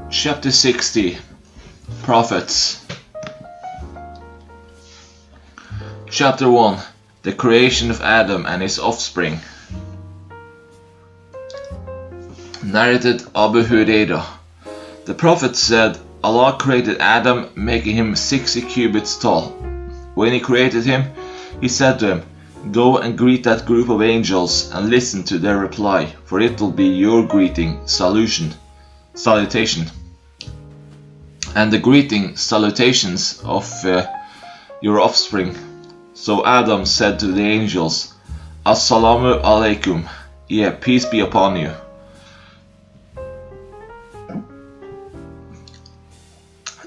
Chapter 60 Prophets. Chapter 1 The creation of Adam and his offspring. Narrated Abu Hurairah. The Prophet said, Allah created Adam, making him 60 cubits tall. When he created him, he said to him, Go and greet that group of angels and listen to their reply, for it will be your greeting, salutation, and the greeting salutations of your offspring. So Adam said to the angels, Assalamu alaikum, peace be upon you.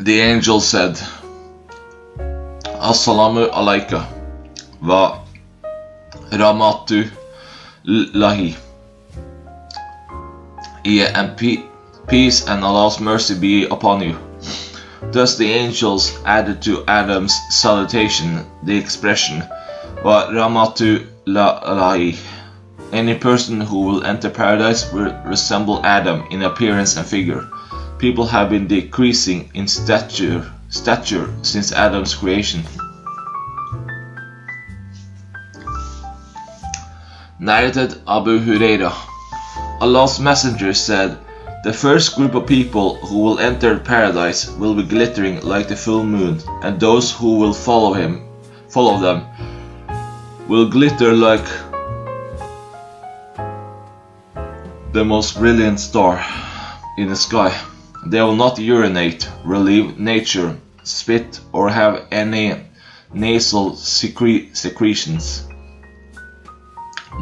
The angel said, Assalamu alayka wa rahmatu lahi, and peace and Allah's mercy be upon you. Thus the angels added to Adam's salutation the expression wa rahmatu lahi. Any person who will enter paradise will resemble Adam in appearance and figure. People have been decreasing in stature since Adam's creation. Narrated Abu Hurairah. Allah's Messenger said, The first group of people who will enter paradise will be glittering like the full moon, and those who will follow them will glitter like the most brilliant star in the sky. They will not urinate, relieve nature, spit, or have any nasal secretions.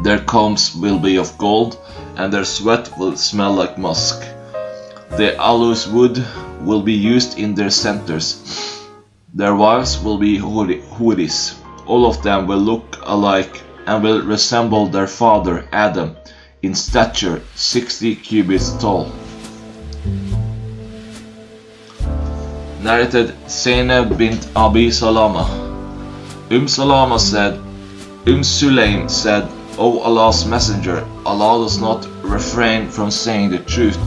Their combs will be of gold, and their sweat will smell like musk. The aloes wood will be used in their centers. Their wives will be houris. All of them will look alike and will resemble their father Adam in stature, 60 cubits tall. Narrated Zainab bint Abi Salama. Salama said, Sulaim said, O Allah's Messenger, Allah does not refrain from saying the truth.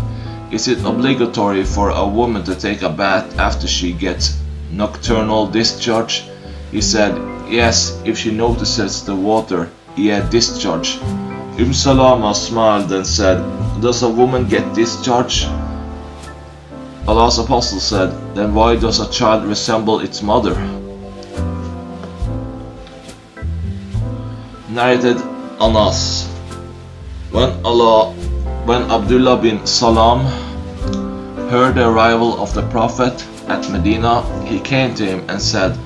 Is it obligatory for a woman to take a bath after she gets nocturnal discharge? He said, yes, if she notices the water, discharge. Salama smiled and said, does a woman get discharge? Allah's Apostle said, then why does a child resemble its mother? Narrated Anas. When Abdullah bin Salam heard the arrival of the Prophet at Medina, he came to him and said,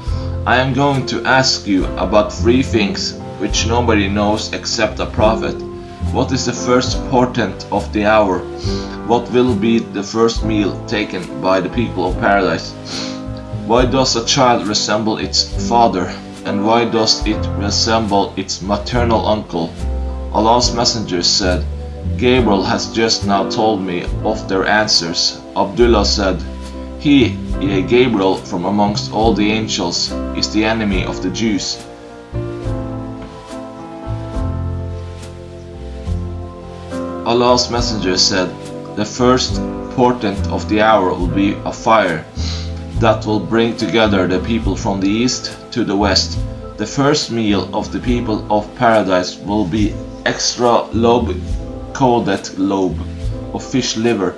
I am going to ask you about 3 things which nobody knows except a prophet. What is the first portent of the hour? What will be the first meal taken by the people of paradise? Why does a child resemble its father? And why does it resemble its maternal uncle? Allah's Messenger said, Gabriel has just now told me of their answers. Abdullah said, He, Gabriel, from amongst all the angels, is the enemy of the Jews. Allah's Messenger said, the first portent of the hour will be a fire that will bring together the people from the east to the west. The first meal of the people of paradise will be extra coated lobe of fish liver.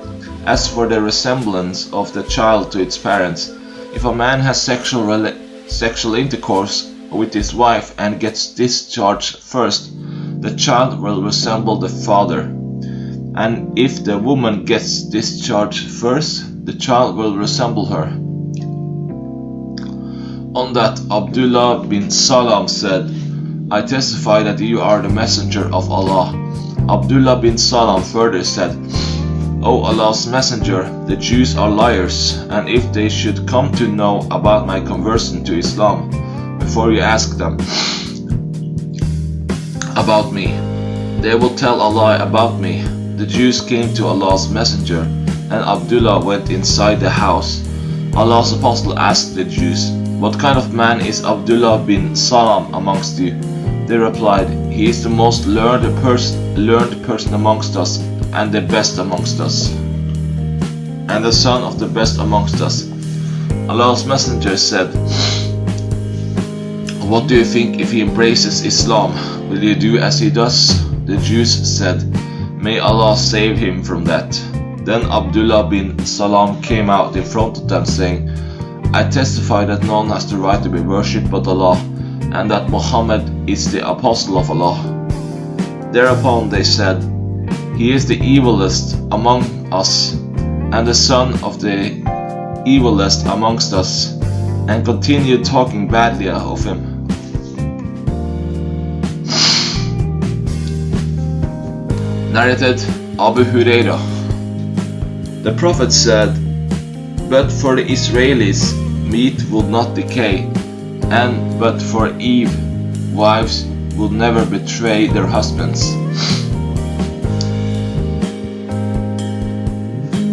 As for the resemblance of the child to its parents, if a man has sexual intercourse with his wife and gets discharged first, the child will resemble the father. And if the woman gets discharged first, the child will resemble her. On that, Abdullah bin Salam said, I testify that you are the messenger of Allah. Abdullah bin Salam further said, O Allah's Messenger, the Jews are liars, and if they should come to know about my conversion to Islam, before you ask them about me, they will tell a lie about me. The Jews came to Allah's Messenger, and Abdullah went inside the house. Allah's Apostle asked the Jews, What kind of man is Abdullah bin Salam amongst you? They replied, He is the most learned person amongst us, and the best amongst us. and the son of the best amongst us. Allah's messenger said, what do you think if he embraces Islam? Will you do as he does? The Jews said, may Allah save him from that. Then Abdullah bin Salam came out in front of them saying, I testify that none has the right to be worshipped but Allah, and that Muhammad is the apostle of Allah. Thereupon they said, he is the evilest among us, and the son of the evilest amongst us, and continued talking badly of him. Narrated Abu Hurairah. The Prophet said, but for the Israelis meat would not decay, and but for Eve wives would never betray their husbands.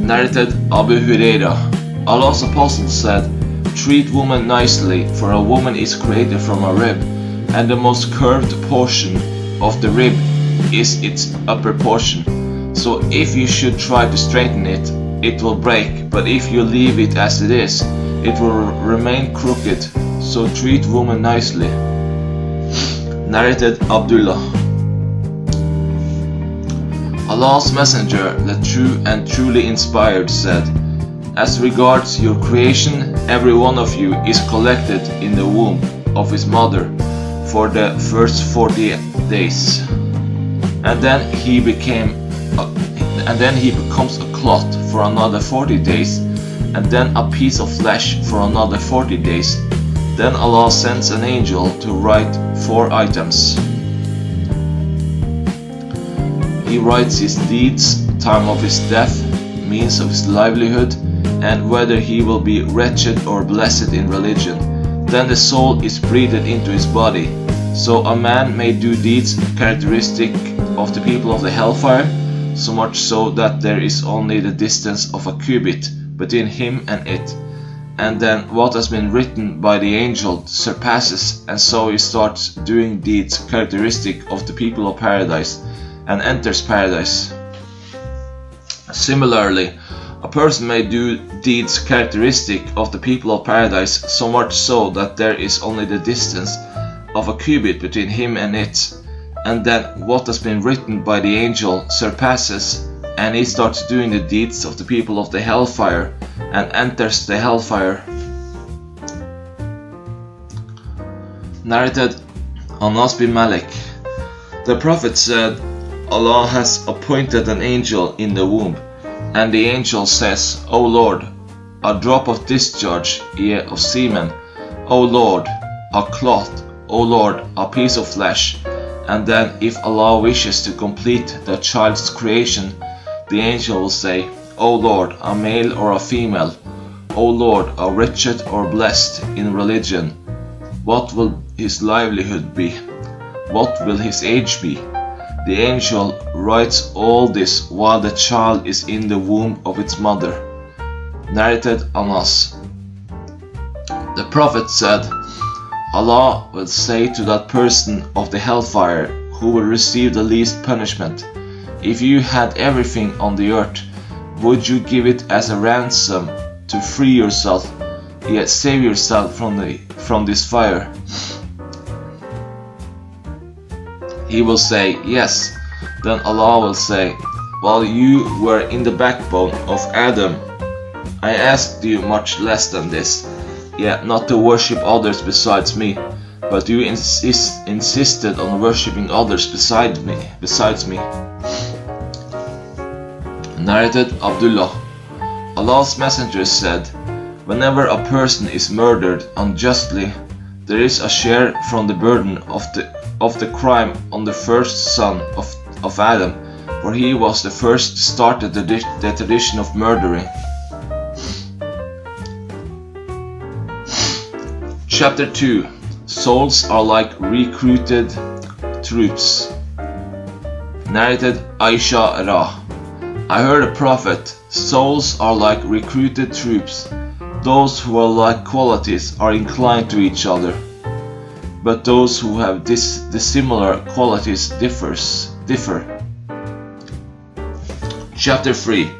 Narrated Abu Hurairah. Allah's apostle said, treat woman nicely, for a woman is created from a rib, and the most curved portion of the rib is its upper portion. So if you should try to straighten it, it will break, but if you leave it as it is, it will remain crooked. So treat woman nicely. Narrated Abdullah. Allah's messenger, the true and truly inspired, said, as regards your creation, every one of you is collected in the womb of his mother for the first 40 days, and then he becomes a clot for another 40 days, and then a piece of flesh for another 40 days. Then Allah sends an angel to write 4 items. He writes his deeds, time of his death, means of his livelihood, and whether he will be wretched or blessed in religion. Then the soul is breathed into his body. So a man may do deeds characteristic of the people of the hellfire, so much so that there is only the distance of a cubit between him and it. And then what has been written by the angel surpasses, and so he starts doing deeds characteristic of the people of paradise and enters paradise. Similarly, a person may do deeds characteristic of the people of paradise, so much so that there is only the distance of a cubit between him and it, and then what has been written by the angel surpasses, and he starts doing the deeds of the people of the hellfire and enters the hellfire. Narrated Anas bin Malik. The Prophet said, Allah has appointed an angel in the womb, and the angel says, O Lord, a drop of discharge, yea, of semen, O Lord, a clot, O Lord, a piece of flesh. And then if Allah wishes to complete the child's creation, the angel will say, O Lord, a male or a female, O Lord, a wretched or blessed in religion. What will his livelihood be? What will his age be? The angel writes all this while the child is in the womb of its mother. Narrated Anas. The Prophet said, Allah will say to that person of the hellfire who will receive the least punishment, if you had everything on the earth, would you give it as a ransom to free yourself, yet save yourself from this fire? He will say, yes. Then Allah will say, while you were in the backbone of Adam, I asked you much less than this, yet not to worship others besides me, but you insisted on worshipping others besides me. Narrated Abdullah. Allah's messenger said, whenever a person is murdered unjustly, there is a share from the burden of the crime on the first son of Adam, for he was the first to start the tradition of murdering. Chapter 2. Souls are like recruited troops. Narrated Aisha Ra. I heard a prophet, souls are like recruited troops. Those who are like qualities are inclined to each other, but those who have dissimilar qualities differ. Chapter 3.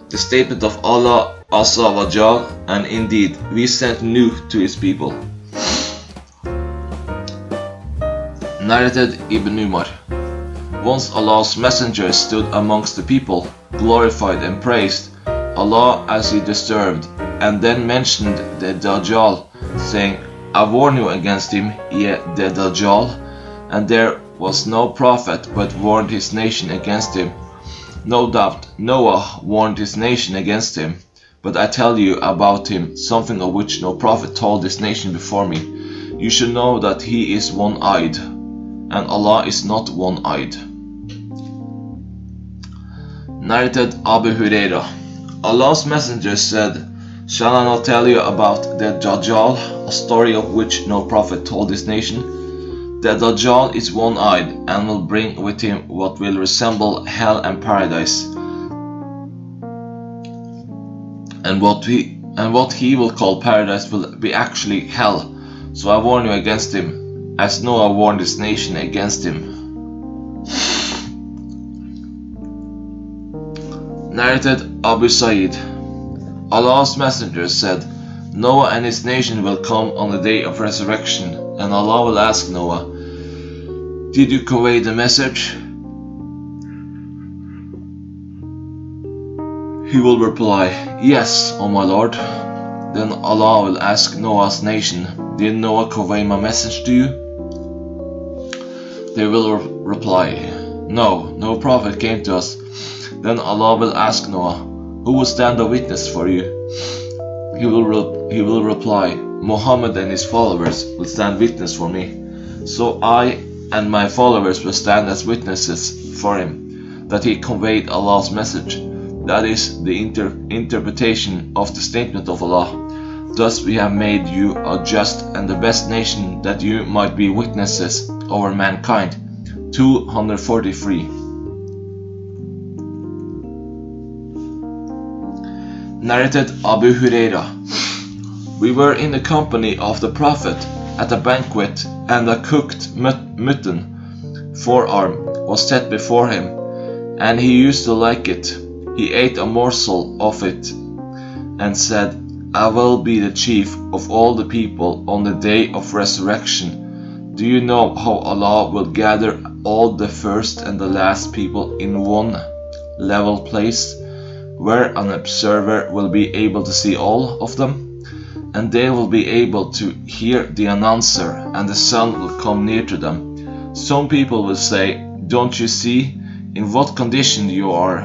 The statement of Allah Azza wa Jal, and indeed we sent Nuh to his people. Narrated Ibn Umar. Once Allah's messenger stood amongst the people, glorified and praised Allah as he deserved, and then mentioned the Dajjal, saying, I warn you against him, the Dajjal. And there was no prophet but warned his nation against him. No doubt Noah warned his nation against him, but I tell you about him something of which no prophet told this nation before me. You should know that he is one-eyed, and Allah is not one-eyed. Narrated Abu Huraira. Allah's messenger said, Shall I not tell you about the Dajjal, a story of which no prophet told this nation? The Dajjal is one-eyed and will bring with him what will resemble hell and paradise, and what he will call paradise will be actually hell. So I warn you against him, as Noah warned his nation against him. Narrated Abu Sa'id. Allah's messenger said, Noah and his nation will come on the day of resurrection, and Allah will ask Noah, Did you convey the message? He will reply, Yes, O my Lord. Then Allah will ask Noah's nation, Did Noah convey my message to you? They will reply, No, no prophet came to us. Then Allah will ask Noah, Who will stand a witness for you? He will reply, Muhammad and his followers will stand witness for me. So I and my followers will stand as witnesses for him, that he conveyed Allah's message. That is the interpretation of the statement of Allah. Thus we have made you a just and the best nation, that you might be witnesses over mankind. 243. Narrated Abu Huraira. We were in the company of the Prophet at a banquet, and a cooked mutton forearm was set before him, and he used to like it. He ate a morsel of it and said, I will be the chief of all the people on the day of resurrection. Do you know how Allah will gather all the first and the last people in one level place, where an observer will be able to see all of them? And they will be able to hear the announcer, and the sun will come near to them. Some people will say, Don't you see in what condition you are,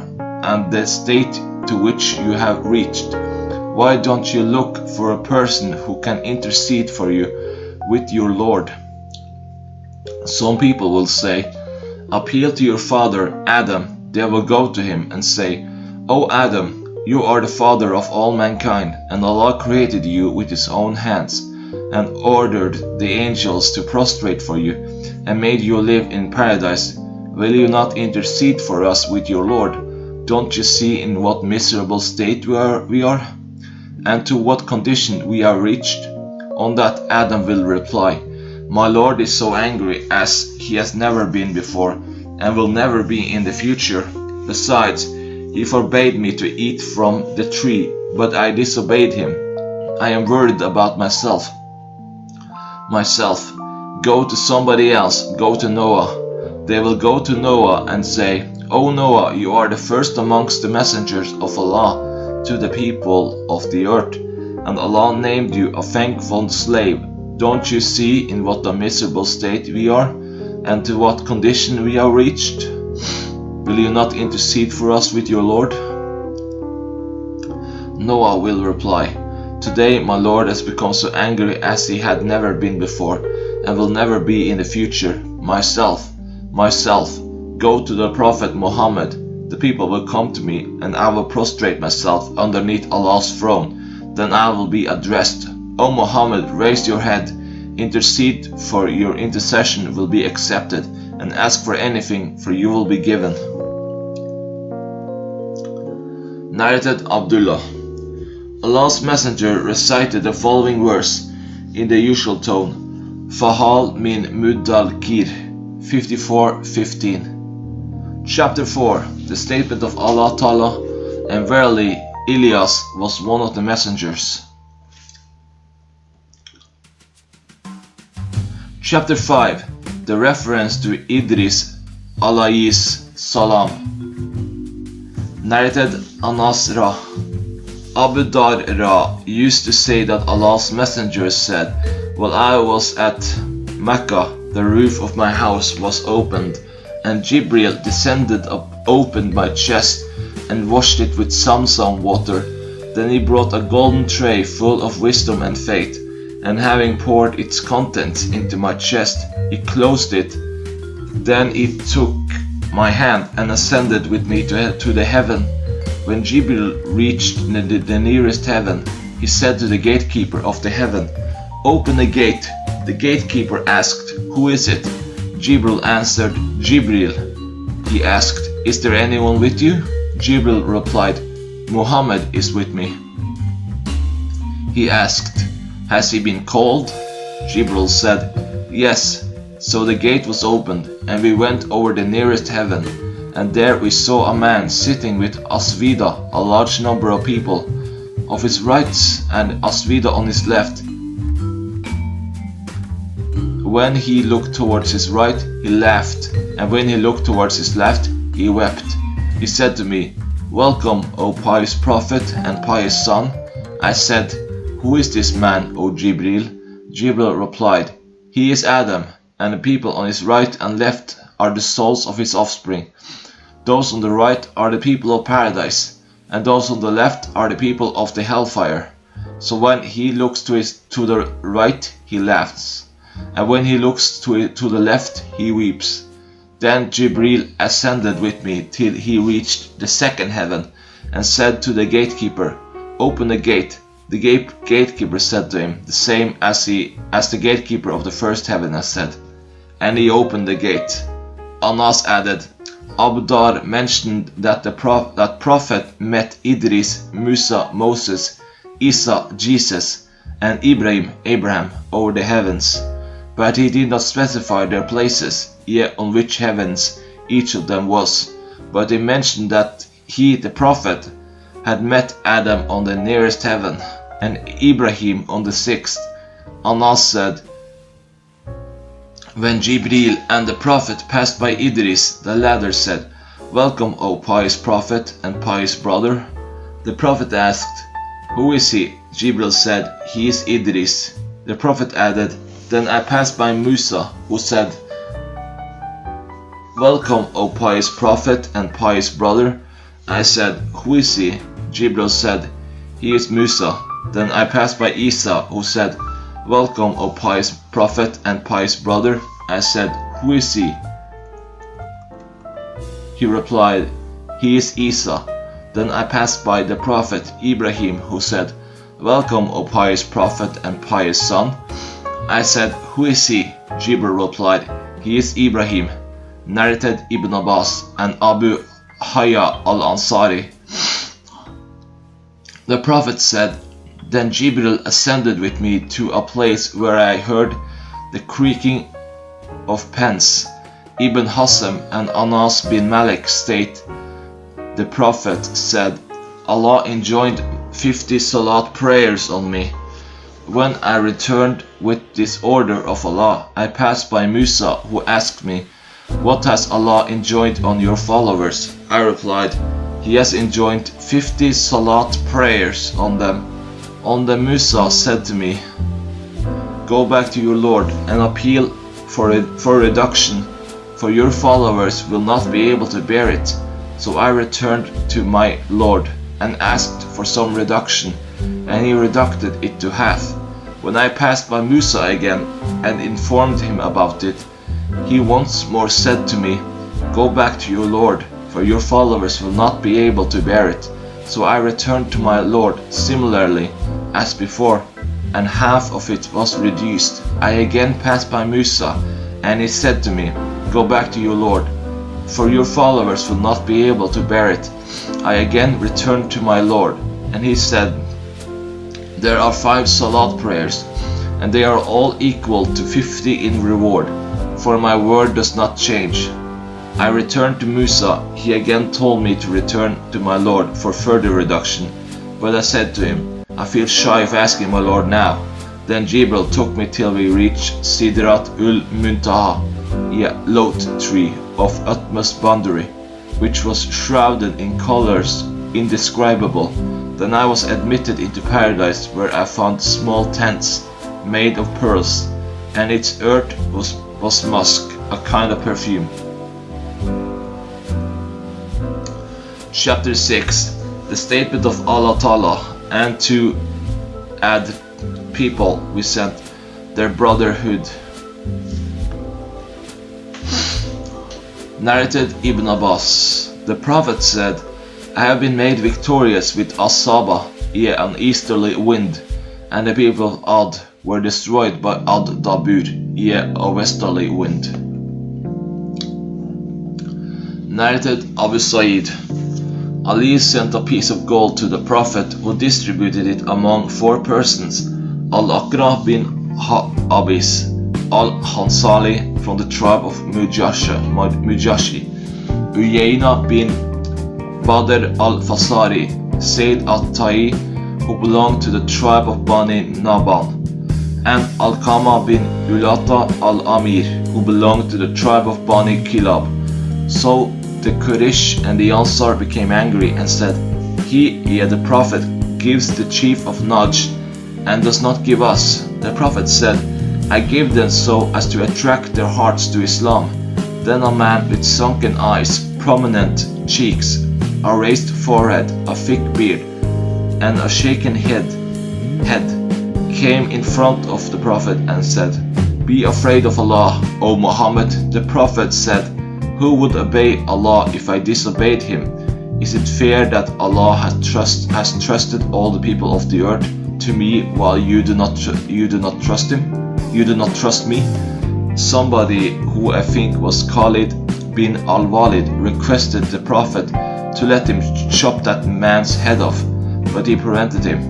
and the state to which you have reached? Why don't you look for a person who can intercede for you with your Lord? Some people will say, Appeal to your father Adam. They will go to him and say, O Adam, you are the father of all mankind, and Allah created you with his own hands, and ordered the angels to prostrate for you, and made you live in paradise. Will you not intercede for us with your Lord? Don't you see in what miserable state we are, and to what condition we are reached? On that Adam will reply, My Lord is so angry as he has never been before, and will never be in the future. Besides, he forbade me to eat from the tree, but I disobeyed him. I am worried about myself. Go to somebody else, go to Noah. They will go to Noah and say, O Noah, you are the first amongst the messengers of Allah to the people of the earth, and Allah named you a thankful slave. Don't you see in what a miserable state we are, and to what condition we are reached? Will you not intercede for us with your Lord? Noah will reply, Today my Lord has become so angry as he had never been before, and will never be in the future. Myself, go to the Prophet Muhammad. The people will come to me, and I will prostrate myself underneath Allah's throne. Then I will be addressed, O Muhammad, raise your head, intercede, for your intercession will be accepted, and ask for anything, for you will be given. Narrated Abdullah. Allah's messenger recited the following verse in the usual tone, Fahal min Muddal Kir, 54:15. Chapter 4. The statement of Allah Ta'ala, and verily Elias was one of the messengers. Chapter 5. The reference to Idris alayhis salam. Narrated Anas Ra. Abu Dar Ra used to say that Allah's messenger said, while I was at Mecca, the roof of my house was opened, and Jibril descended up, opened my chest, and washed it with Zamzam water. Then he brought a golden tray full of wisdom and faith, and having poured its contents into my chest, he closed it. Then he took my hand and ascended with me to the heaven. When Jibril reached the nearest heaven, he said to the gatekeeper of the heaven, "Open the gate." The gatekeeper asked, "Who is it?" Jibril answered, "Jibril." He asked, "Is there anyone with you?" Jibril replied, "Muhammad is with me." He asked, "Has he been called?" Jibril said, "Yes." So the gate was opened, and we went over the nearest heaven, and there we saw a man sitting with Asvida, a large number of people, of his right, and Asvida on his left. When he looked towards his right, he laughed, and when he looked towards his left, he wept. He said to me, "Welcome, O pious Prophet and pious son." I said, "Who is this man, O Jibril?" Jibril replied, "He is Adam, and the people on his right and left are the souls of his offspring. Those on the right are the people of paradise, and those on the left are the people of the hellfire. So when he looks to the right, he laughs, and when he looks to the left, he weeps." Then Jibril ascended with me till he reached the second heaven, and said to the gatekeeper, "Open the gate." The gatekeeper said to him the same as the gatekeeper of the first heaven had said, and he opened the gate. Anas added, Abu Dar mentioned that that Prophet met Idris, Musa, Moses, Isa, Jesus, and Ibrahim, Abraham, over the heavens, but he did not specify their places, yet on which heavens each of them was. But he mentioned that he, the Prophet, had met Adam on the nearest heaven, and Ibrahim on the sixth. Anas said, when Jibril and the Prophet passed by Idris, the latter said, "Welcome, O pious Prophet and pious brother." The Prophet asked, "Who is he?" Jibril said, "He is Idris." The Prophet added, "Then I passed by Musa, who said, 'Welcome, O pious Prophet and pious brother.' I said, 'Who is he?' Jibril said, 'He is Musa.' Then I passed by Isa, who said, 'Welcome, O pious Prophet and pious brother.' I said, 'Who is he?' He replied, 'He is Isa.' Then I passed by the Prophet Ibrahim, who said, 'Welcome, O pious Prophet and pious son.' I said, 'Who is he?' Jibril replied, 'He is Ibrahim.'" Narrated Ibn Abbas and Abu Hayya al-Ansari. The Prophet said, "Then Jibril ascended with me to a place where I heard the creaking of pens." Ibn Hassam and Anas bin Malik state, the Prophet said, "Allah enjoined 50 salat prayers on me. When I returned with this order of Allah, I passed by Musa, who asked me, 'What has Allah enjoined on your followers?' I replied, 'He has enjoined 50 salat prayers on them.' On the Musa said to me, 'Go back to your Lord and appeal for reduction, for your followers will not be able to bear it.' So I returned to my Lord and asked for some reduction, and he reduced it to half. When I passed by Musa again and informed him about it, he once more said to me, 'Go back to your Lord, for your followers will not be able to bear it.' So I returned to my Lord similarly as before, and half of it was reduced. I again passed by Musa, and he said to me, 'Go back to your Lord, for your followers will not be able to bear it.' I again returned to my Lord, and he said, 'There are 5 salat prayers, and they are all equal to 50 in reward, for my word does not change.' I returned to Musa. He again told me to return to my Lord for further reduction, but I said to him, I feel shy of asking my Lord now. Then Jibril took me till we reached Sidrat ul Muntaha, a lote tree of utmost boundary, which was shrouded in colors indescribable. Then I was admitted into paradise, where I found small tents made of pearls, and its earth was musk, a kind of perfume. Chapter 6. The statement of Allah Ta'ala, and to add people we sent their brotherhood. Narrated Ibn Abbas. The Prophet said, I have been made victorious with Asaba, an easterly wind, and the people of Ad were destroyed by Ad-Dabur, a westerly wind. Narrated Abu Sa'id. Ali sent a piece of gold to the Prophet, who distributed it among 4 persons: Al-Aqra bin Abis, Al-Hansali from the tribe of Mujashi, Uyayna bin Badr al-Fasari, Sayd al-Tai, who belonged to the tribe of Bani Naban, and Al-Qama bin Ulata al-Amir, who belonged to the tribe of Bani Kilab. So the Quraysh and the Ansar became angry and said, He, the Prophet, gives the chief of Najd and does not give us. The Prophet said, I gave them so as to attract their hearts to Islam. Then a man with sunken eyes, prominent cheeks, a raised forehead, a thick beard, and a shaken head came in front of the Prophet and said, Be afraid of Allah, O Muhammad. The Prophet said, Who would obey Allah if I disobeyed him? Is it fair that Allah has trusted all the people of the earth to me while you do not trust him? You do not trust me? Somebody who I think was Khalid bin al-Walid requested the Prophet to let him chop that man's head off, but he prevented him.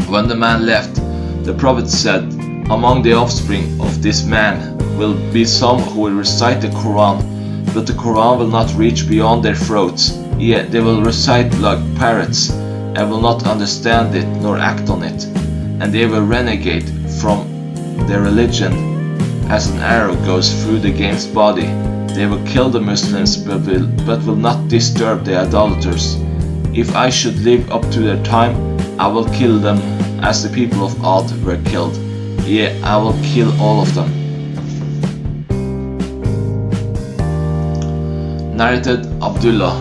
When the man left, the Prophet said, Among the offspring of this man will be some who will recite the Quran, but the Quran will not reach beyond their throats. Yet they will recite like parrots, and will not understand it nor act on it, and they will renegade from their religion as an arrow goes through the game's body. They will kill the Muslims, but will not disturb the idolaters. If I should live up to their time, I will kill them as the people of Ad were killed. I will kill all of them. Narrated Abdullah.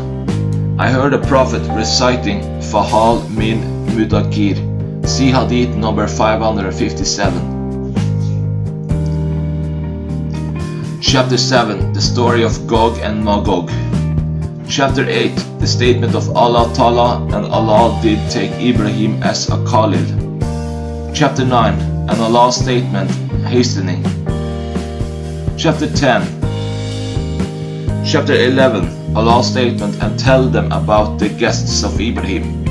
I heard a Prophet reciting Fahal min Mudakir. See Hadith number 557. Chapter 7. The story of Gog and Magog. Chapter 8. The statement of Allah Ta'ala, and Allah did take Ibrahim as a Khalil. Chapter 9. And Allah's statement, hastening. Chapter 10. Chapter 11. Allah's statement, and tell them about the guests of Ibrahim.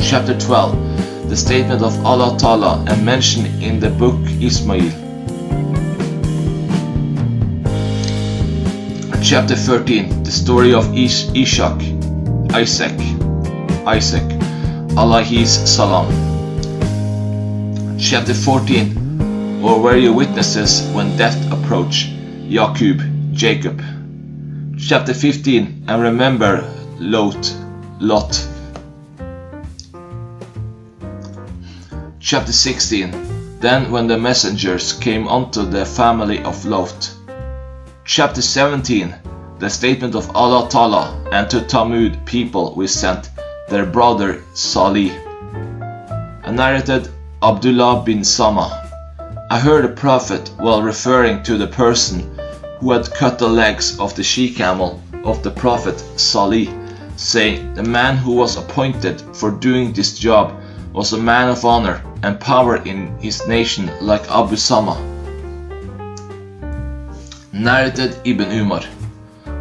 Chapter 12. The statement of Allah Ta'ala, and mentioned in the book Ismail. Chapter 13. The story of Isaac, alayhis salam. Chapter 14. Or were you witnesses when death approached? Jacob. Chapter 15. And remember Lot. Chapter 16. Then when the messengers came unto the family of Lot. Chapter 17. The statement of Allah Ta'ala, and to Thamud people we sent their brother Salih. And narrated Abdullah bin Sama. I heard a Prophet, while referring to the person who had cut the legs of the she-camel of the Prophet Salih, saying, The man who was appointed for doing this job was a man of honor and power in his nation, like Abu Sama. Narrated Ibn Umar.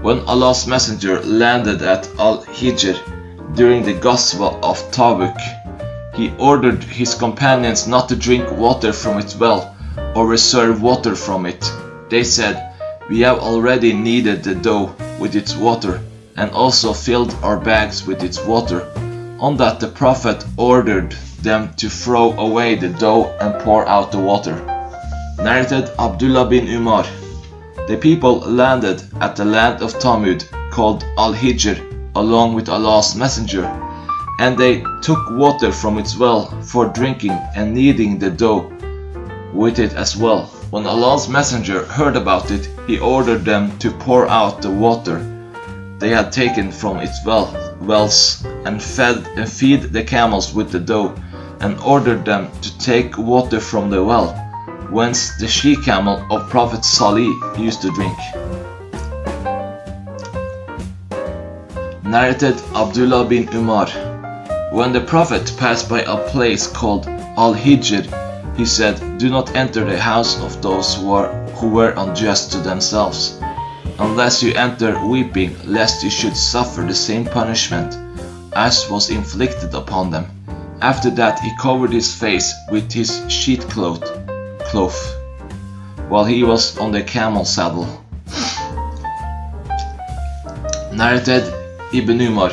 When Allah's messenger landed at Al-Hijr during the Ghazwa of Tabuk, he ordered his companions not to drink water from its well or reserve water from it. They said, We have already kneaded the dough with its water, and also filled our bags with its water. On that the prophet ordered them to throw away the dough and pour out the water. Narrated Abdullah bin Umar. The people landed at the land of Tamud, called Al-Hijr, along with Allah's messenger, and they took water from its well for drinking and kneading the dough with it as well. When Allah's messenger heard about it, he ordered them to pour out the water they had taken from its wells and feed the camels with the dough, and ordered them to take water from the well, whence the she-camel of Prophet Salih used to drink. Narrated Abdullah bin Umar. When the Prophet passed by a place called Al-Hijr, he said, "Do not enter the house of those who were unjust to themselves, unless you enter weeping, lest you should suffer the same punishment as was inflicted upon them." After that he covered his face with his sheet cloth while he was on the camel saddle. Narrated Ibn Umar.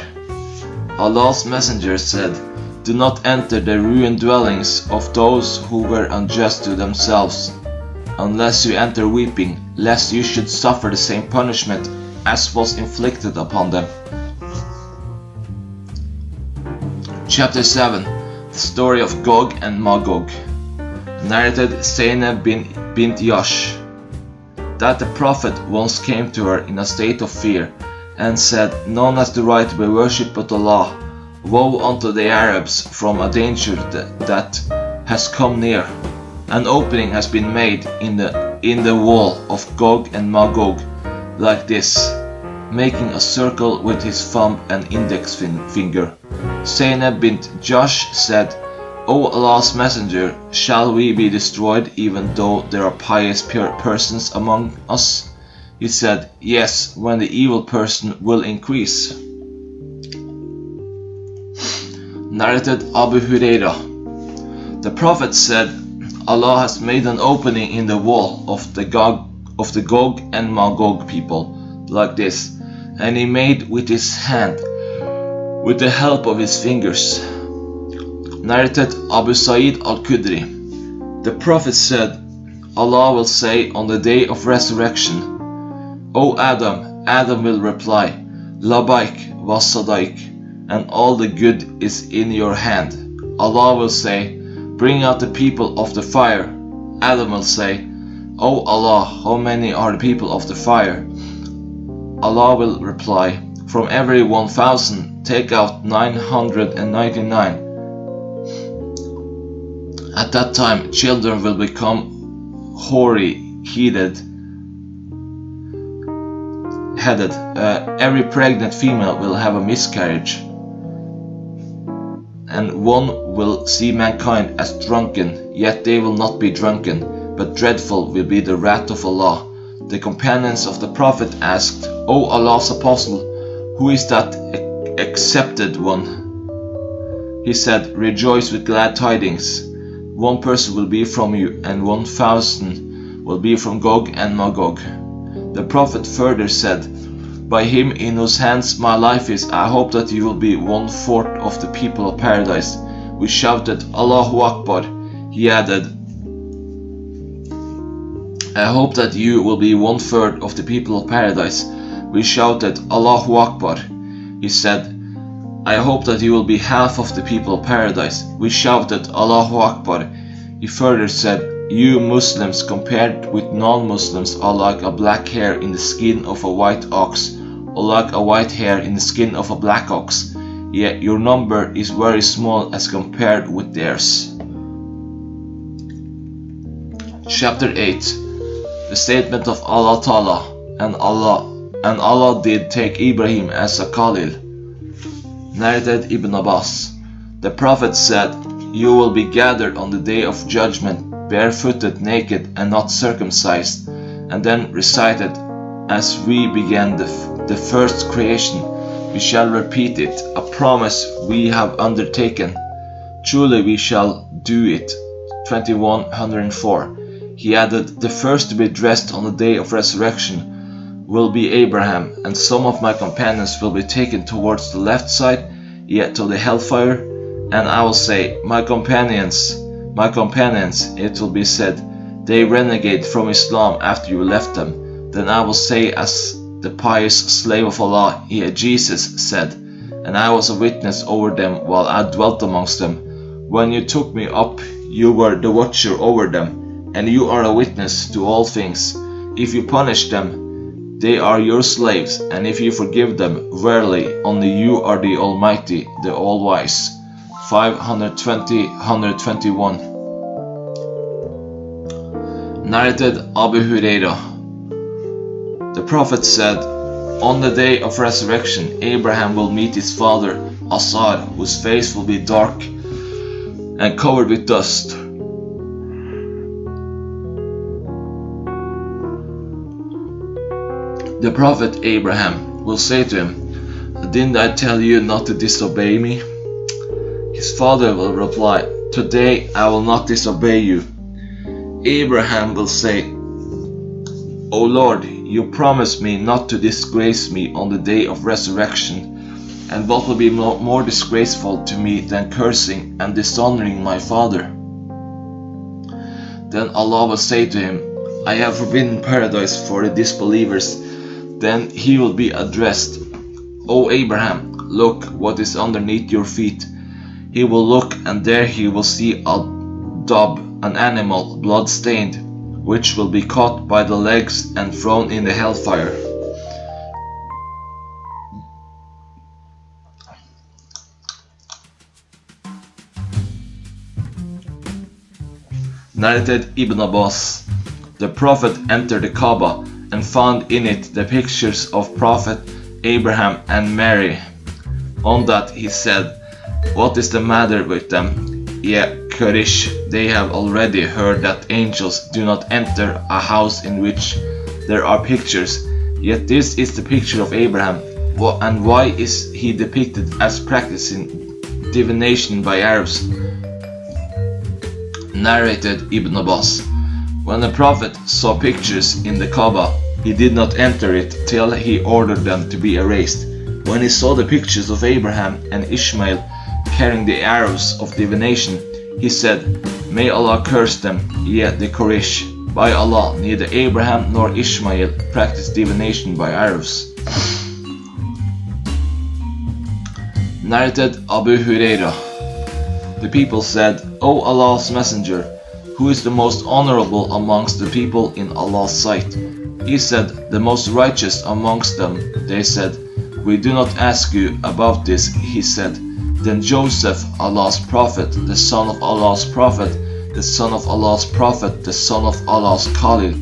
Allah's messenger said, "Do not enter the ruined dwellings of those who were unjust to themselves, unless you enter weeping, lest you should suffer the same punishment as was inflicted upon them." Chapter 7. The story of Gog and Magog. Narrated Zainab bint Yash. That the Prophet once came to her in a state of fear, and said, "None has the right to be worshipped but Allah. Woe unto the Arabs from a danger that has come near. An opening has been made in the wall of Gog and Magog, like this," making a circle with his thumb and index finger. Zainab bint Jash said, "O Allah's messenger, shall we be destroyed even though there are pious persons among us?" He said, "Yes, when the evil person will increase." Narrated Abu Hurairah. The Prophet said, "Allah has made an opening in the wall of the Gog and Magog people, like this, and he made with his hand, with the help of his fingers." Narrated Abu Sa'id al-Khudri. The Prophet said, "Allah will say on the day of resurrection, O Adam," Adam will reply, "Labaik wa sadaik, and all the good is in your hand." Allah will say, "Bring out the people of the fire." Adam will say, "O Allah, how many are the people of the fire?" Allah will reply, "From every 1,000 take out 999. At that time children will become hoary-headed. Every pregnant female will have a miscarriage, and one will see mankind as drunken, yet they will not be drunken, but dreadful will be the wrath of Allah." The companions of the Prophet asked, "O Allah's Apostle, who is that accepted one?" He said, "Rejoice with glad tidings. 1 person will be from you, and 1,000 will be from Gog and Magog." The Prophet further said, "By him in whose hands my life is, I hope that you will be 1/4 of the people of paradise." We shouted, "Allahu Akbar." He added, "I hope that you will be 1/3 of the people of paradise." We shouted, "Allahu Akbar." He said, "I hope that you will be half of the people of paradise." We shouted, "Allahu Akbar." He further said, "You Muslims compared with non-Muslims are like a black hair in the skin of a white ox, or like a white hair in the skin of a black ox, yet your number is very small as compared with theirs." Chapter 8. The statement of Allah Ta'ala, and Allah did take Ibrahim as a Khalil. Narrated Ibn Abbas. The Prophet said, "You will be gathered on the day of judgment, barefooted, naked, and not circumcised," and then recited, "As we began the first creation, we shall repeat it, a promise we have undertaken. Truly we shall do it." 2104. He added, "The first to be dressed on the day of resurrection will be Abraham, and some of my companions will be taken towards the left side, yet to the hellfire. And I will say, my companions, it will be said, they renegade from Islam after you left them. Then I will say, as the pious slave of Allah, Jesus said, and I was a witness over them while I dwelt amongst them. When you took me up, you were the watcher over them, and you are a witness to all things. If you punish them, they are your slaves, and if you forgive them, verily, only you are the Almighty, the All-Wise." 520-121. Narrated Abu Huraira. The Prophet said, "On the day of resurrection, Abraham will meet his father, Asar, whose face will be dark and covered with dust. The Prophet Abraham will say to him, 'Didn't I tell you not to disobey me?' His father will reply, 'Today I will not disobey you.' Abraham will say, 'O Lord, you promised me not to disgrace me on the day of resurrection, and what will be more disgraceful to me than cursing and dishonoring my father?' Then Allah will say to him, 'I have forbidden paradise for the disbelievers.' Then he will be addressed, 'O Abraham, look what is underneath your feet.' He will look, and there he will see a dove, an animal, blood-stained, which will be caught by the legs and thrown in the hellfire." Narrated Ibn Abbas. The Prophet entered the Kaaba and found in it the pictures of Prophet Abraham and Mary. On that he said, "What is the matter with them? Quraysh, they have already heard that angels do not enter a house in which there are pictures, yet this is the picture of Abraham, and why is he depicted as practicing divination by Arabs?" Narrated Ibn Abbas. When the Prophet saw pictures in the Kaaba, he did not enter it till he ordered them to be erased. When he saw the pictures of Abraham and Ishmael carrying the arrows of divination, he said, "May Allah curse them, yet the Quraysh. By Allah, neither Abraham nor Ishmael practiced divination by arrows." Narrated Abu Huraira. The people said, "O Allah's Messenger, who is the most honorable amongst the people in Allah's sight?" He said, "The most righteous amongst them." They said, "We do not ask you about this." He said, "Then Joseph, Allah's prophet, the son of Allah's prophet, the son of Allah's prophet, the son of Allah's Khalil,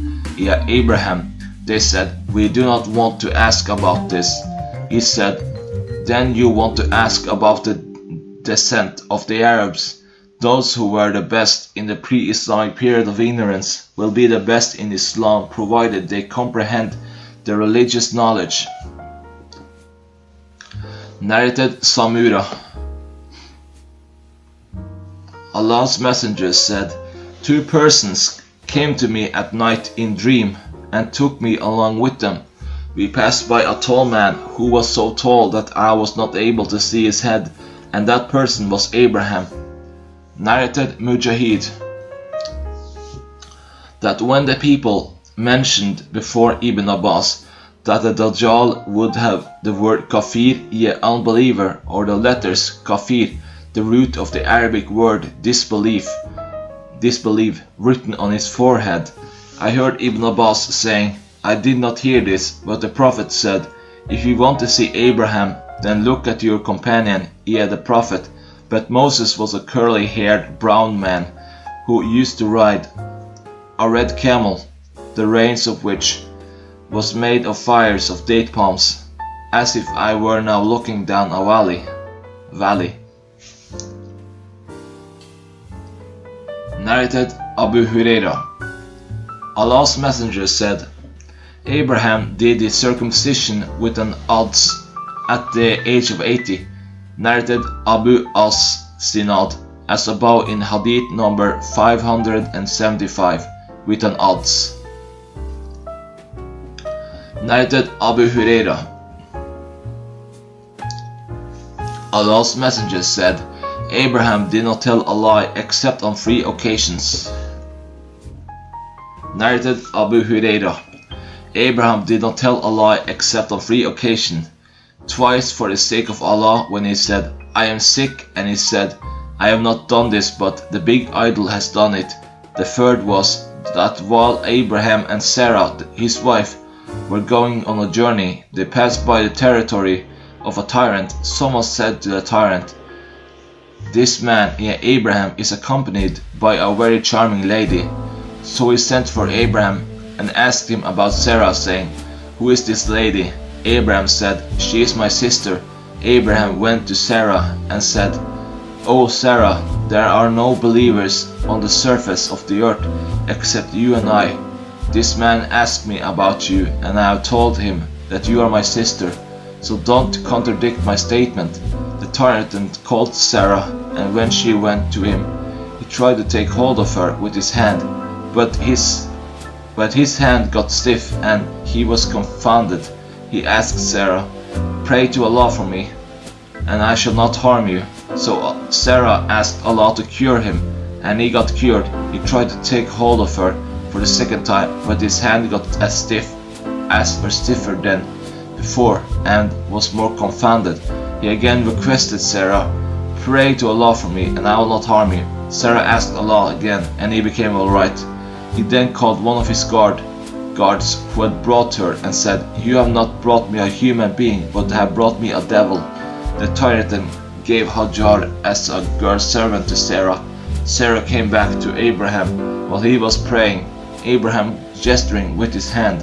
Abraham." They said, "We do not want to ask about this." He said, "Then you want to ask about the descent of the Arabs. Those who were the best in the pre-Islamic period of ignorance will be the best in Islam, provided they comprehend the religious knowledge." Narrated Samura. Allah's Messenger said, "Two persons came to me at night in dream and took me along with them. We passed by a tall man who was so tall that I was not able to see his head, and that person was Abraham." Narrated Mujahid. That when the people mentioned before Ibn Abbas that the Dajjal would have the word kafir, unbeliever, or the letters kafir, the root of the Arabic word disbelieve, written on his forehead, I heard Ibn Abbas saying, "I did not hear this, but the Prophet said, if you want to see Abraham, then look at your companion, the Prophet. But Moses was a curly-haired brown man who used to ride a red camel, the reins of which was made of fires of date palms, as if I were now looking down a valley." Narrated Abu Huraira. Allah's Messenger said, "Abraham did the circumcision with an adze at the age of 80. Narrated Abu As Sinad, as above in Hadith number 575. with an odds. Narrated Abu Huraira. Allah's Messenger said, Abraham did not tell a lie except on 3 occasions. Narrated Abu Huraira. Abraham did not tell a lie except on 3 occasions. Twice for the sake of Allah when he said, I am sick, and he said, I have not done this, but the big idol has done it. The third was that while Abraham and Sarah, his wife, were going on a journey, they passed by the territory of a tyrant. Someone said to the tyrant, this man, Abraham, is accompanied by a very charming lady. So he sent for Abraham and asked him about Sarah, saying, who is this lady? Abraham said, she is my sister. Abraham went to Sarah and said, O Sarah, there are no believers on the surface of the earth except you and I. This man asked me about you, and I have told him that you are my sister, so don't contradict my statement. The tyrant called Sarah, and when she went to him, he tried to take hold of her with his hand, but his hand got stiff and he was confounded. He asked Sarah, pray to Allah for me, and I shall not harm you. So Sarah asked Allah to cure him, and he got cured. He tried to take hold of her for the second time, but his hand got as stiffer than before and was more confounded. He again requested Sarah, pray to Allah for me, and I will not harm you. Sarah asked Allah again, and he became alright. He then called one of his guards who had brought her and said, you have not brought me a human being, but have brought me a devil. The tyrant gave Hajar as a girl servant to Sarah. Sarah came back to Abraham while he was praying. Abraham, gesturing with his hand,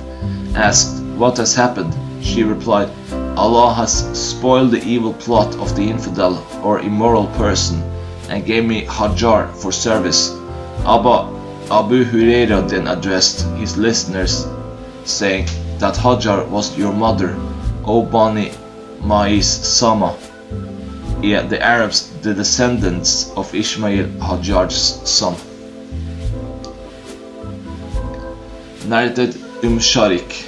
asked, what has happened? She replied, Allah has spoiled the evil plot of the infidel or immoral person and gave me Hajar for service. Abu Huraira then addressed his listeners, saying that Hajar was your mother, O Bani Ma'is Sama. The Arabs, the descendants of Ishmael, Hajar's son. Narrated Sharik.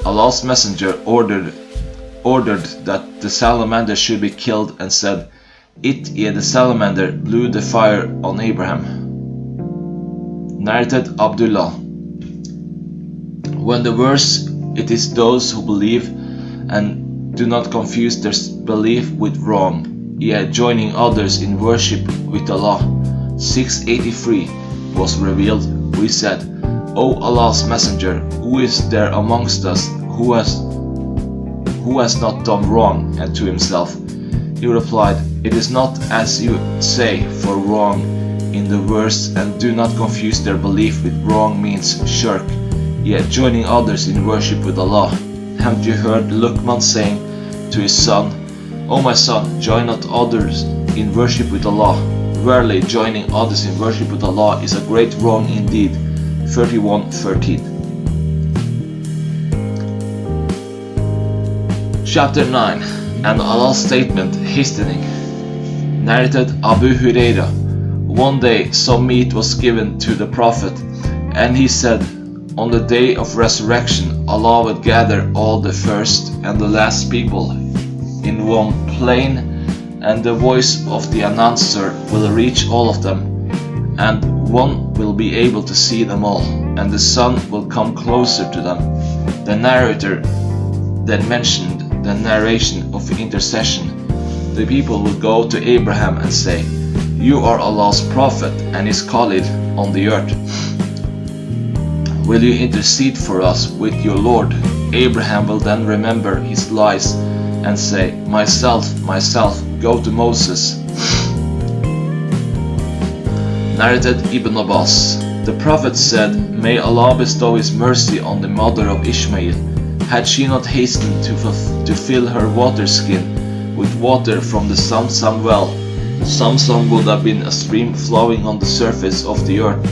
Allah's Messenger ordered that the salamander should be killed and said, the salamander blew the fire on Abraham. Narrated Abdullah. When the verse, it is those who believe and do not confuse their belief with wrong, joining others in worship with Allah, 683, was revealed, we said, O Allah's Messenger, who is there amongst us who has not done wrong and to himself? He replied, it is not as you say, for wrong in the verse, and do not confuse their belief with wrong means shirk, joining others in worship with Allah. Haven't you heard Luqman saying to his son, O my son, join not others in worship with Allah. Verily, joining others in worship with Allah is a great wrong indeed. 31:13. Chapter 9. And Allah's statement hastening. Narrated Abu Huraira. One day some meat was given to the Prophet, and he said, on the day of resurrection Allah would gather all the first and the last people in one plain, and the voice of the announcer will reach all of them, and one will be able to see them all, and the sun will come closer to them. The narrator then mentioned the narration of intercession. The people will go to Abraham and say, you are Allah's prophet and his Khalid on the earth. Will you intercede for us with your Lord? Abraham will then remember his lies and say, myself, go to Moses. Narrated Ibn Abbas. The Prophet said, may Allah bestow his mercy on the mother of Ishmael. Had she not hastened to fill her water skin with water from the Zamzam well, Zamzam would have been a stream flowing on the surface of the earth.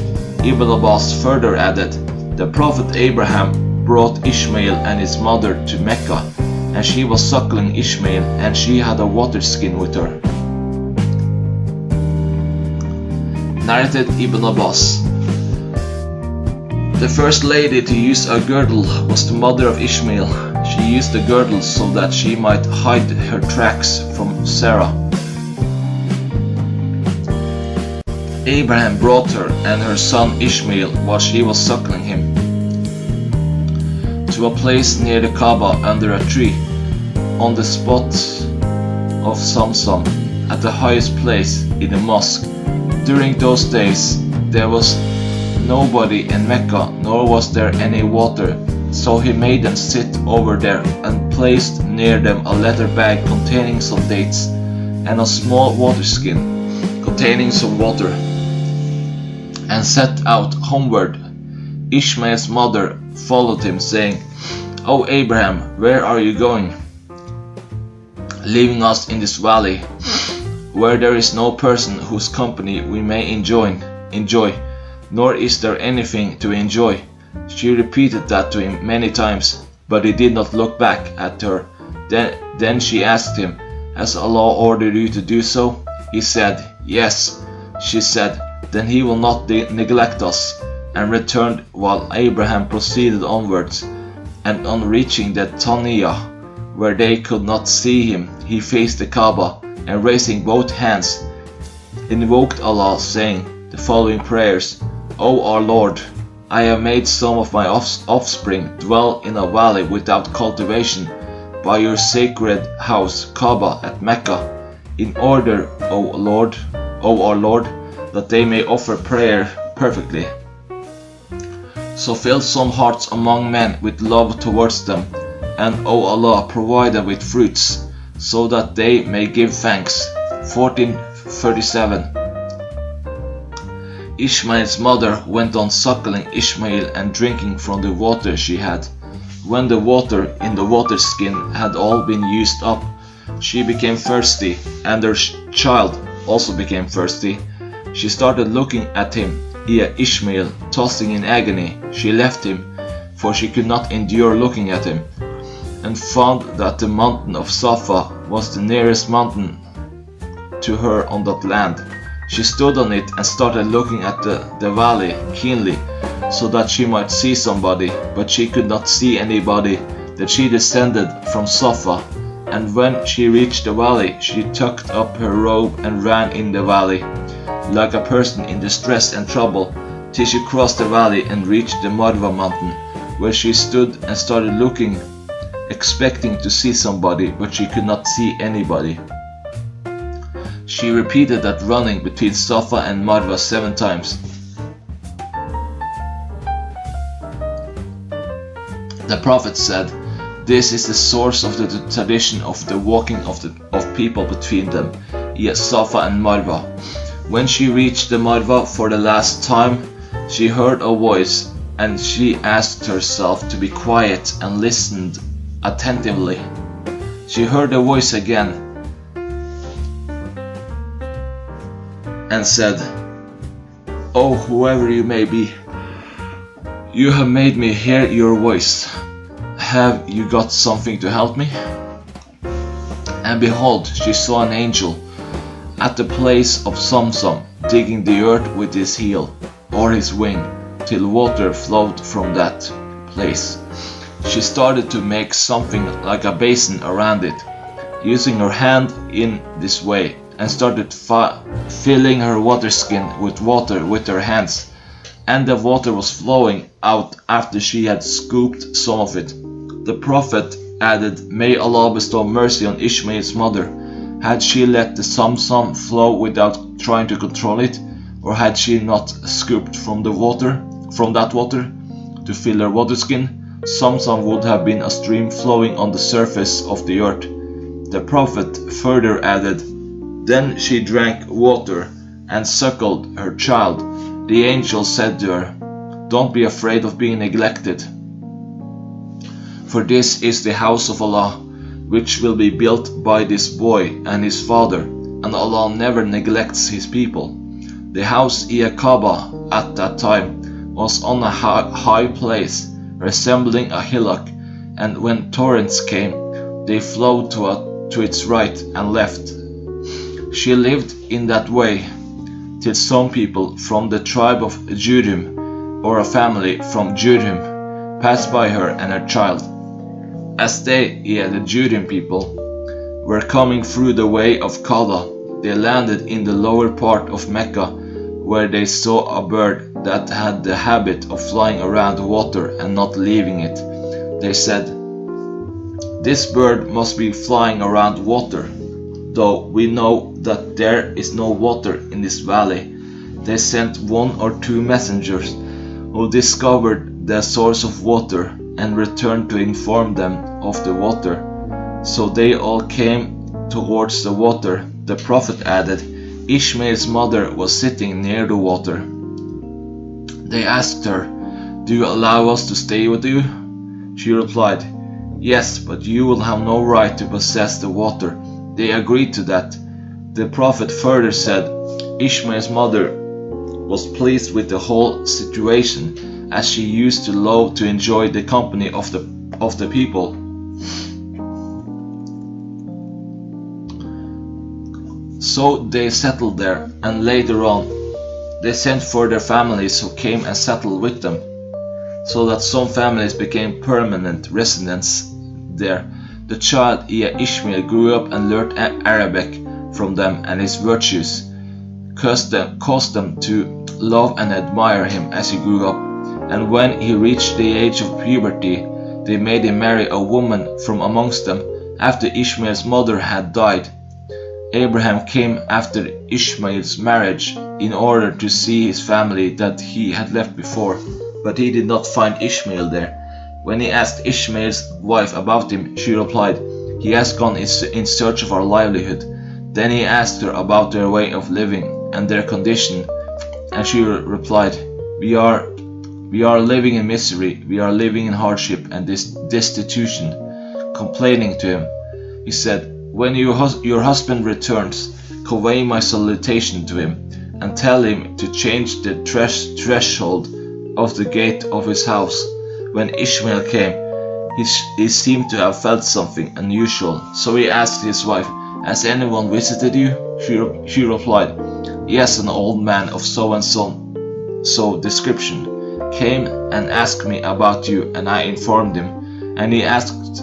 Ibn Abbas further added, the Prophet Abraham brought Ishmael and his mother to Mecca, and she was suckling Ishmael, and she had a water skin with her. Narrated Ibn Abbas. The first lady to use a girdle was the mother of Ishmael. She used the girdle so that she might hide her tracks from Sarah. Abraham brought her and her son Ishmael while she was suckling him to a place near the Kaaba under a tree, on the spot of Samsam, at the highest place in the mosque. During those days there was nobody in Mecca, nor was there any water, so he made them sit over there and placed near them a leather bag containing some dates and a small water skin containing some water, and set out homeward. Ishmael's mother followed him, saying, "O Abraham, where are you going? Leaving us in this valley, where there is no person whose company we may enjoy, nor is there anything to enjoy." She repeated that to him many times, but he did not look back at her. Then she asked him, "Has Allah ordered you to do so?" He said, "Yes." She said, "Then he will not neglect us," and returned while Abraham proceeded onwards. And on reaching the Taniyah, where they could not see him, he faced the Kaaba, and raising both hands, invoked Allah, saying the following prayers: "O our Lord, I have made some of my offspring dwell in a valley without cultivation by your sacred house Kaaba at Mecca, in order, O our Lord, that they may offer prayer perfectly. So fill some hearts among men with love towards them, and O Allah, provide them with fruits, so that they may give thanks." 14:37. Ishmael's mother went on suckling Ishmael and drinking from the water she had. When the water in the water skin had all been used up, she became thirsty, and her child also became thirsty. She started looking at him, Ishmael, tossing in agony. She left him, for she could not endure looking at him, and found that the mountain of Safa was the nearest mountain to her on that land. She stood on it and started looking at the valley keenly, so that she might see somebody, but she could not see anybody. Then she descended from Safa, and when she reached the valley, she tucked up her robe and ran in the valley, like a person in distress and trouble, till she crossed the valley and reached the Marwa mountain, where she stood and started looking, expecting to see somebody, but she could not see anybody. She repeated that running between Safa and Marwa 7 times. The Prophet said, "This is the source of the tradition of the walking of people between them, yet Safa and Marwa." When she reached the Marwa for the last time, she heard a voice, and she asked herself to be quiet and listened attentively. She heard the voice again and said, "Oh, whoever you may be, you have made me hear your voice. Have you got something to help me?" And behold, she saw an angel at the place of Samsam, digging the earth with his heel or his wing, till water flowed from that place. She started to make something like a basin around it, using her hand in this way, and started filling her water skin with water with her hands, and the water was flowing out after she had scooped some of it. The Prophet added, "May Allah bestow mercy on Ishmael's mother. Had she let the Samsam flow without trying to control it, or had she not scooped from that water to fill her water skin, Samsam would have been a stream flowing on the surface of the earth." The Prophet further added, "Then she drank water and suckled her child. The angel said to her, 'Don't be afraid of being neglected, for this is the house of Allah, which will be built by this boy and his father, and Allah never neglects his people.' The house Kaaba at that time was on a high place, resembling a hillock, and when torrents came, they flowed to its right and left. She lived in that way till some people from the tribe of Judim or a family from Judah passed by her and her child. As they, the Judean people, were coming through the way of Qada, they landed in the lower part of Mecca, where they saw a bird that had the habit of flying around water and not leaving it. They said, "This bird must be flying around water, though we know that there is no water in this valley." They sent 1 or 2 messengers who discovered the source of water and returned to inform them of the water. So they all came towards the water. The prophet added, "Ishmael's mother was sitting near the water." They asked her, "Do you allow us to stay with you?" She replied, "Yes, but you will have no right to possess the water." They agreed to that. The prophet further said, Ishmael's mother was pleased with the whole situation, as she used to love to enjoy the company of the people. So they settled there, and later on they sent for their families who came and settled with them, so that some families became permanent residents there. The child Ishmael grew up and learned Arabic from them, and his virtues caused them to love and admire him as he grew up. And when he reached the age of puberty, they made him marry a woman from amongst them after Ishmael's mother had died. Abraham came after Ishmael's marriage in order to see his family that he had left before, but he did not find Ishmael there. When he asked Ishmael's wife about him, she replied, "He has gone in search of our livelihood." Then he asked her about their way of living and their condition, and she replied, We are living in misery, we are living in hardship and destitution." Complaining to him, he said, "When your husband returns, convey my salutation to him, and tell him to change the threshold of the gate of his house." When Ishmael came, he seemed to have felt something unusual, so he asked his wife, "Has anyone visited you?" She replied, "Yes, an old man of so description came and asked me about you, and I informed him, and he asked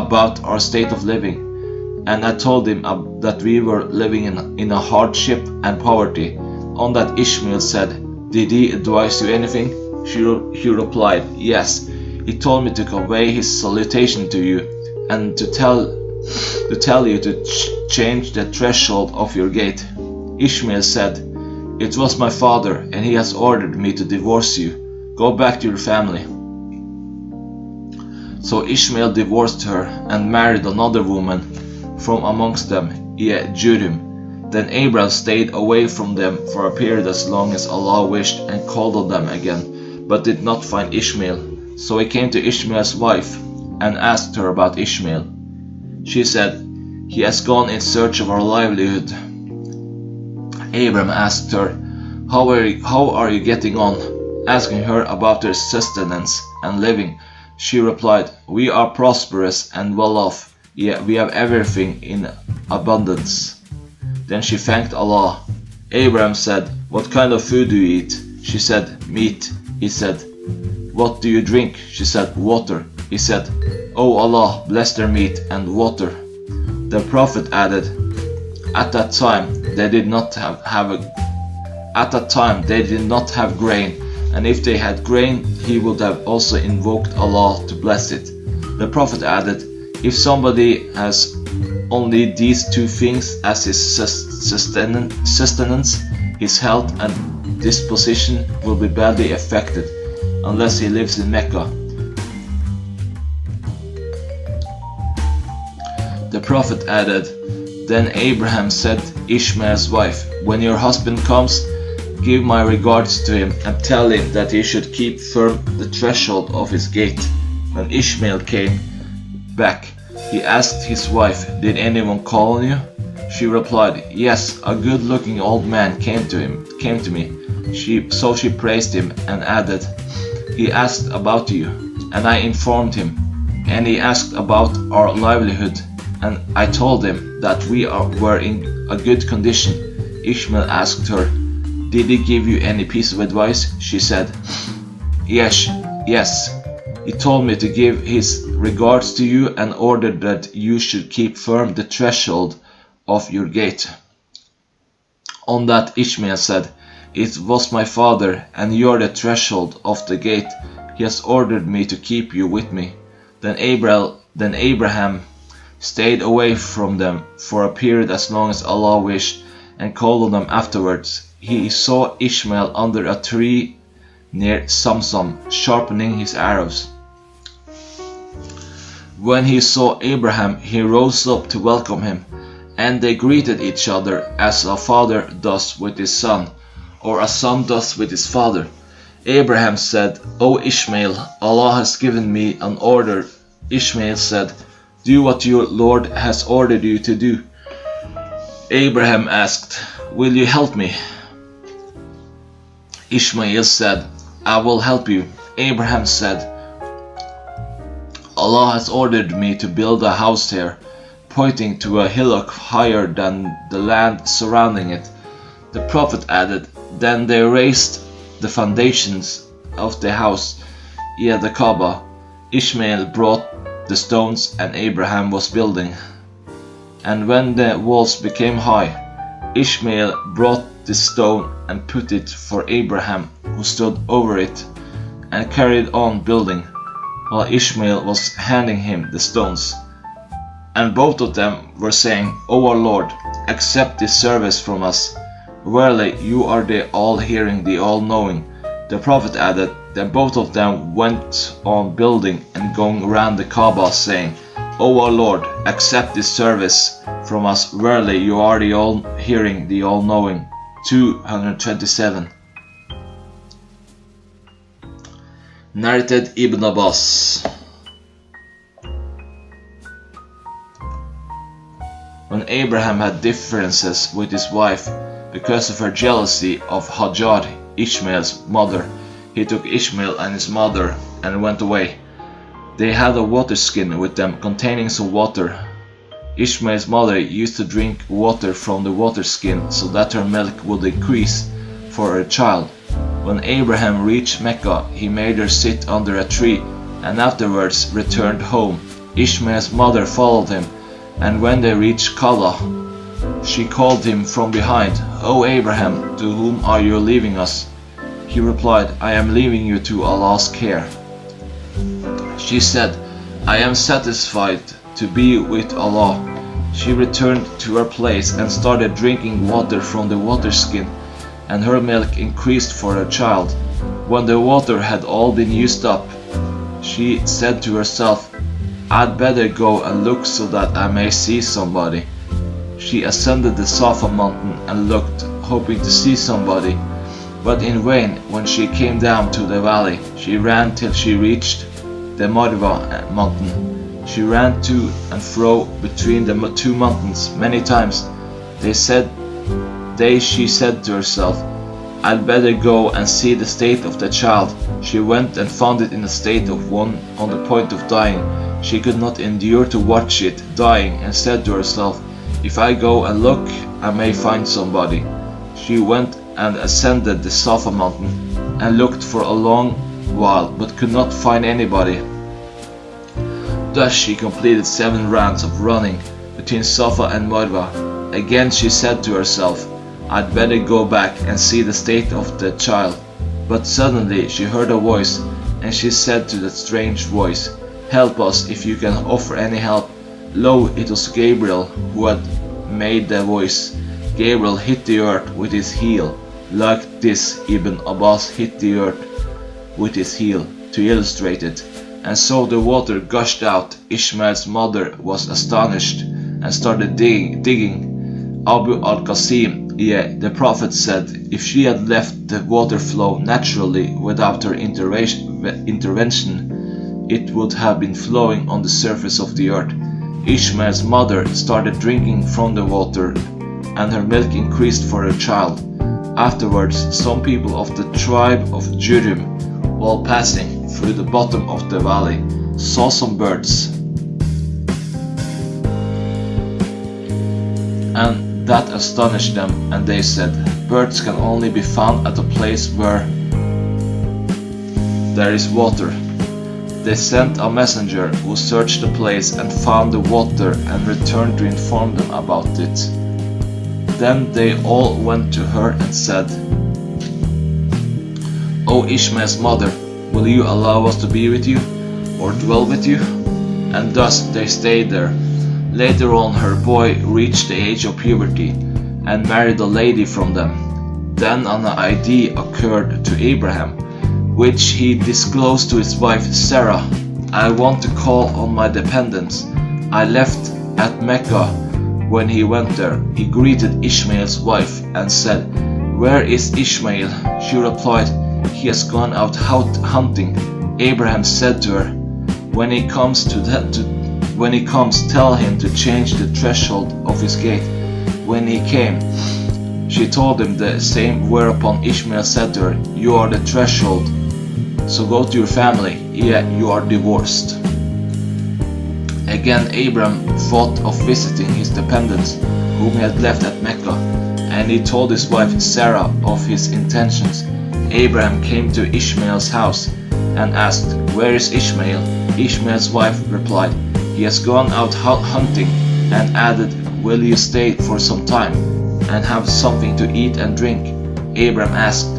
about our state of living, and I told him that we were living in a hardship and poverty." On that Ishmael said, "Did he advise you anything?" He replied, "Yes, he told me to convey his salutation to you, and to tell you to change the threshold of your gate." Ishmael said, "It was my father, and he has ordered me to divorce you. Go back to your family." So Ishmael divorced her and married another woman from amongst them, Judah. Then Abraham stayed away from them for a period as long as Allah wished, and called on them again, but did not find Ishmael. So he came to Ishmael's wife and asked her about Ishmael. She said, "He has gone in search of our livelihood." Abraham asked her, How are you getting on?" asking her about their sustenance and living. She replied, "We are prosperous and well off, yet we have everything in abundance." Then she thanked Allah. Abraham said, "What kind of food do you eat?" She said, "Meat." He said, "What do you drink?" She said, "Water." He said, "Oh Allah, bless their meat and water." The Prophet added, At that time they did not have grain, and if they had grain, he would have also invoked Allah to bless it. The Prophet added, "If somebody has only these 2 things as his sustenance, his health and disposition will be badly affected, unless he lives in Mecca." The Prophet added, Then Abraham said to Ishmael's wife, "When your husband comes, give my regards to him and tell him that he should keep firm the threshold of his gate." When Ishmael came back, he asked his wife, "Did anyone call on you?" She replied, "Yes, a good-looking old man came to me." So she praised him and added, "He asked about you, and I informed him, and he asked about our livelihood, and I told him that we were in a good condition." Ishmael asked her, "Did he give you any piece of advice?" She said, Yes, yes. He told me to give his regards to you and ordered that you should keep firm the threshold of your gate." On that Ishmael said, "It was my father, and you are the threshold of the gate. He has ordered me to keep you with me." Then Abraham stayed away from them for a period as long as Allah wished, and called on them afterwards. He saw Ishmael under a tree near Samsam, sharpening his arrows. When he saw Abraham, he rose up to welcome him, and they greeted each other as a father does with his son, or a son does with his father. Abraham said, "O Ishmael, Allah has given me an order." Ishmael said, "Do what your Lord has ordered you to do." Abraham asked, "Will you help me?" Ishmael said, "I will help you." Abraham said, "Allah has ordered me to build a house here," pointing to a hillock higher than the land surrounding it. The Prophet added, "Then they raised the foundations of the house, the Kaaba. Ishmael brought the stones and Abraham was building. And when the walls became high, Ishmael brought the stone and put it for Abraham, who stood over it, and carried on building, while Ishmael was handing him the stones. And both of them were saying, "O our Lord, accept this service from us. Verily, you are the all-hearing, the all-knowing." The Prophet added, then both of them went on building and going around the Kaaba, saying, "O our Lord, accept this service from us. Verily, you are the all-hearing, the all-knowing." 227. Narrated Ibn Abbas. When Abraham had differences with his wife because of her jealousy of Hajar, Ishmael's mother, he took Ishmael and his mother and went away. They had a water skin with them containing some water. Ishmael's mother used to drink water from the water skin so that her milk would increase for her child. When Abraham reached Mecca, he made her sit under a tree and afterwards returned home. Ishmael's mother followed him, and when they reached Kaaba, she called him from behind, "O Abraham, to whom are you leaving us?" He replied, "I am leaving you to Allah's care." She said, "I am satisfied to be with Allah." She returned to her place and started drinking water from the water skin, and her milk increased for her child. When the water had all been used up, she said to herself, "I'd better go and look so that I may see somebody." She ascended the Safa mountain and looked, hoping to see somebody, but in vain. When she came down to the valley, she ran till she reached the Marwa mountain. She ran to and fro between the two mountains many times. She said to herself, "I'd better go and see the state of the child." She went and found it in a state of one on the point of dying. She could not endure to watch it dying and said to herself, "If I go and look, I may find somebody." She went and ascended the Safa mountain and looked for a long while but could not find anybody. Thus she completed 7 rounds of running between Safa and Marwa. Again she said to herself, "I'd better go back and see the state of the child." But suddenly she heard a voice, and she said to that strange voice, "Help us if you can offer any help." Lo, it was Gabriel who had made the voice. Gabriel hit the earth with his heel. Like this, Ibn Abbas hit the earth with his heel to illustrate it. And so the water gushed out. Ishmael's mother was astonished and started digging. Abu al-Qasim, the Prophet said, if she had left the water flow naturally without her intervention, it would have been flowing on the surface of the earth. Ishmael's mother started drinking from the water, and her milk increased for her child. Afterwards, some people of the tribe of Jurim, while passing through the bottom of the valley, saw some birds, and that astonished them, and they said, "Birds can only be found at a place where there is water." They sent a messenger who searched the place and found the water and returned to inform them about it. Then they all went to her and said, "O Ishmael's mother, will you allow us to be with you, or dwell with you?" And thus they stayed there. Later on her boy reached the age of puberty and married a lady from them. Then an idea occurred to Abraham, which he disclosed to his wife Sarah. "I want to call on my dependents." I left at Mecca. When he went there, he greeted Ishmael's wife and said, "Where is Ishmael?" She replied, "He has gone out hunting." Abraham said to her, When he comes, tell him to change the threshold of his gate." When he came, she told him the same, whereupon Ishmael said to her, "You are the threshold, so go to your family, you are divorced." Again Abram thought of visiting his dependents, whom he had left at Mecca, and he told his wife Sarah of his intentions. Abraham came to Ishmael's house and asked, "Where is Ishmael?" Ishmael's wife replied, "He has gone out hunting," and added, "Will you stay for some time and have something to eat and drink?" Abraham asked,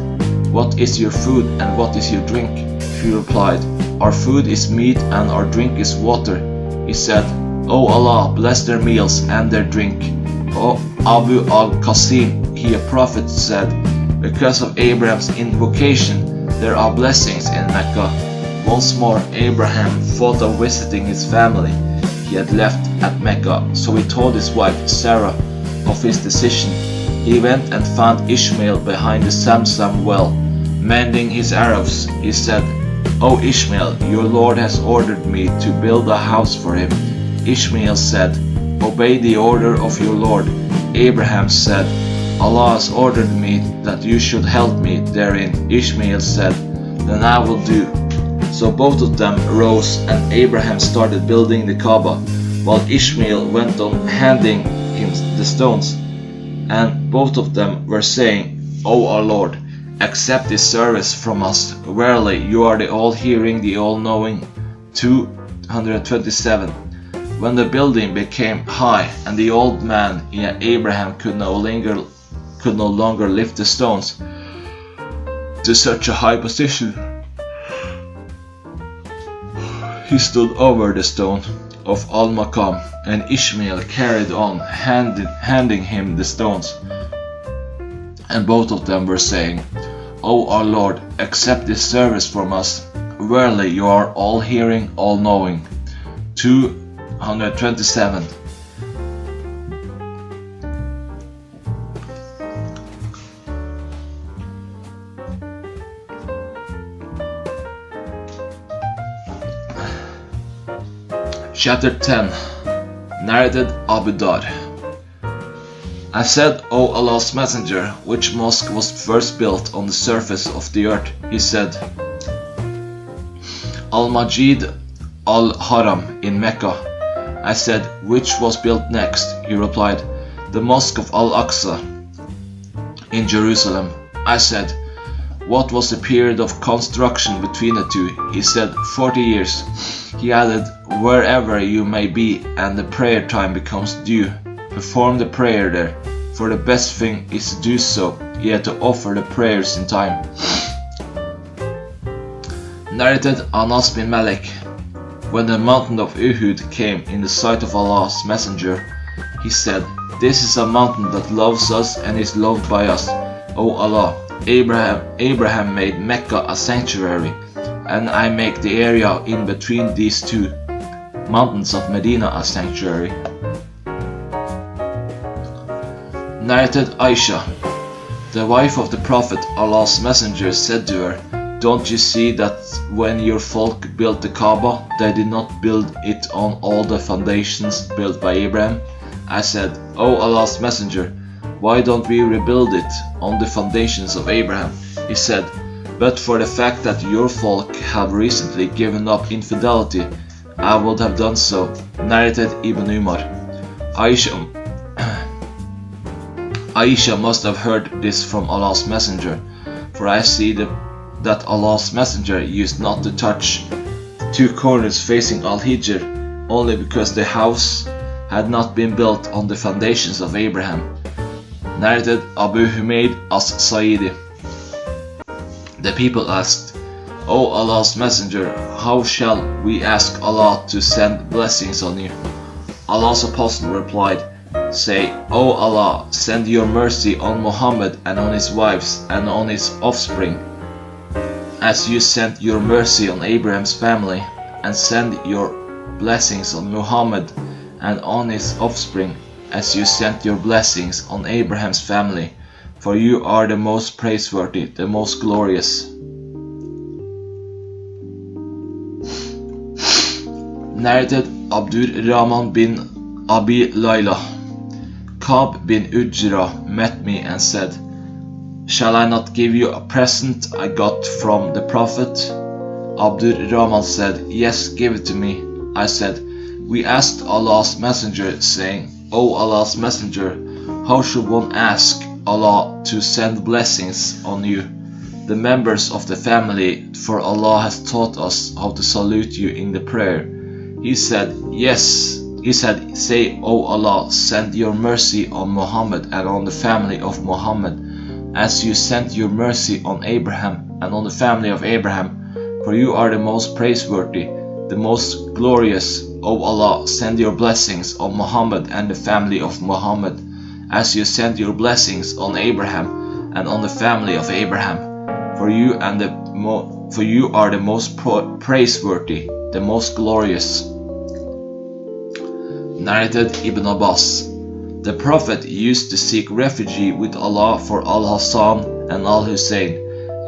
"What is your food and what is your drink?" She replied, "Our food is meat and our drink is water." He said, "O Allah, bless their meals and their drink." Abu al-Qasim, he a prophet, said, "Because of Abraham's invocation, there are blessings in Mecca." Once more Abraham thought of visiting his family he had left at Mecca, so he told his wife Sarah of his decision. He went and found Ishmael behind the Zamzam well, mending his arrows. He said, "O Ishmael, your Lord has ordered me to build a house for him." Ishmael said, "Obey the order of your Lord." Abraham said, "Allah has ordered me that you should help me therein." Ishmael said, "Then I will do." So both of them rose and Abraham started building the Kaaba, while Ishmael went on handing him the stones. And both of them were saying, "O our Lord, accept this service from us. Verily, you are the all-hearing, the all-knowing." 227. When the building became high and the old man Abraham could no longer lift the stones to such a high position, he stood over the stone of Al-Maqam, and Ishmael carried on handing him the stones. And both of them were saying, "O our Lord, accept this service from us. Verily, you are all-hearing, all-knowing." 227. Chapter 10. Narrated Abu Dar. I said, "O Allah's Messenger, which mosque was first built on the surface of the earth?" He said, "Al-Majid al-Haram in Mecca." I said, "Which was built next?" He replied, "The Mosque of Al-Aqsa in Jerusalem." I said, "What was the period of construction between the two?" He said, 40 years. He added, "Wherever you may be and the prayer time becomes due, perform the prayer there, for the best thing is to do so, yet to offer the prayers in time." Narrated Anas bin Malik. When the mountain of Uhud came in the sight of Allah's Messenger, he said, "This is a mountain that loves us and is loved by us. O Allah, Abraham made Mecca a sanctuary, and I make the area in between these two mountains of Medina a sanctuary." Narrated Aisha. The wife of the Prophet, Allah's Messenger, said to her, "Don't you see that when your folk built the Kaaba, they did not build it on all the foundations built by Abraham?" I said, "O Allah's Messenger, why don't we rebuild it on the foundations of Abraham?" He said, "But for the fact that your folk have recently given up infidelity, I would have done so." Narrated Ibn Umar. Aisha must have heard this from Allah's Messenger, for I see the that Allah's Messenger used not to touch two corners facing Al-Hijr, only because the house had not been built on the foundations of Abraham. Narrated Abu Humayd as-Sa'idi. The people asked, O Allah's Messenger, how shall we ask Allah to send blessings on you? Allah's Apostle replied, Say, O Allah, send your mercy on Muhammad and on his wives and on his offspring, as you sent your mercy on Abraham's family, and send your blessings on Muhammad and on his offspring, as you sent your blessings on Abraham's family, for you are the most praiseworthy, the most glorious. Narrated Abdur Rahman bin Abi Layla. Ka'b bin Ujra met me and said, Shall I not give you a present I got from the Prophet? Abdur Rahman said, Yes, give it to me. I said, We asked Allah's Messenger, saying, O Allah's Messenger, how should one ask Allah to send blessings on you, the members of the family, for Allah has taught us how to salute you in the prayer. He said, Yes. He said, Say, O Allah, send your mercy on Muhammad and on the family of Muhammad, as you sent your mercy on Abraham and on the family of Abraham, for you are the most praiseworthy, the most glorious. O Allah, send your blessings on Muhammad and the family of Muhammad, as you sent your blessings on Abraham and on the family of Abraham, for you are the most praiseworthy, the most glorious. Narrated Ibn Abbas. The Prophet used to seek refuge with Allah for Al-Hassan and Al-Hussein,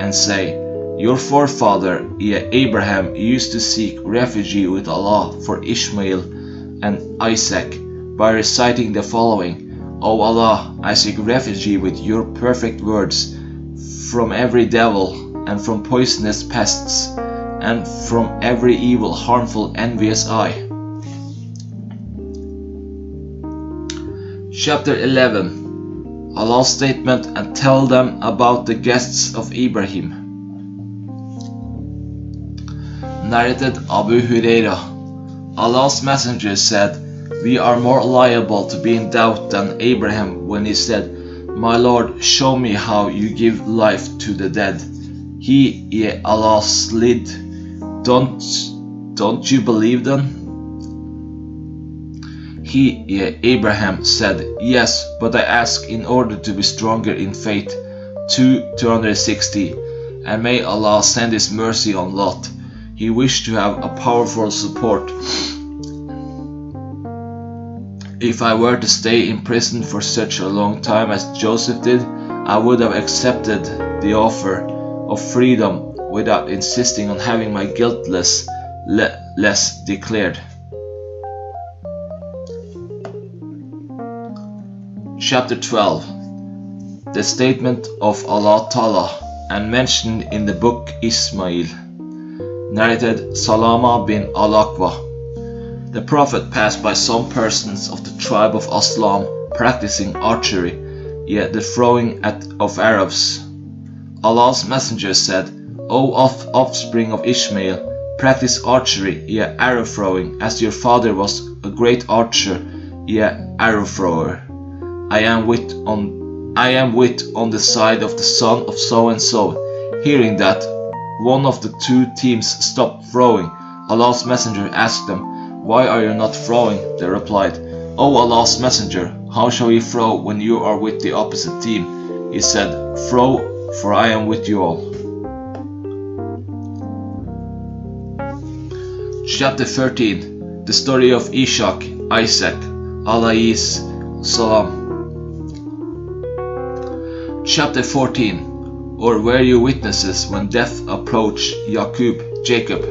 and say, Your forefather Abraham used to seek refuge with Allah for Ishmael and Isaac, by reciting the following, O Allah, I seek refuge with your perfect words from every devil, and from poisonous pests, and from every evil, harmful, envious eye. Chapter 11. Allah's statement, and tell them about the guests of Ibrahim. Narrated Abu Huraira. Allah's Messenger said, We are more liable to be in doubt than Abraham when he said, My Lord, show me how you give life to the dead. He, Allah, slid, Don't you believe them? He, Abraham, said, Yes, but I ask in order to be stronger in faith. 260. And may Allah send His mercy on Lot. He wished to have a powerful support. If I were to stay in prison for such a long time as Joseph did, I would have accepted the offer of freedom without insisting on having my guilt less declared. Chapter 12. The statement of Allah Ta'ala, and mentioned in the book Ismail. Narrated Salama bin Al-Aqwa. The Prophet passed by some persons of the tribe of Aslam practicing archery, yet the throwing of Arabs. Allah's Messenger said, O offspring of Ishmael, practice archery, yet arrow throwing, as your father was a great archer, yet arrow thrower. I am wit on the side of the son of so and so. Hearing that, one of the two teams stopped throwing. Allah's Messenger asked them, Why are you not throwing? They replied, O Allah's Messenger, how shall we throw when you are with the opposite team? He said, Throw, for I am with you all. Chapter 13. The story of Ishaq, Isaac, alayhis salam. Chapter 14. Or were you witnesses when death approached Jacob?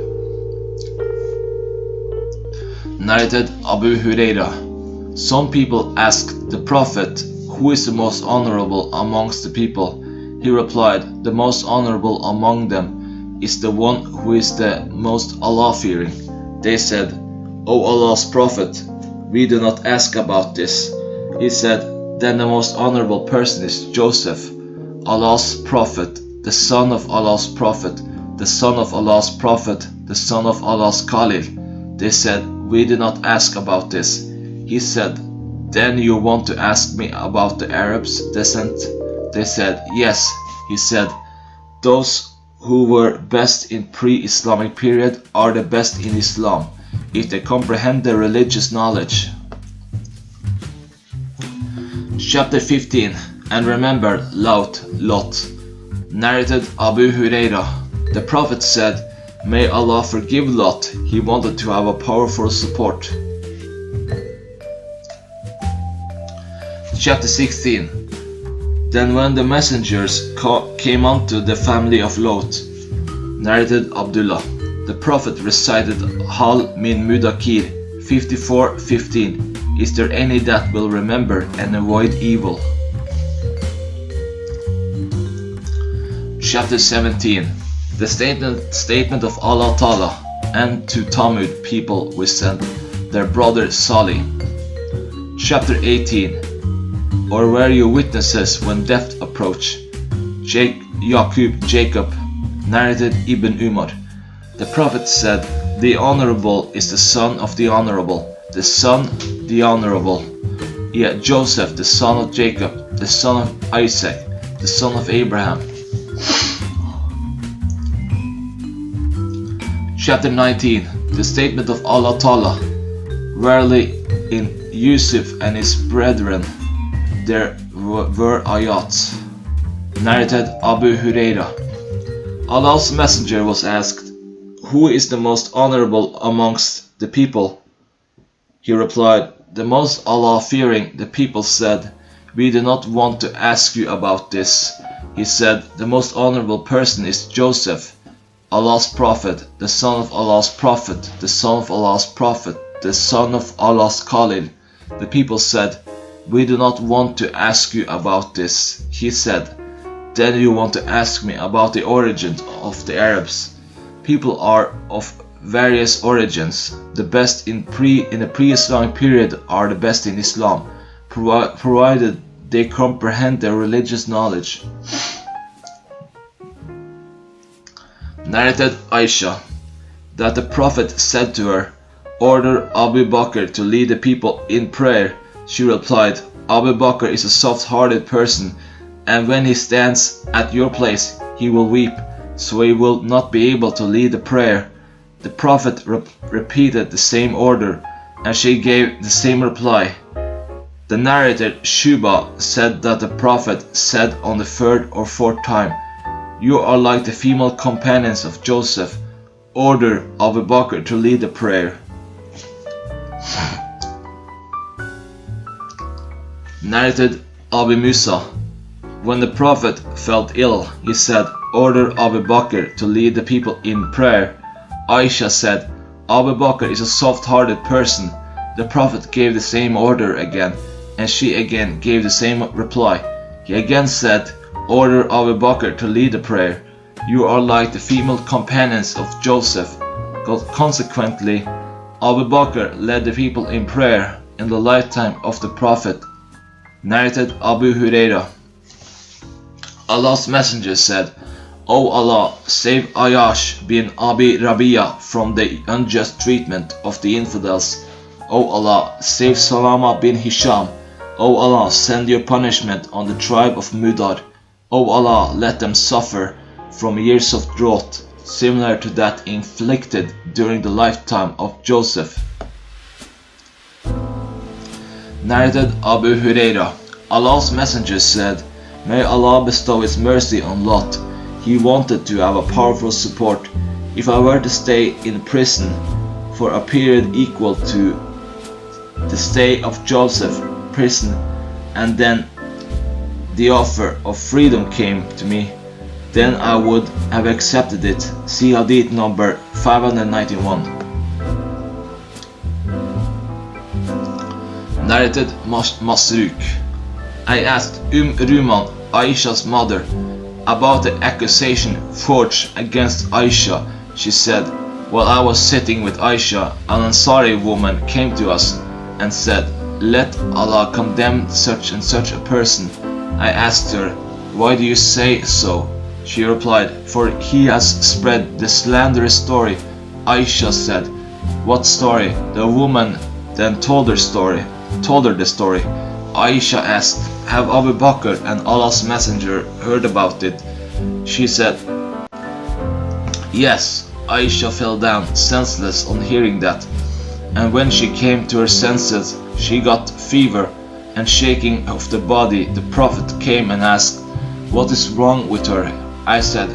Narrated Abu Huraira. Some people asked the Prophet, Who is the most honorable amongst the people? He replied, The most honorable among them is the one who is the most Allah-fearing. They said, O Allah's Prophet, we do not ask about this. He said, Then the most honorable person is Joseph. Allah's Prophet the son of Allah's prophet, the son of Allah's prophet, the son of Allah's Khalil. They said, we did not ask about this. He said, then you want to ask me about the Arabs' descent? They said, yes. He said, those who were best in pre-Islamic period are the best in Islam, if they comprehend the religious knowledge. Chapter 15. And remember Lot. Narrated Abu Huraira. The Prophet said, may Allah forgive Lot, he wanted to have a powerful support. Chapter 16. Then when the messengers came unto the family of Lot, narrated Abdullah, the Prophet recited Hal min Mudakir 54:15. Is there any that will remember and avoid evil? Chapter 17. The statement of Allah Ta'ala, and to Thamud people we sent their brother Salih. Chapter 18. Or were you witnesses when death approached? Jacob, narrated Ibn Umar. The Prophet said, the honorable is the son of the honorable, the son the honorable. Yet Joseph, the son of Jacob, the son of Isaac, the son of Abraham. Chapter 19. The statement of Allah Ta'ala. Verily in Yusuf and his brethren there were ayats. Narrated Abu Huraira. Allah's messenger was asked, who is the most honorable amongst the people? He replied, the most Allah-fearing. The people said, we do not want to ask you about this. He said, the most honorable person is Joseph, Allah's prophet, the son of Allah's prophet, the son of Allah's prophet, the son of Allah's Khalil. The people said, we do not want to ask you about this. He said, then you want to ask me about the origins of the Arabs. People are of various origins. The best in the pre-Islamic period are the best in Islam, provided they comprehend their religious knowledge. Narrated Aisha, that the Prophet said to her, order Abu Bakr to lead the people in prayer. She replied, Abu Bakr is a soft-hearted person, and when he stands at your place, he will weep, so he will not be able to lead the prayer. The Prophet repeated the same order, and she gave the same reply. The narrator Shuba said that the Prophet said on the third or fourth time, you are like the female companions of Joseph. Order Abu Bakr to lead the prayer. Narrated Abu Musa. When the Prophet felt ill, he said, order Abu Bakr to lead the people in prayer. Aisha said, Abu Bakr is a soft-hearted person. The Prophet gave the same order again, and she again gave the same reply. He again said, order Abu Bakr to lead the prayer. You are like the female companions of Joseph. Consequently, Abu Bakr led the people in prayer in the lifetime of the Prophet. Narrated Abu Huraira. Allah's messenger said, O Allah, save Ayash bin Abi Rabia from the unjust treatment of the infidels. O Allah, save Salama bin Hisham. O Allah, send your punishment on the tribe of Mudar. O Allah, let them suffer from years of drought, similar to that inflicted during the lifetime of Joseph. Narrated Abu Huraira. Allah's messenger said, may Allah bestow His mercy on Lot. He wanted to have a powerful support. If I were to stay in prison for a period equal to the stay of Joseph's prison, and then the offer of freedom came to me, then I would have accepted it. See Hadith number 591. Narrated Masruk. I asked Ruman, Aisha's mother, about the accusation forged against Aisha. She said, while I was sitting with Aisha, an Ansari woman came to us and said, let Allah condemn such and such a person. I asked her, why do you say so? She replied, "For he has spread the slanderous story." Aisha said, "What story?" The woman then told her the story. Aisha asked, "Have Abu Bakr and Allah's Messenger heard about it?" She said, "Yes." Aisha fell down senseless on hearing that, and when she came to her senses, she got fever, and shaking of the body, the Prophet came and asked, "What is wrong with her?" I said,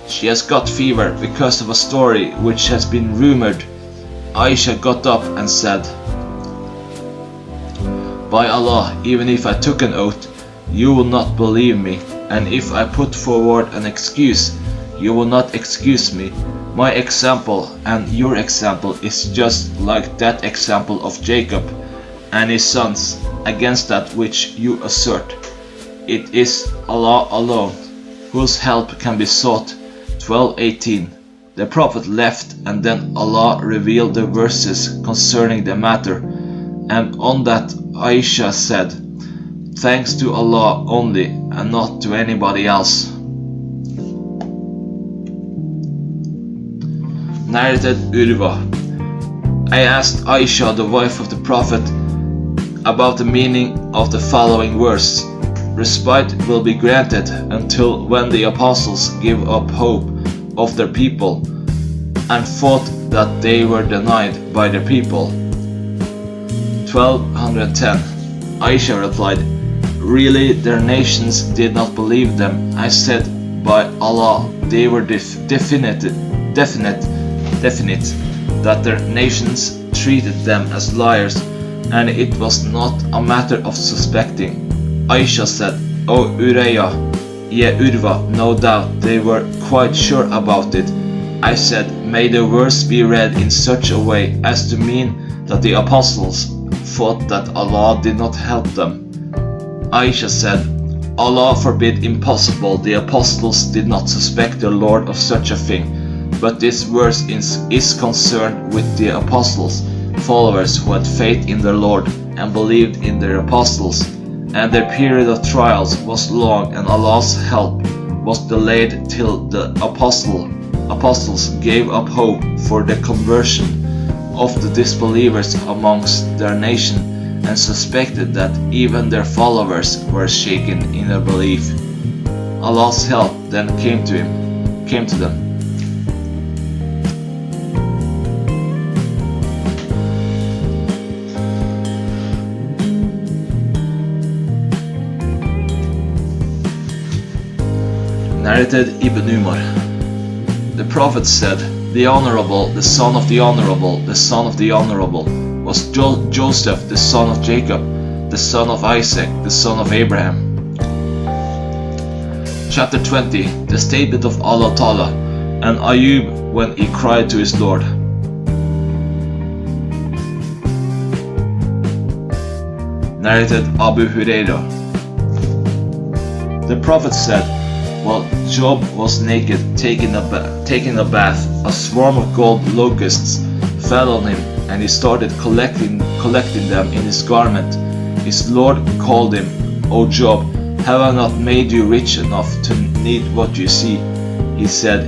"She has got fever because of a story which has been rumored." Aisha got up and said, "By Allah, even if I took an oath, you will not believe me, and if I put forward an excuse, you will not excuse me. My example and your example is just like that example of Jacob and his sons against that which you assert. It is Allah alone whose help can be sought." 12:18. The Prophet left, and then Allah revealed the verses concerning the matter, and on that Aisha said, "Thanks to Allah only, and not to anybody else." Narrated Urwa. I asked Aisha, the wife of the Prophet, about the meaning of the following verse: "Respite will be granted until when the apostles give up hope of their people and thought that they were denied by their people." 1210. Aisha replied, "Really, their nations did not believe them." I said, "By Allah, they were definite that their nations treated them as liars, and it was not a matter of suspecting." Aisha said, "O Uraya, Urwa, no doubt they were quite sure about it." I said, "May the verse be read in such a way as to mean that the apostles thought that Allah did not help them." Aisha said, "Allah forbid, impossible, the apostles did not suspect their Lord of such a thing, but this verse is concerned with the apostles, followers who had faith in their Lord and believed in their apostles, and their period of trials was long, and Allah's help was delayed till the apostles gave up hope for the conversion of the disbelievers amongst their nation, and suspected that even their followers were shaken in their belief. Allah's help then came to them. Narrated Ibn Umar. The Prophet said, "The Honorable, the son of the Honorable, the son of the Honorable, was Joseph, the son of Jacob, the son of Isaac, the son of Abraham." Chapter 20. The statement of Allah Ta'ala, and Ayub when he cried to his Lord. Narrated Abu Hurairah. The Prophet said, while Job was naked, taking a bath, a swarm of gold locusts fell on him, and he started collecting them in his garment. His Lord called him, "O Job, have I not made you rich enough to need what you see?" He said,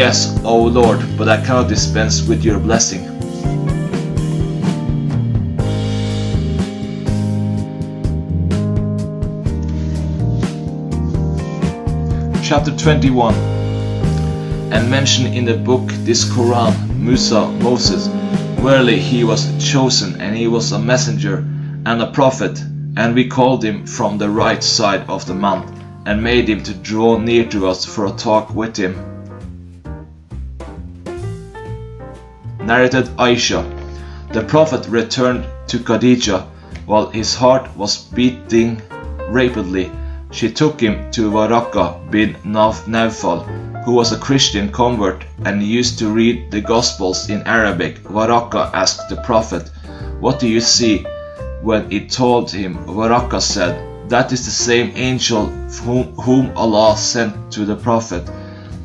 "Yes, O Lord, but I cannot dispense with your blessing." Chapter 21. And mentioned in the book this Quran, Moses, verily he was chosen, and he was a messenger and a prophet, and we called him from the right side of the mount, and made him to draw near to us for a talk with him. Narrated Aisha. The Prophet returned to Khadija while his heart was beating rapidly. She took him to Waraka bin Nawfal, who was a Christian convert and used to read the Gospels in Arabic. Waraka asked the Prophet, "What do you see?" When he told him, Waraka said, "That is the same angel whom Allah sent to the Prophet.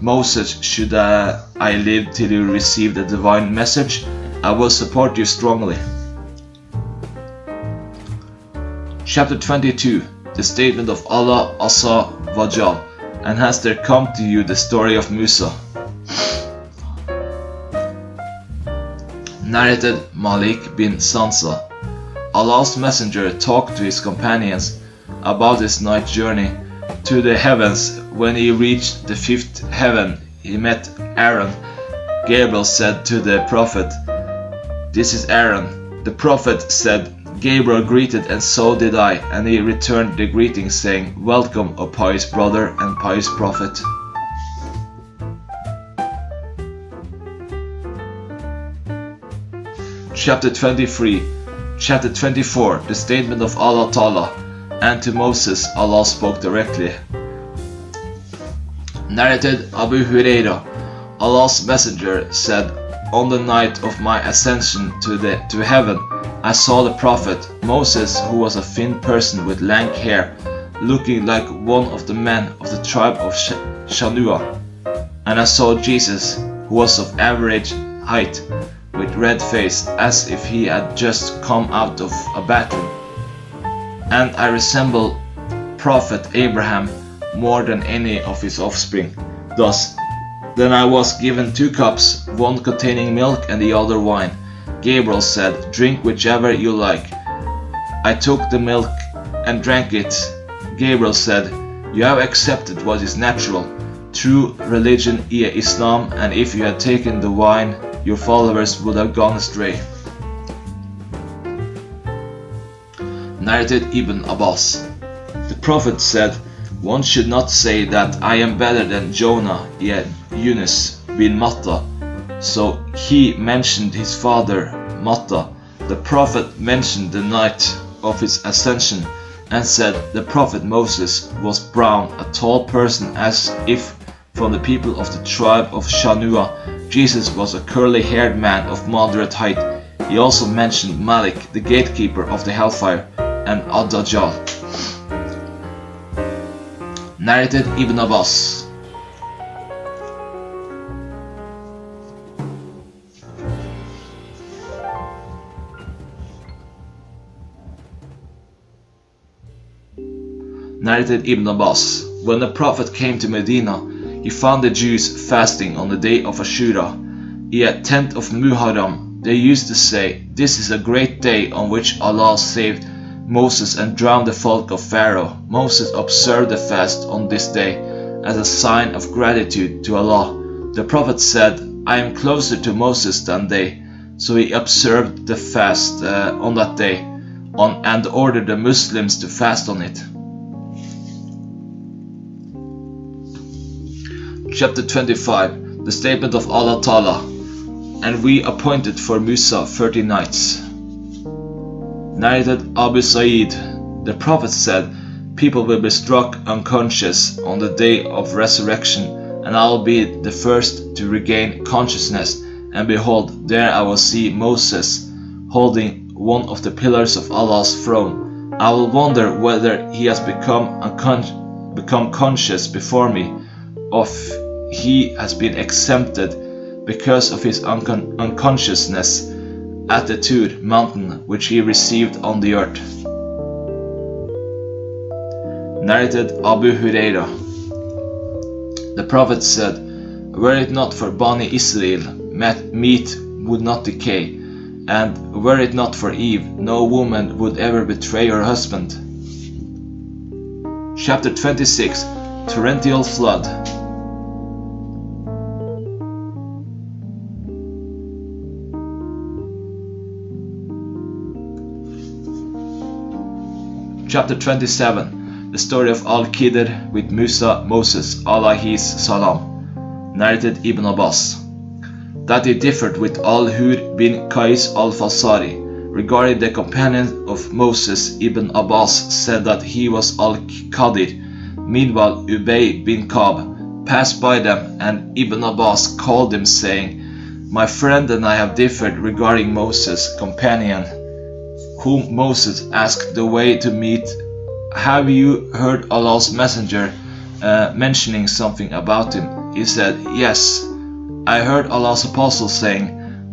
Moses, should I live till you receive the divine message, I will support you strongly." Chapter 22. The statement of Allah Azza wa Jal, And has there come to you the story of Musa? Narrated Malik bin Sansa. Allah's messenger talked to his companions about his night journey to the heavens. When he reached the fifth heaven, he met Aaron. Gabriel said to the prophet, "This is Aaron." The prophet said, "Gabriel greeted, and so did I," and he returned the greeting, saying, "Welcome, O pious brother and pious prophet." Chapter 23. Chapter 24. The statement of Allah Ta'ala. And to Moses Allah spoke directly. Narrated Abu Huraira. Allah's messenger said, "On the night of my ascension to heaven, I saw the prophet Moses, who was a thin person with lank hair, looking like one of the men of the tribe of Shanua. And I saw Jesus, who was of average height, with red face, as if he had just come out of a bathroom. And I resemble Prophet Abraham more than any of his offspring. Then I was given 2 cups, one containing milk and the other wine. Gabriel said, "Drink whichever you like." I took the milk and drank it. Gabriel said, "You have accepted what is natural, true religion, Islam, and if you had taken the wine, your followers would have gone astray." Narrated Ibn Abbas. The Prophet said, "One should not say that I am better than Jonah, yet Yunus bin Matta." So he mentioned his father Matta. The Prophet mentioned the night of his ascension and said the Prophet Moses was brown, a tall person as if from the people of the tribe of Shanua. Jesus was a curly-haired man of moderate height. He also mentioned Malik, the gatekeeper of the hellfire, and Ad-Dajjal. Narrated Ibn Abbas. Narrated Ibn Abbas. When the Prophet came to Medina, he found the Jews fasting on the day of Ashura, yet 10th of Muharram. They used to say, "This is a great day on which Allah saved Moses and drowned the folk of Pharaoh." Moses observed the fast on this day as a sign of gratitude to Allah. The Prophet said, "I am closer to Moses than they." So he observed the fast on that day and ordered the Muslims to fast on it. Chapter 25. The statement of Allah Ta'ala. And we appointed for Musa 30 nights. Narrated Abu Sa'id. The Prophet said, "People will be struck unconscious on the day of resurrection, and I will be the first to regain consciousness. And behold, there I will see Moses holding one of the pillars of Allah's throne. I will wonder whether he has become conscious before me, or he has been exempted because of his unconsciousness at the Tur mountain which he received on the earth." Narrated Abu Huraira. The Prophet said, "Were it not for Bani Israel, meat would not decay, and were it not for Eve, no woman would ever betray her husband." Chapter 26. Torrential Flood. Chapter 27. The story of Al-Khidr with Moses alayhis salam. Narrated Ibn Abbas. That he differed with Al-Hur bin Qais al-Fasari. Regarding the companion of Moses, Ibn Abbas said that he was Al-Qadir. Meanwhile, Ubay bin Ka'b passed by them, and Ibn Abbas called him, saying, "My friend and I have differed regarding Moses' companion, whom Moses asked the way to meet. Have you heard Allah's messenger mentioning something about him?" He said, "Yes, I heard Allah's apostle saying,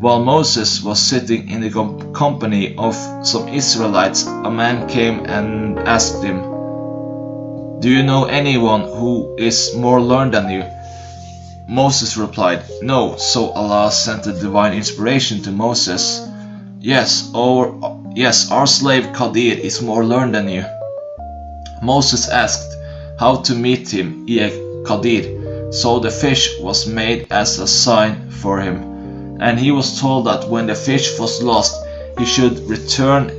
while Moses was sitting in the company of some Israelites, a man came and asked him, "Do you know anyone who is more learned than you?" Moses replied, "No." So Allah sent a divine inspiration to Moses. Yes, our slave Qadir is more learned than you." Moses asked how to meet him, Qadir. So the fish was made as a sign for him, and he was told that when the fish was lost, he should return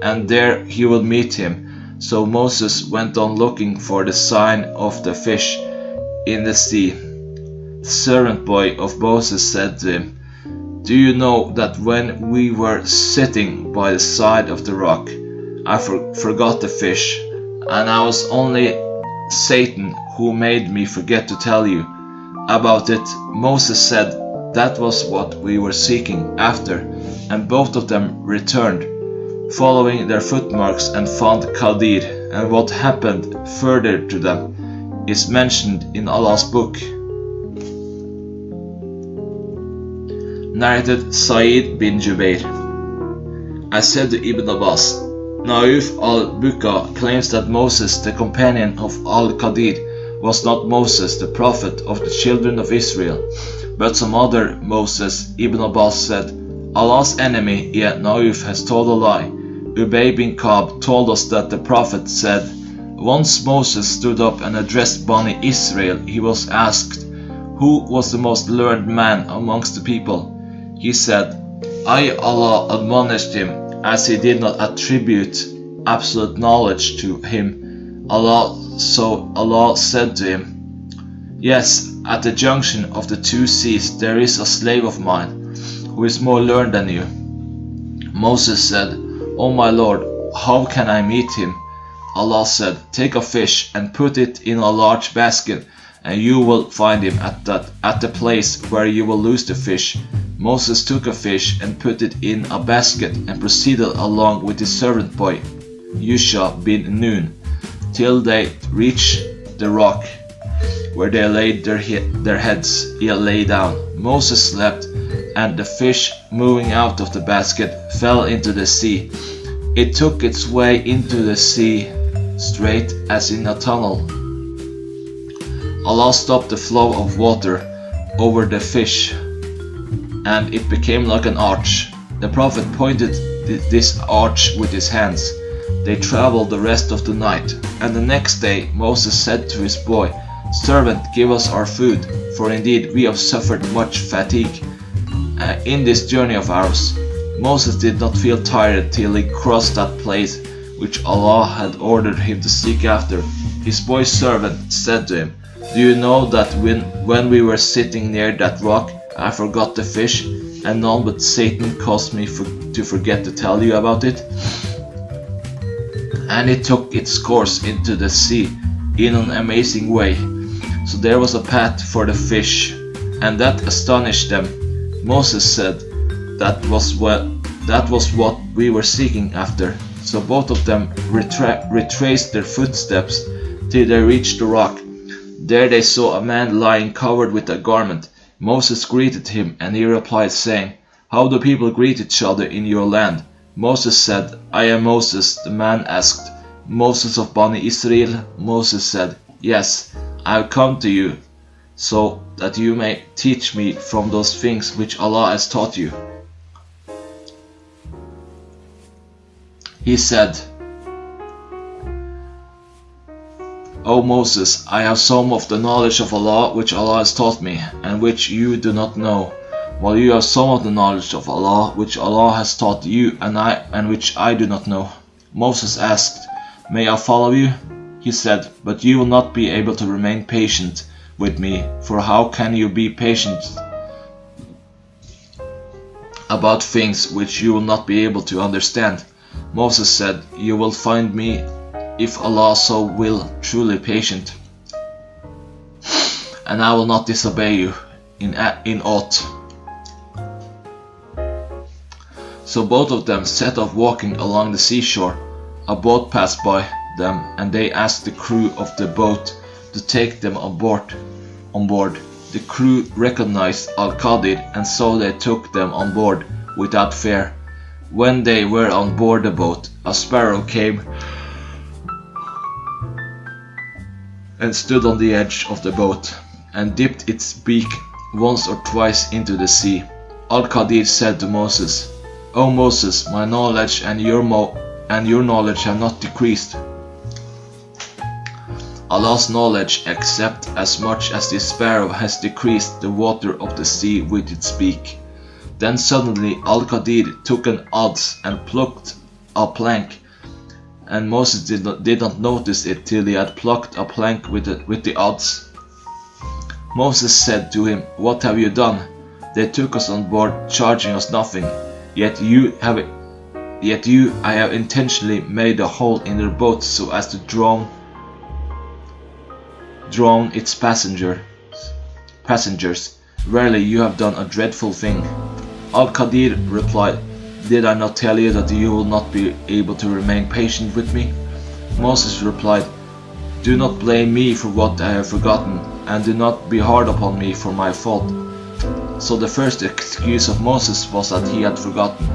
and there he would meet him. So Moses went on looking for the sign of the fish in the sea. The servant boy of Moses said to him, "Do you know that when we were sitting by the side of the rock, I forgot the fish, and I was only Satan who made me forget to tell you about it?" Moses said, "That was what we were seeking after," and both of them returned, following their footmarks, and found Qadir, and what happened further to them is mentioned in Allah's book. Narrated Sa'id bin Jubair. I said to Ibn Abbas, Nauf al-Buka claims that Moses, the companion of al-Qadir, was not Moses, the prophet of the children of Israel, but some other Moses. Ibn Abbas said, Allah's enemy, Nauf, has told a lie. Ubay bin Ka'b told us that the prophet said, once Moses stood up and addressed Bani Israel, he was asked, who was the most learned man amongst the people? He said, I, Allah, admonished him, as he did not attribute absolute knowledge to him. So Allah said to him, yes, at the junction of the two seas there is a slave of mine, who is more learned than you. Moses said, O my Lord, how can I meet him? Allah said, take a fish and put it in a large basket, and you will find him at the place where you will lose the fish. Moses took a fish and put it in a basket and proceeded along with his servant boy, Yusha bin Nun, till they reached the rock, where they laid their heads. He lay down. Moses slept, and the fish, moving out of the basket, fell into the sea. It took its way into the sea, straight as in a tunnel. Allah stopped the flow of water over the fish, and it became like an arch. The Prophet pointed this arch with his hands. They traveled the rest of the night, and the next day Moses said to his boy, Servant, give us our food, for indeed we have suffered much fatigue in this journey of ours. Moses did not feel tired till he crossed that place which Allah had ordered him to seek after. His boy's servant said to him, Do you know that when we were sitting near that rock, I forgot the fish, and none but Satan caused me to forget to tell you about it? And it took its course into the sea in an amazing way. So there was a path for the fish, and that astonished them. Moses said, that was what we were seeking after. So both of them retraced their footsteps till they reached the rock. There they saw a man lying covered with a garment. Moses greeted him, and he replied, saying, How do people greet each other in your land? Moses said, I am Moses. The man asked, Moses of Bani Israel? Moses said, Yes, I have come to you, so that you may teach me from those things which Allah has taught you. He said, O Moses, I have some of the knowledge of Allah which Allah has taught me, and which you do not know, while you have some of the knowledge of Allah which Allah has taught you, and which I do not know. Moses asked, May I follow you? He said, But you will not be able to remain patient with me, for how can you be patient about things which you will not be able to understand? Moses said, You will find me, if Allah so will, truly patient, and I will not disobey you in aught. So both of them set off walking along the seashore. A boat passed by them, and they asked the crew of the boat to take them on board. The crew recognized Al-Qadir, and so they took them on board without fear. When they were on board the boat, a sparrow came and stood on the edge of the boat, and dipped its beak once or twice into the sea. Al-Qadir said to Moses, "O Moses, my knowledge and your knowledge have not decreased. Allah's knowledge except as much as the sparrow has decreased the water of the sea with its beak." Then suddenly Al-Qadir took an adze and plucked a plank, and Moses did not notice it till he had plucked a plank with the adze. Moses said to him, "What have you done? They took us on board, charging us nothing. Yet I have intentionally made a hole in their boat so as to drown its passengers. Verily, you have done a dreadful thing." Al-Qadir replied, "Did I not tell you that you will not be able to remain patient with me?" Moses replied, "Do not blame me for what I have forgotten, and do not be hard upon me for my fault." So the first excuse of Moses was that he had forgotten.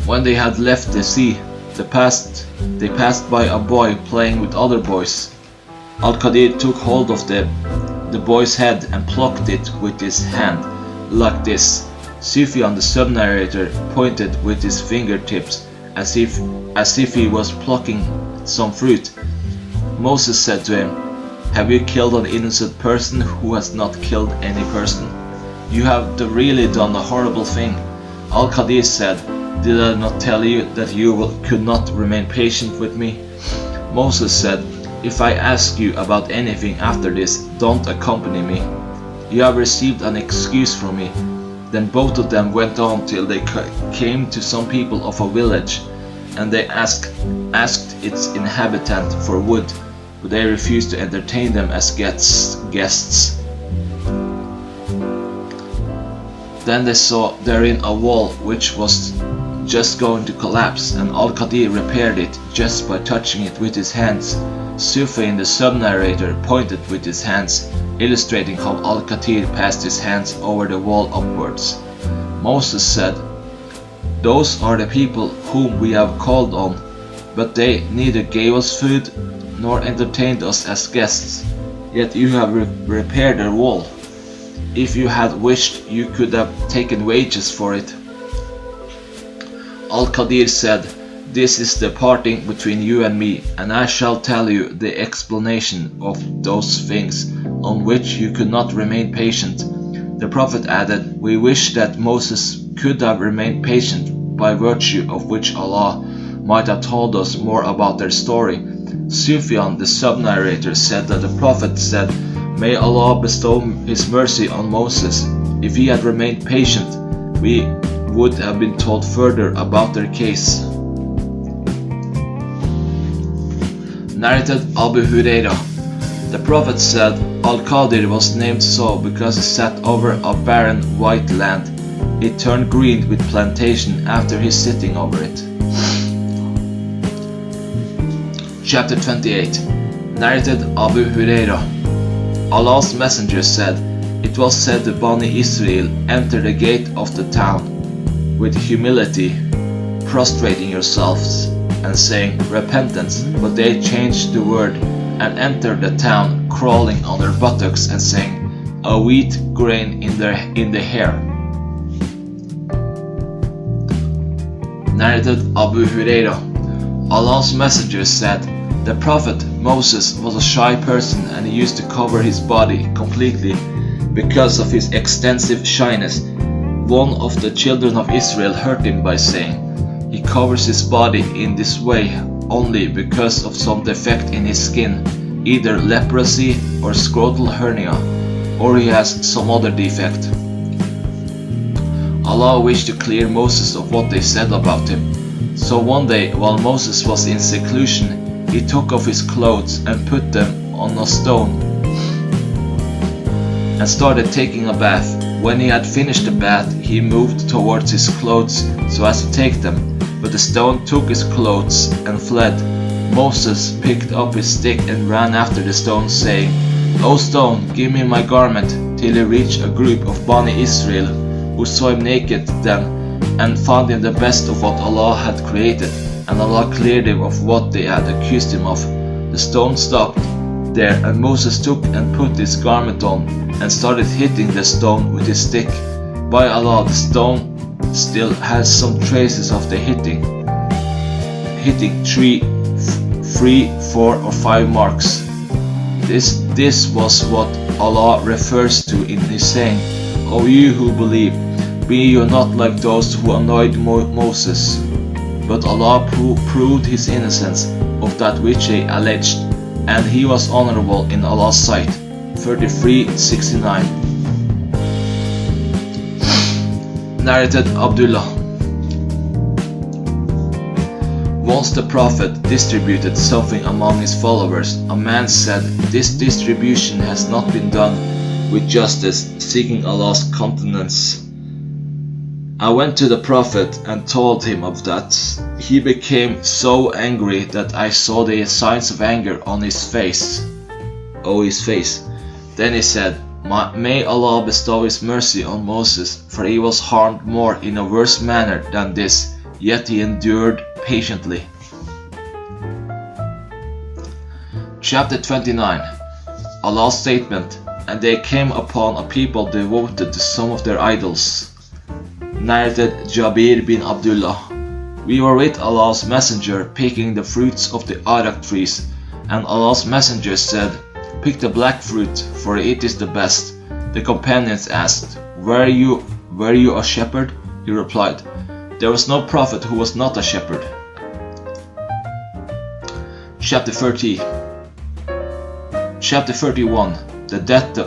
When they had left the sea, they passed by a boy playing with other boys. Al-Qadir took hold of the boy's head and plucked it with his hand, like this. Sufyan, the sub-narrator, pointed with his fingertips as if he was plucking some fruit. Moses said to him, "Have you killed an innocent person who has not killed any person? You have really done a horrible thing." Al-Qadir said, "Did I not tell you that you could not remain patient with me?" Moses said, "If I ask you about anything after this, don't accompany me. You have received an excuse from me." Then both of them went on till they came to some people of a village, and they asked its inhabitant for wood, but they refused to entertain them as guests. Then they saw therein a wall which was just going to collapse, and Al-Qadir repaired it just by touching it with his hands. Sufyan, the sub-narrator, pointed with his hands, illustrating how Al-Qadir passed his hands over the wall upwards. Moses said, "Those are the people whom we have called on, but they neither gave us food nor entertained us as guests, yet you have repaired their wall. If you had wished, you could have taken wages for it." Al-Qadir said, "This is the parting between you and me, and I shall tell you the explanation of those things on which you could not remain patient." The Prophet added, "We wish that Moses could have remained patient, by virtue of which Allah might have told us more about their story." Sufyan, the sub-narrator, said that the Prophet said, "May Allah bestow His mercy on Moses. If he had remained patient, we would have been told further about their case." Narrated Abu Hurairah. The Prophet said, Al-Qadir was named so because he sat over a barren white land. It turned green with plantation after his sitting over it. Chapter 28. Narrated Abu Hurairah. Allah's Messenger said, "It was said to Bani Israel, enter the gate of the town with humility, prostrating yourselves and saying repentance, but they changed the word and entered the town crawling on their buttocks and saying a wheat grain in the hair." Narrated Abu Hurairah. Allah's Messenger said, "The Prophet Moses was a shy person and he used to cover his body completely because of his extensive shyness. One of the children of Israel hurt him by saying, 'He covers his body in this way only because of some defect in his skin, either leprosy or scrotal hernia, or he has some other defect.' Allah wished to clear Moses of what they said about him. So one day, while Moses was in seclusion, he took off his clothes and put them on a stone and started taking a bath. When he had finished the bath, he moved towards his clothes so as to take them, but the stone took his clothes and fled. Moses picked up his stick and ran after the stone, saying, 'O stone, give me my garment,' till he reached a group of Bani Israel, who saw him naked then, and found him the best of what Allah had created, and Allah cleared him of what they had accused him of. The stone stopped there, and Moses took and put his garment on and started hitting the stone with his stick. By Allah, the stone still has some traces of the hitting 3, 4 or 5 marks. This was what Allah refers to in his saying, O you who believe, be you not like those who annoyed Moses. But Allah proved his innocence of that which they alleged, and he was honorable in Allah's sight. 33:69. Narrated Abdullah. Once the Prophet distributed something among his followers, a man said, "This distribution has not been done with justice, seeking Allah's countenance." I went to the Prophet and told him of that. He became so angry that I saw the signs of anger on his face. Then he said, "May Allah bestow his mercy on Moses, for he was harmed more in a worse manner than this, yet he endured patiently." Chapter 29. Allah's statement, and they came upon a people devoted to some of their idols. Narrated Jabir bin Abdullah. We were with Allah's messenger picking the fruits of the arak trees, and Allah's messenger said, "Pick the black fruit, for it is the best." The companions asked, Were you a shepherd?" He replied, "There was no prophet who was not a shepherd." Chapter 30. Chapter 31. The death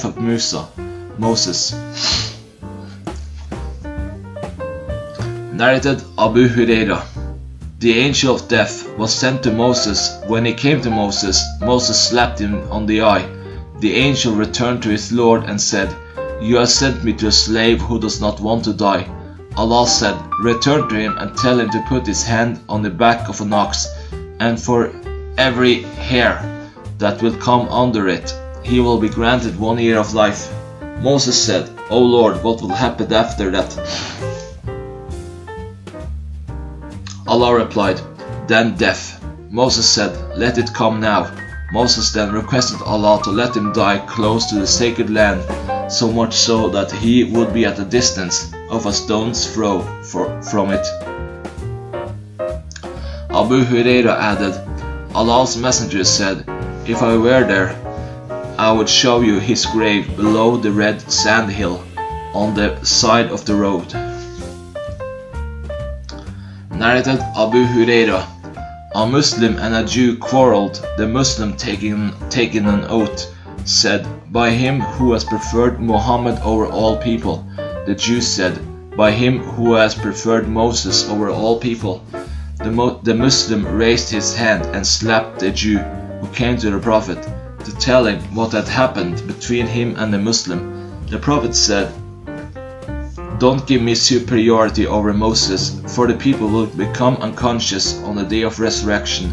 of Moses. Narrated Abu Huraira. The angel of death was sent to Moses. When he came to Moses, Moses slapped him on the eye. The angel returned to his Lord and said, "You have sent me to a slave who does not want to die." Allah said, "Return to him and tell him to put his hand on the back of an ox, and for every hair that will come under it, he will be granted 1 year of life." Moses said, "O Lord, what will happen after that?" Allah replied, "Then death." Moses said, "Let it come now." Moses then requested Allah to let him die close to the sacred land, so much so that he would be at a distance of a stone's throw from it. Abu Huraira added, Allah's messenger said, "If I were there, I would show you his grave below the red sand hill on the side of the road." Narrated Abu Huraira. A Muslim and a Jew quarreled. The Muslim, taking an oath, said, "By him who has preferred Muhammad over all people." The Jew said, "By him who has preferred Moses over all people." The Muslim raised his hand and slapped the Jew, who came to the Prophet to tell him what had happened between him and the Muslim. The Prophet said, "Don't give me superiority over Moses, for the people will become unconscious on the day of resurrection,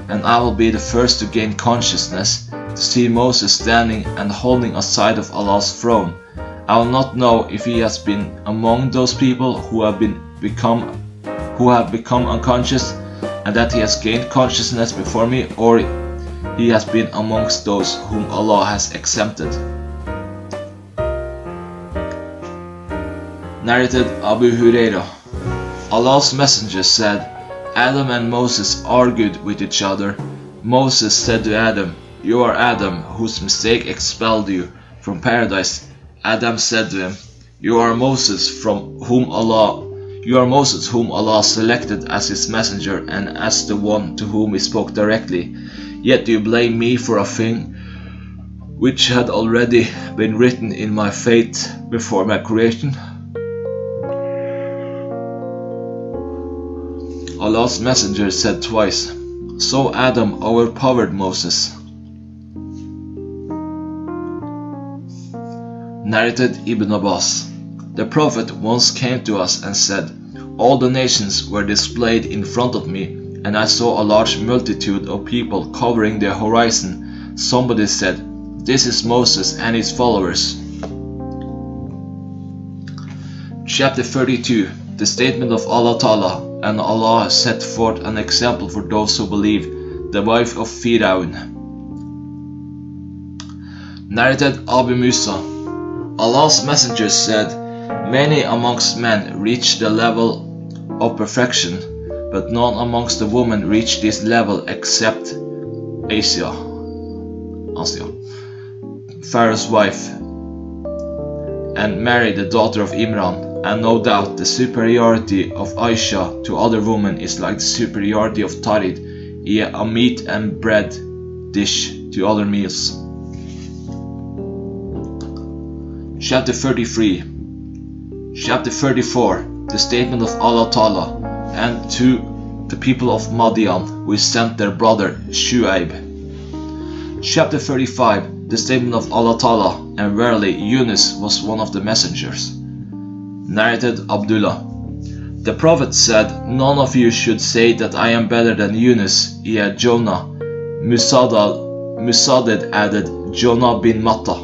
and I will be the first to gain consciousness, to see Moses standing and holding a side of Allah's throne. I will not know if he has been among those people who have become unconscious, and that he has gained consciousness before me, or he has been amongst those whom Allah has exempted." Narrated Abu Huraira. Allah's messenger said, Adam and Moses argued with each other. Moses said to Adam, "You are Adam, whose mistake expelled you from paradise." Adam said to him, "You are Moses whom Allah selected as his messenger and as the one to whom he spoke directly. Yet you blame me for a thing which had already been written in my fate before my creation." Allah's messenger said twice, "So Adam overpowered Moses." Narrated Ibn Abbas. The Prophet once came to us and said, "All the nations were displayed in front of me, and I saw a large multitude of people covering the horizon. Somebody said, 'This is Moses and his followers.'" Chapter 32. The statement of Allah Ta'ala, and Allah set forth an example for those who believe, the wife of Firaun. Narrated Abu Musa, Allah's messenger said, many amongst men reach the level of perfection, but none amongst the women reach this level except Asia, Pharaoh's wife, and Mary the daughter of Imran. And no doubt the superiority of Aisha to other women is like the superiority of Tarid, a meat and bread dish to other meals. Chapter 33. Chapter 34. The statement of Allah Ta'ala, and to the people of Madian we sent their brother Shu'aib. Chapter 35. The statement of Allah Ta'ala, and verily Yunus was one of the messengers. Narrated Abdullah. The Prophet said, none of you should say that I am better than Yunus, Jonah. Musaddad added, Jonah bin Matta.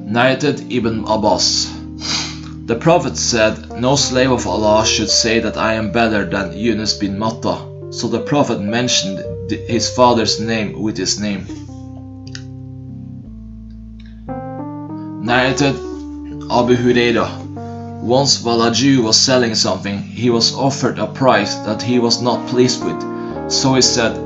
Narrated Ibn Abbas. The Prophet said, no slave of Allah should say that I am better than Yunus bin Matta. So the Prophet mentioned his father's name with his name. Narrated Abu Hurairah. Once while a Jew was selling something, he was offered a price that he was not pleased with. So he said,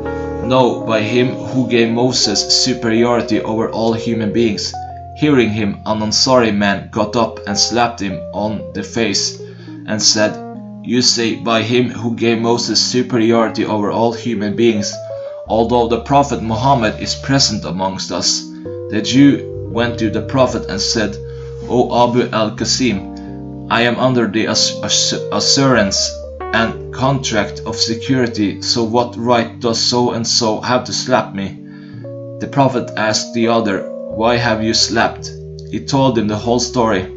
no, by him who gave Moses superiority over all human beings. Hearing him, an Ansari man got up and slapped him on the face and said, you say by him who gave Moses superiority over all human beings. Although the Prophet Muhammad is present amongst us. The Jew went to the Prophet and said, O Abu al-Qasim, I am under the assurance and contract of security, so what right does so and so have to slap me? The Prophet asked the other, why have you slapped? He told him the whole story.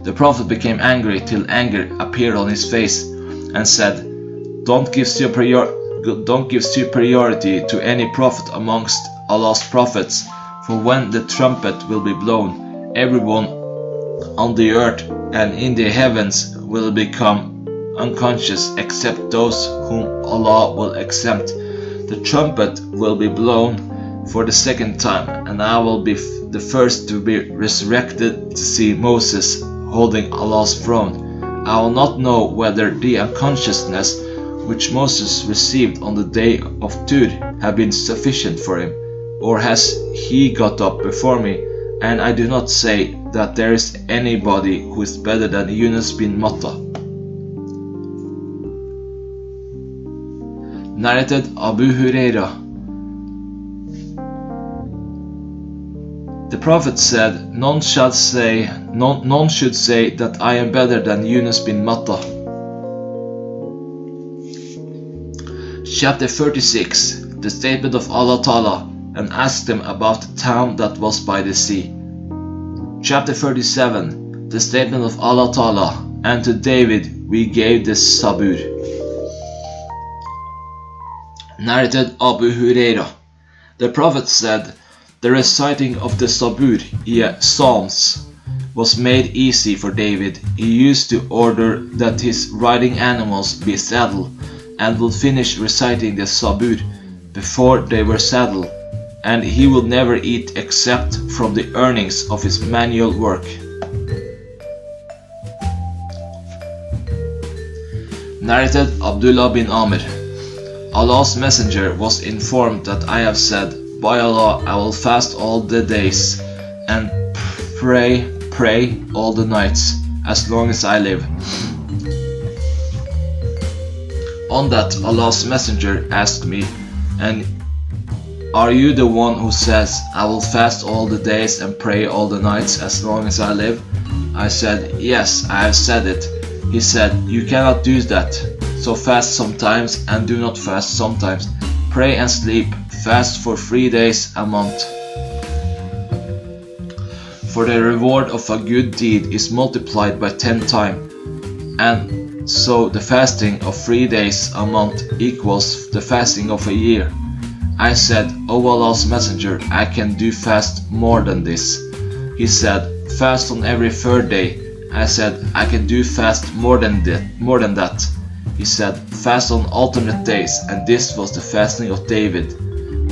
The Prophet became angry till anger appeared on his face and said, Don't give superiority to any prophet amongst Allah's prophets, for when the trumpet will be blown, everyone on the earth and in the heavens will become unconscious except those whom Allah will exempt. The trumpet will be blown for the second time, and I will be the first to be resurrected to see Moses holding Allah's throne. I will not know whether the unconsciousness which Moses received on the day of Tur have been sufficient for him, or has he got up before me, and I do not say that there is anybody who is better than Yunus bin Matta. Narrated Abu Hurairah. The Prophet said, none should say that I am better than Yunus bin Matta. Chapter 36. The statement of Allah Ta'ala, and asked them about the town that was by the sea. Chapter 37. The statement of Allah Ta'ala, and to David we gave the Sabur. Narrated Abu Hurairah. The Prophet said, the reciting of the Sabur, Psalms, was made easy for David. He used to order that his riding animals be saddled, and would finish reciting the Sabur before they were saddled, and he would never eat except from the earnings of his manual work. Narrated Abdullah bin Amr. Allah's messenger was informed that I have said, by Allah, I will fast all the days and pray all the nights as long as I live. On that, Allah's messenger asked me, and are you the one who says, I will fast all the days and pray all the nights as long as I live? I said, yes, I have said it. He said, you cannot do that. So fast sometimes and do not fast sometimes. Pray and sleep. Fast for 3 days a month. For the reward of a good deed is multiplied by 10 times, and so the fasting of 3 days a month equals the fasting of a year. I said, O Allah's Messenger, I can do fast more than this. He said, fast on every third day. I said, I can do fast more than that. He said, fast on alternate days, and this was the fasting of David,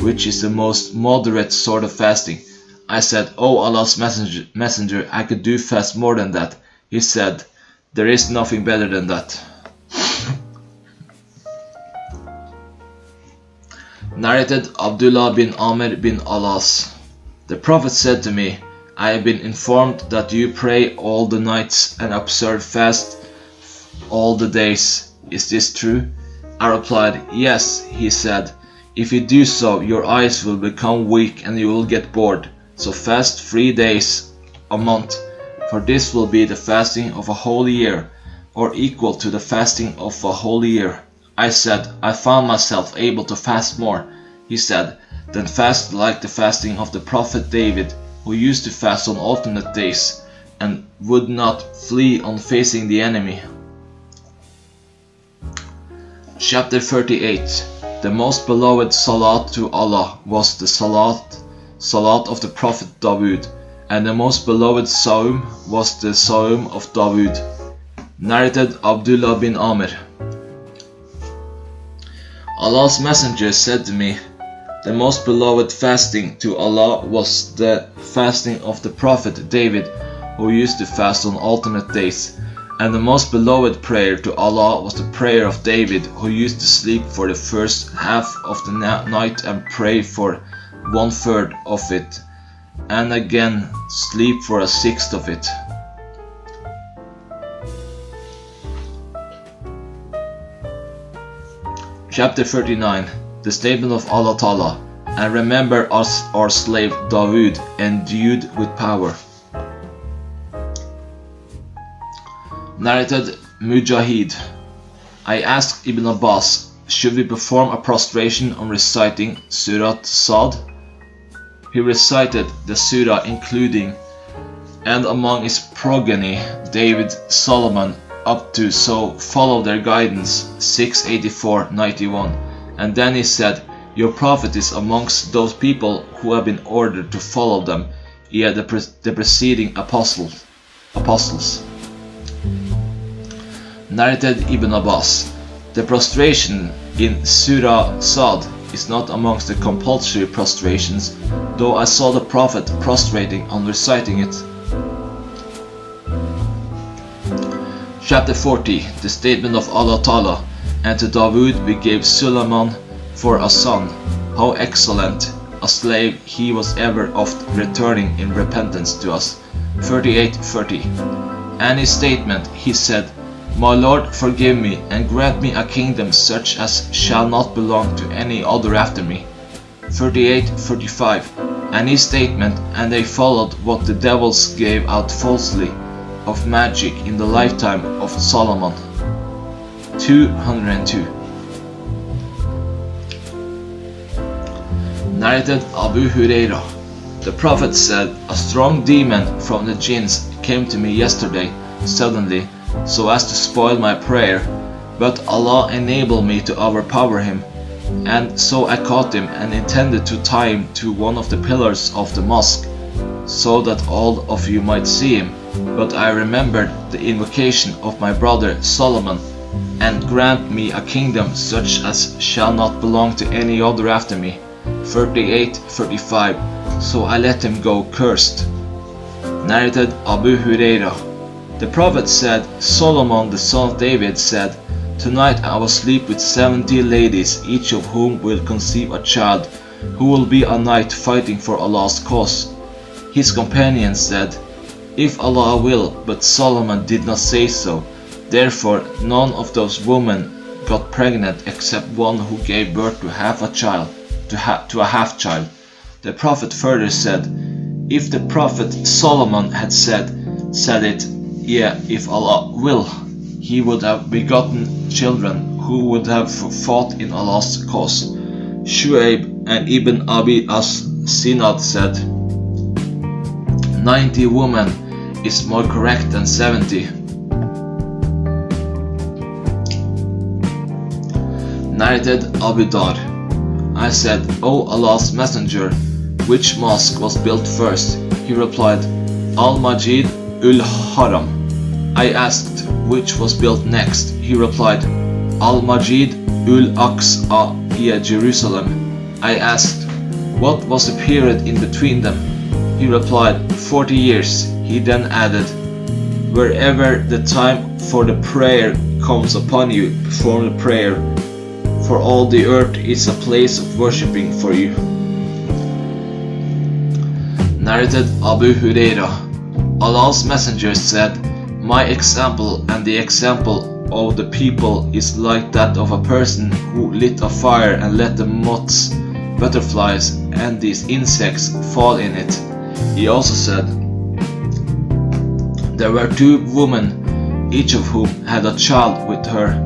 which is the most moderate sort of fasting. I said, O Allah's Messenger, I could do fast more than that. He said, there is nothing better than that. Narrated Abdullah bin Amr bin Alas. The Prophet said to me, I have been informed that you pray all the nights and observe fast all the days. Is this true? I replied, yes. He said, if you do so, your eyes will become weak and you will get bored. So fast 3 days a month, for this will be the fasting of a whole year, or equal to the fasting of a whole year. I said, I found myself able to fast more. He said, then fast like the fasting of the Prophet David, who used to fast on alternate days, and would not flee on facing the enemy. Chapter 38. The most beloved salat to Allah was the salat of the Prophet Dawood, and the most beloved saum was the saum of Dawood. Narrated Abdullah bin Amr. Allah's Messenger said to me, the most beloved fasting to Allah was the fasting of the Prophet David, who used to fast on alternate days, and the most beloved prayer to Allah was the prayer of David, who used to sleep for the first half of the night and pray for 1/3 of it, and again sleep for 1/6 of it. Chapter 39. The statement of Allah Ta'ala. And remember us, our slave Dawood, endued with power. Narrated Mujahid. I asked Ibn Abbas, should we perform a prostration on reciting Surah Sad? He recited the surah including, and among his progeny, David, Solomon, up to so follow their guidance 684-91, and then he said, your prophet is amongst those people who have been ordered to follow them, yet the preceding apostles. Narrated Ibn Abbas. The prostration in Surah Sad is not amongst the compulsory prostrations, though I saw the Prophet prostrating on reciting it. Chapter 40. The statement of Allah Ta'ala. And to Dawood we gave Suleiman for a son. How excellent a slave he was, ever oft returning in repentance to us. 38:30. And his statement, he said, my Lord, forgive me and grant me a kingdom such as shall not belong to any other after me. 38:45. And his statement, and they followed what the devils gave out falsely of magic in the lifetime of Solomon. 202. Narrated Abu Hurairah. The Prophet said, a strong demon from the jinns came to me yesterday suddenly, so as to spoil my prayer, but Allah enabled me to overpower him, and so I caught him and intended to tie him to one of the pillars of the mosque, so that all of you might see him. But I remembered the invocation of my brother Solomon, and grant me a kingdom such as shall not belong to any other after me. 38:35. So I let him go cursed. Narrated Abu Hurairah. The Prophet said, Solomon the son of David said, tonight I will sleep with 70 ladies, each of whom will conceive a child, who will be a knight fighting for Allah's cause. His companions said, if Allah will, but Solomon did not say so. Therefore none of those women got pregnant except one who gave birth to a half child. The Prophet further said, if the Prophet Solomon had said it, yeah, if Allah will, he would have begotten children who would have fought in Allah's cause. Shu'aib and Ibn Abi as-Sinad said, 90 women is more correct than 70. Narrated Abu Dar. I said, O Allah's Messenger, which mosque was built first? He replied, Al-Majid ul-Haram. I asked, which was built next? He replied, Al-Majid ul-Aqsa, Jerusalem. I asked, what was the period in between them? He replied, 40 years. He then added, wherever the time for the prayer comes upon you, perform the prayer, for all the earth is a place of worshipping for you. Narrated Abu Huraira. Allah's Messenger said, my example and the example of the people is like that of a person who lit a fire and let the moths, butterflies, and these insects fall in it. He also said, there were two women, each of whom had a child with her.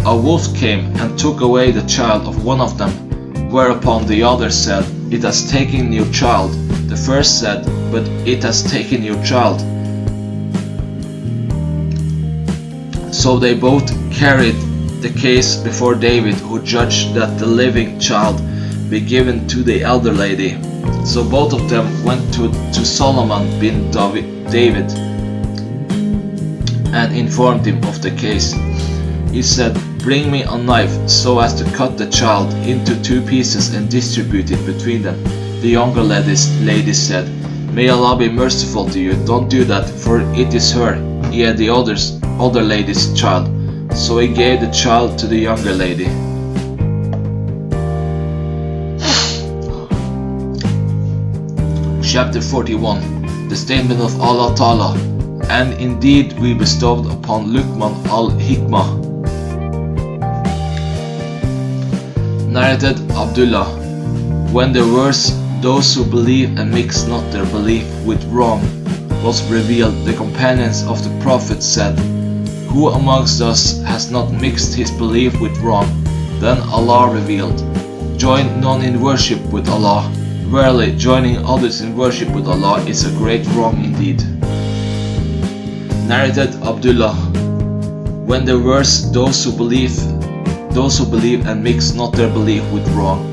A wolf came and took away the child of one of them, whereupon the other said, it has taken your child. The first said, but it has taken your child. So they both carried the case before David, who judged that the living child be given to the elder lady. So both of them went to Solomon bin David and informed him of the case. He said, bring me a knife so as to cut the child into 2 pieces and distribute it between them. The younger lady said, may Allah be merciful to you, don't do that, for it is her, yet the other lady's child. So he gave the child to the younger lady. Chapter 41. The statement of Allah Ta'ala. And indeed we bestowed upon Luqman al-Hikmah. Narrated Abdullah. When the verse, those who believe and mix not their belief with wrong, was revealed, the companions of the Prophet said, who amongst us has not mixed his belief with wrong? Then Allah revealed, join none in worship with Allah. Verily, joining others in worship with Allah is a great wrong indeed. Narrated Abdullah. When the verse, those who believe and mix not their belief with wrong,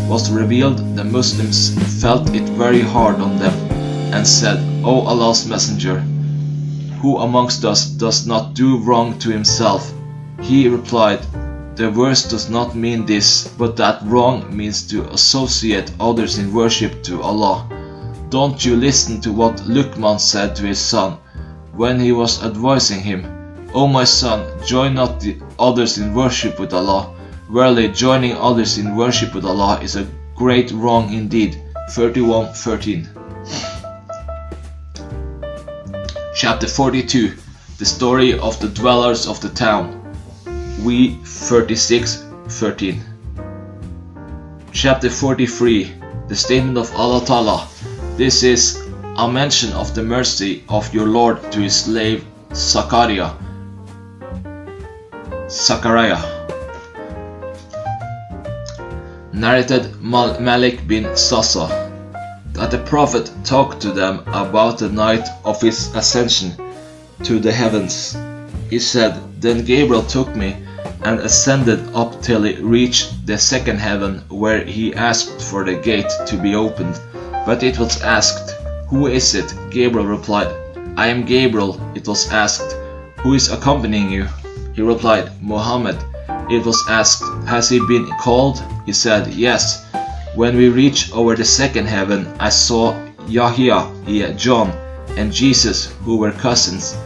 was revealed, the Muslims felt it very hard on them, and said, O Allah's Messenger, who amongst us does not do wrong to himself? He replied, the verse does not mean this, but that wrong means to associate others in worship to Allah. Don't you listen to what Luqman said to his son, when he was advising him, O my son, join not the others in worship with Allah. Verily, joining others in worship with Allah is a great wrong indeed. 31:13. Chapter 42. The story of the dwellers of the town. We 36:13. Chapter 43. The statement of Allah Ta'ala. This is a mention of the mercy of your Lord to his slave Zachariah. Narrated Malik bin Sasa, that the Prophet talked to them about the night of his ascension to the heavens. He said, then Gabriel took me and ascended up till he reached the second heaven, where he asked for the gate to be opened. But it was asked, who is it? Gabriel replied, I am Gabriel. It was asked, who is accompanying you? He replied, Muhammad. It was asked, has he been called? He said, yes. When we reached over the second heaven, I saw Yahya, John, and Jesus, who were cousins.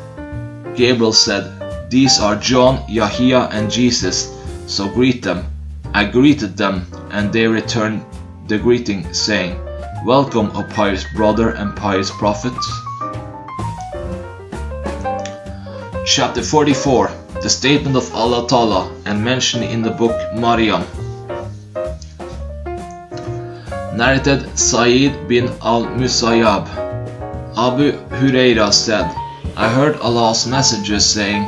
Gabriel said, these are John, Yahya, and Jesus, so greet them. I greeted them, and they returned the greeting, saying, welcome, O pious brother and pious prophet. Chapter 44. The statement of Allah Ta'ala and mentioned in the book Maryam. Narrated Sa'id bin al-Musayyab. Abu Huraira said, I heard Allah's Messenger saying,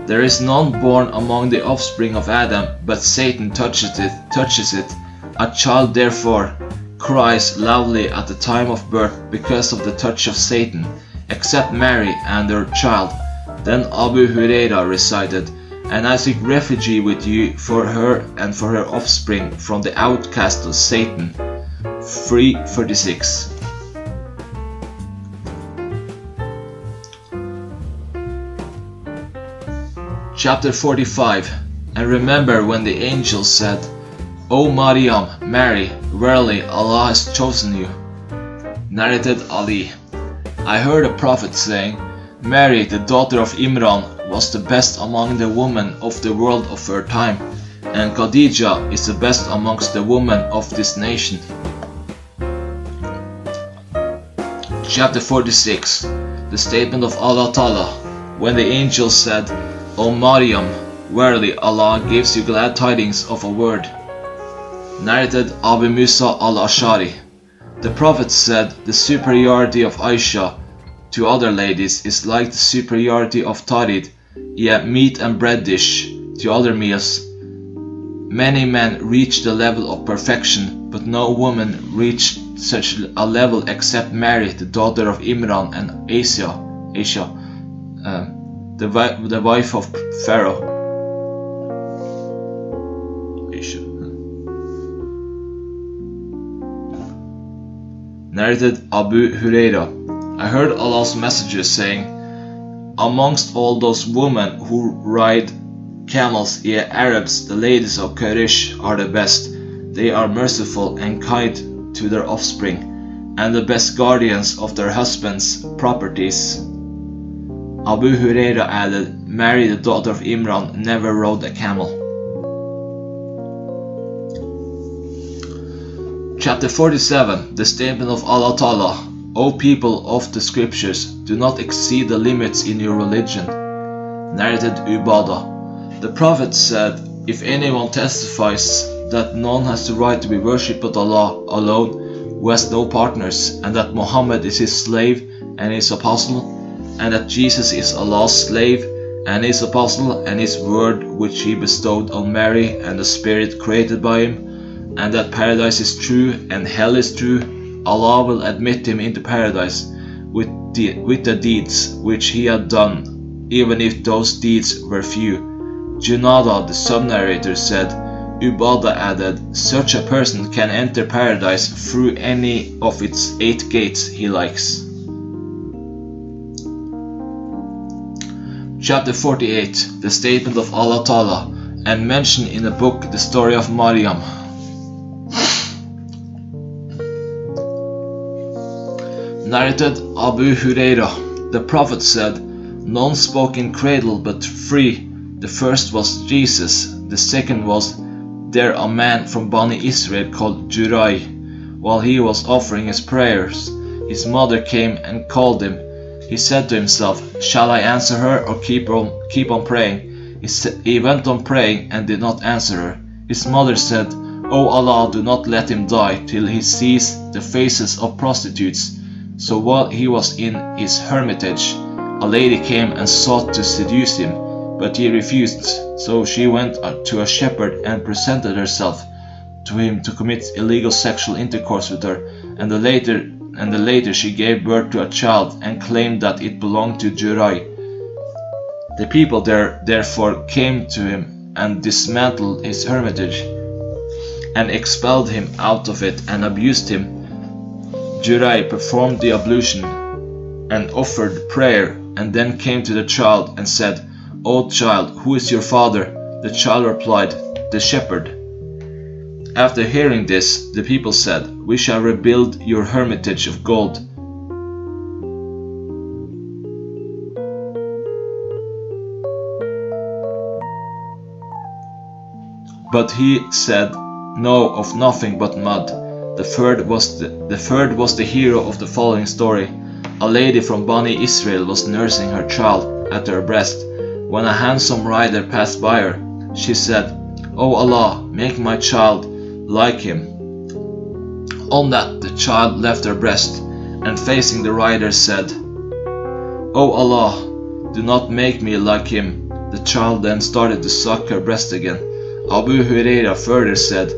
there is none born among the offspring of Adam, but Satan touches it. A child therefore cries loudly at the time of birth because of the touch of Satan, except Mary and her child. Then Abu Huraira recited, and I seek refuge with you for her and for her offspring from the outcast of Satan. 3:36. Chapter 45. And remember when the angel said, O Maryam, Mary, verily Allah has chosen you. Narrated Ali. I heard a prophet saying, Mary, the daughter of Imran, was the best among the women of the world of her time, and Khadija is the best amongst the women of this nation. Chapter 46. The statement of Allah Ta'ala, when the angel said, O Maryam, verily Allah gives you glad tidings of a word. Narrated Abu Musa al-Ashari. The Prophet said, the superiority of Aisha to other ladies is like the superiority of tarid, yet meat and bread dish, to other meals. Many men reach the level of perfection, but no woman reached such a level except Mary, the daughter of Imran, and Aisha, the wife of Pharaoh. Narrated Abu Huraira. I heard Allah's messenger saying, amongst all those women who ride camels, ye Arabs, the ladies of Quraysh are the best. They are merciful and kind to their offspring, and the best guardians of their husbands' properties. Abu Huraira added, Mary, the daughter of Imran, never rode a camel. Chapter 47. The statement of Allah Ta'ala, O people of the scriptures, do not exceed the limits in your religion. Narrated Ubadah. The Prophet said, if anyone testifies that none has the right to be worshipped but Allah alone, who has no partners, and that Muhammad is his slave and his apostle, and that Jesus is Allah's slave and his apostle, and his word which he bestowed on Mary and the spirit created by him, and that paradise is true and hell is true, Allah will admit him into paradise with the deeds which he had done, even if those deeds were few. Junada, the sub-narrator, said, Ubadah added, such a person can enter paradise through any of its 8 gates he likes. Chapter 48. The statement of Allah Ta'ala, and mentioned in the book the story of Maryam. Narrated Abu Huraira. The Prophet said, none spoke in cradle but 3. The first was Jesus, the second was there a man from Bani Israel called Jurai. While he was offering his prayers, his mother came and called him. He said to himself, shall I answer her or keep on praying? He went on praying and did not answer her. His mother said, O Allah, do not let him die till he sees the faces of prostitutes. So while he was in his hermitage, a lady came and sought to seduce him, but he refused. So she went to a shepherd and presented herself to him to commit illegal sexual intercourse with her, and later she gave birth to a child and claimed that it belonged to Jurai. The people therefore came to him and dismantled his hermitage and expelled him out of it and abused him. Jurai performed the ablution and offered prayer, and then came to the child and said, O child, who is your father? The child replied, the shepherd. After hearing this, the people said, we shall rebuild your hermitage of gold. But he said, no, of nothing but mud. The third was the hero of the following story. A lady from Bani Israel was nursing her child at her breast. When a handsome rider passed by her, she said, O Allah, make my child like him. On that, the child left her breast, and facing the rider said, O Allah, do not make me like him. The child then started to suck her breast again. Abu Huraira further said,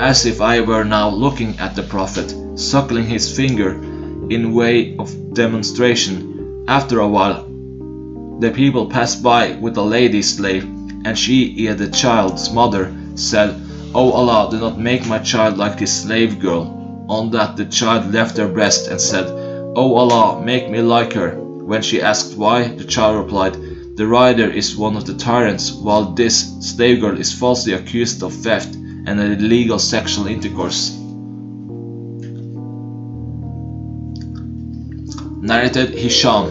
as if I were now looking at the Prophet, suckling his finger in way of demonstration. After a while, the people passed by with a lady slave, and she, the child's mother, said, O Allah, do not make my child like this slave girl. On that the child left her breast and said, O Allah, make me like her. When she asked why, the child replied, the rider is one of the tyrants, while this slave girl is falsely accused of theft and illegal sexual intercourse. Narrated Hisham.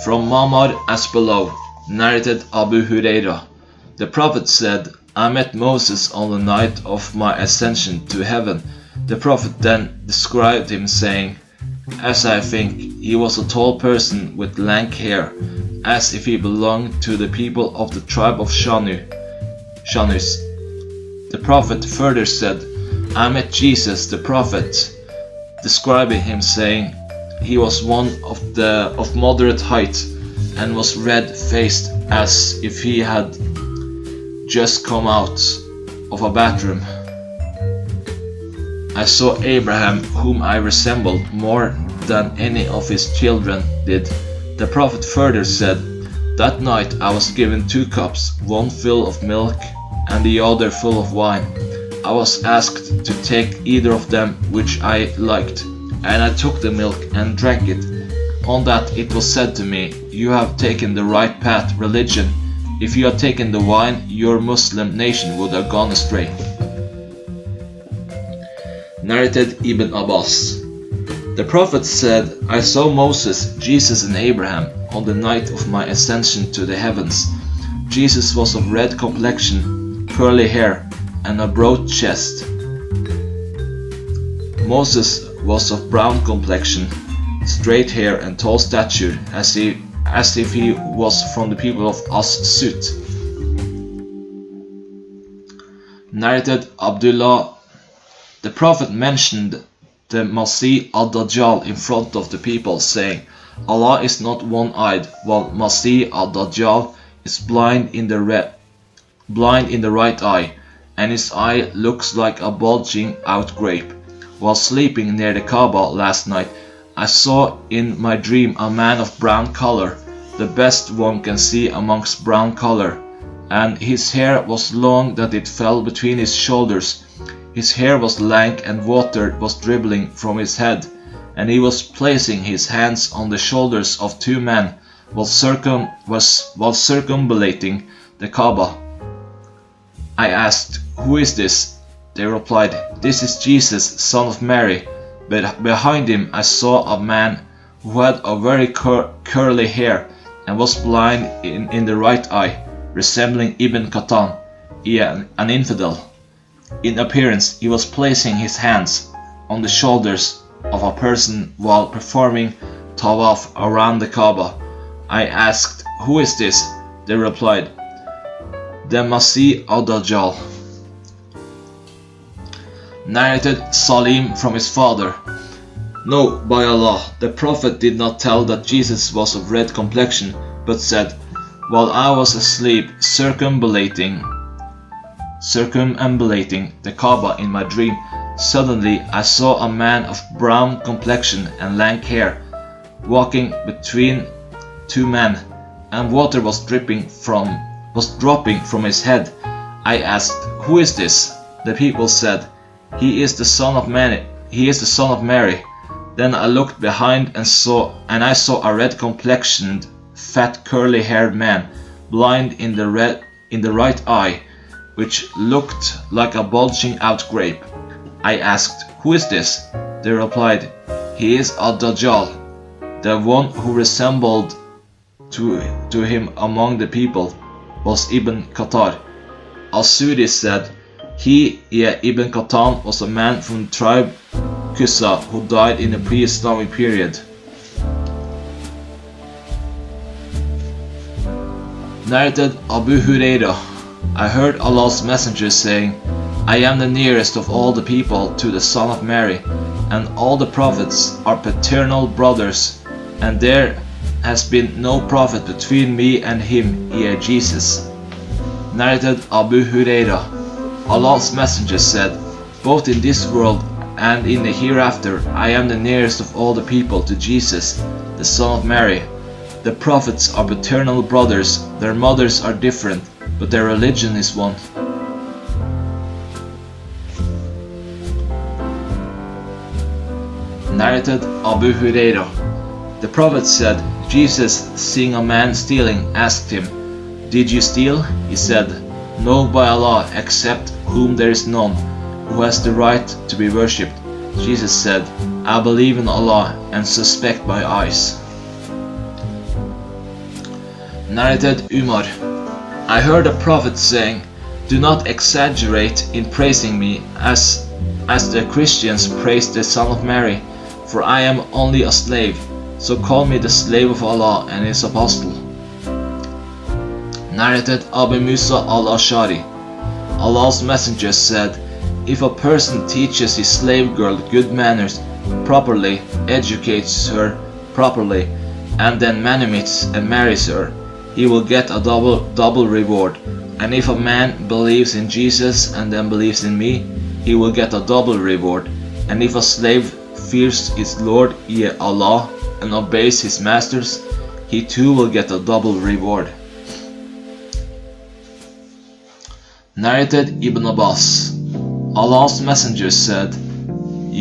From Ma'mar as below. Narrated Abu Huraira. The Prophet said, I met Moses on the night of my ascension to heaven. The Prophet then described him saying, as I think, he was a tall person with lank hair, as if he belonged to the people of the tribe of Shanus. The Prophet further said, I met Jesus the Prophet, describing him saying, he was one of moderate height and was red-faced as if he had just come out of a bathroom. I saw Abraham, whom I resembled more than any of his children did. The Prophet further said, that night I was given 2 cups, one full of milk and the other full of wine. I was asked to take either of them which I liked, and I took the milk and drank it. On that it was said to me, you have taken the right path, religion. If you had taken the wine, your Muslim nation would have gone astray. Narrated Ibn Abbas. The Prophet said, I saw Moses, Jesus and Abraham on the night of my ascension to the heavens. Jesus was of red complexion, curly hair, and a broad chest. Moses was of brown complexion, straight hair and tall stature, as if he was from the people of As-Sut. Narrated Abdullah. The Prophet mentioned the Masih al-Dajjal in front of the people, saying, Allah is not one-eyed, while Masih al-Dajjal is blind in the right eye, and his eye looks like a bulging out grape. While sleeping near the Kaaba last night, I saw in my dream a man of brown color, the best one can see amongst brown color, and his hair was long that it fell between his shoulders. His hair was lank and water was dribbling from his head, and he was placing his hands on the shoulders of 2 men while circumambulating the Kaaba. I asked, who is this? They replied, this is Jesus, son of Mary. But behind him I saw a man who had a very curly hair and was blind in the right eye, resembling Ibn Qatan, an infidel. In appearance, he was placing his hands on the shoulders of a person while performing tawaf around the Kaaba. I asked, who is this? They replied, the Masih al-Dajjal. Narrated Salim from his father. No, by Allah, the Prophet did not tell that Jesus was of red complexion, but said, while I was asleep circumambulating the Kaaba in my dream, suddenly I saw a man of brown complexion and lank hair walking between 2 men, and water was dropping from his head. I asked, who is this? The people said, he is the son of Mary. Then I looked behind and I saw a red complexioned, fat curly haired man, blind in the right eye, which looked like a bulging out grape. I asked, who is this? They replied, he is al-Dajjal, the one who resembled to him among the people was Ibn Qatan. Al-Sudi said, Ibn Qatan was a man from the tribe Kusa who died in the pre-Islamic period. Narrated Abu Huraira. I heard Allah's Messenger saying, I am the nearest of all the people to the Son of Mary, and all the prophets are paternal brothers, and there has been no prophet between me and him, Jesus. Narrated Abu Huraira. Allah's Messenger said, both in this world and in the hereafter, I am the nearest of all the people to Jesus, the Son of Mary. The prophets are paternal brothers, their mothers are different, but their religion is one. Narrated Abu Huraira. The Prophet said, Jesus, seeing a man stealing, asked him, "Did you steal?" He said, "No, by Allah, except whom there is none, who has the right to be worshipped." Jesus said, "I believe in Allah and suspect my eyes." Narrated Umar. I heard a prophet saying, "Do not exaggerate in praising me as the Christians praised the Son of Mary, for I am only a slave, so call me the slave of Allah and His apostle." Narrated Abu Musa al-Ashari. Allah's messenger said, "If a person teaches his slave girl good manners properly, educates her properly, and then manumates and marries her, he will get a double reward. And if a man believes in Jesus and then believes in me, he will get a double reward. And if a slave fears his Lord, Allah, and obeys his masters, he too will get a double reward." Narrated Ibn Abbas. Allah's messenger said,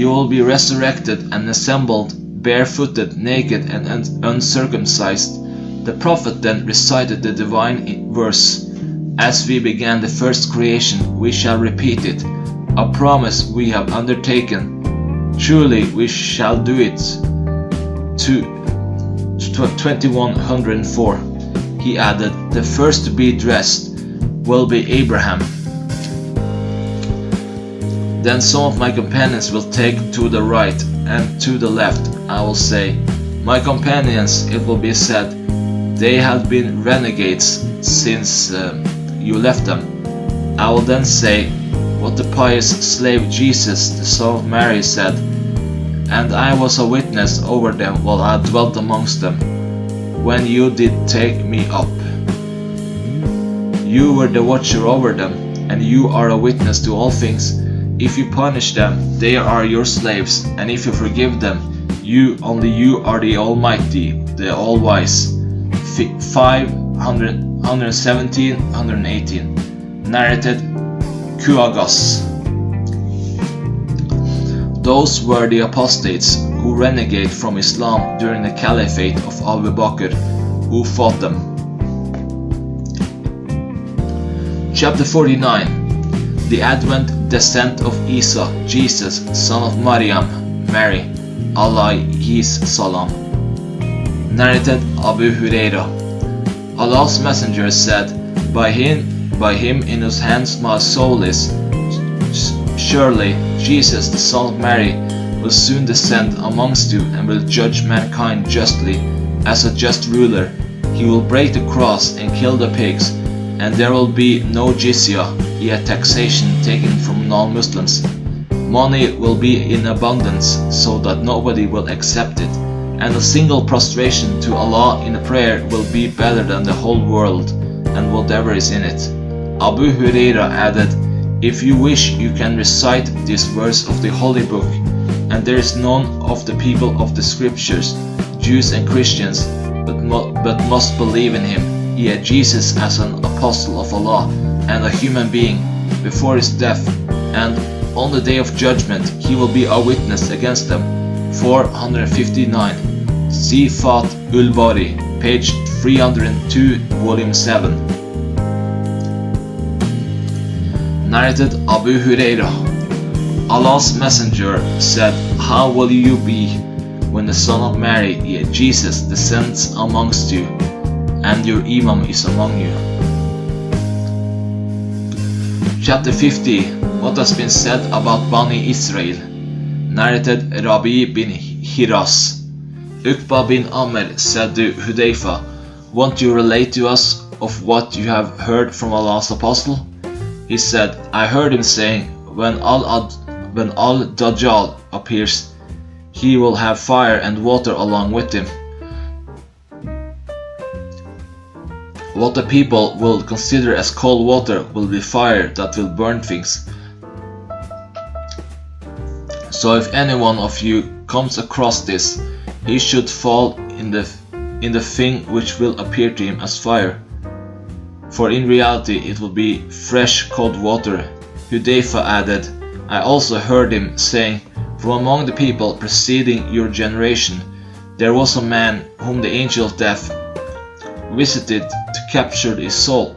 "You will be resurrected and assembled barefooted, naked, and uncircumcised." The Prophet then recited the divine verse, "As we began the first creation, we shall repeat it, a promise we have undertaken. Truly we shall do it." To 2104, he added, "The first to be dressed will be Abraham. Then some of my companions will take to the right, and to the left I will say, 'My companions,' it will be said, 'they have been renegades since you left them.' I will then say, 'What the pious slave Jesus, the son of Mary, said, and I was a witness over them while I dwelt amongst them, when you did take me up. You were the watcher over them, and you are a witness to all things. If you punish them, they are your slaves, and if you forgive them, only you are the Almighty, the All-Wise." 117, 118. Narrated Kuagas. Those were the apostates who renegade from Islam during the caliphate of Abu Bakr, who fought them. Chapter 49. The Advent Descent of Isa, Jesus, son of Maryam, Mary, alayhis salam. Narrated Abu Huraira. Allah's messenger said, By him in whose hands my soul is, surely Jesus, the son of Mary, will soon descend amongst you and will judge mankind justly as a just ruler. He will break the cross and kill the pigs, and there will be no jizya, yet taxation taken from non-Muslims. Money will be in abundance, so that nobody will accept it, and a single prostration to Allah in a prayer will be better than the whole world and whatever is in it. Abu Huraira added, If you wish, you can recite this verse of the Holy Book, and there is none of the people of the Scriptures, Jews and Christians, but must believe in him, Jesus, as an apostle of Allah and a human being, before his death, and on the day of judgment he will be a witness against them. 459. Sifat ul-Bari, page 302, volume 7. Narrated Abu Huraira. Allah's messenger said, How will you be when the son of Mary, Jesus, descends amongst you, and your Imam is among you? Chapter 50. What has been said about Bani Israel. Narrated Rabi bin Hiras. Uqba bin Amr said to Hudayfa, Won't you relate to us of what you have heard from Allah's apostle? He said, I heard him saying, when Al-Dajjal appears, he will have fire and water along with him. What the people will consider as cold water will be fire that will burn things. So if any one of you comes across this, he should fall in the thing which will appear to him as fire. for in reality it will be fresh cold water. Hudayfa added, I also heard him saying, from among the people preceding your generation, there was a man whom the angel of death visited to capture his soul.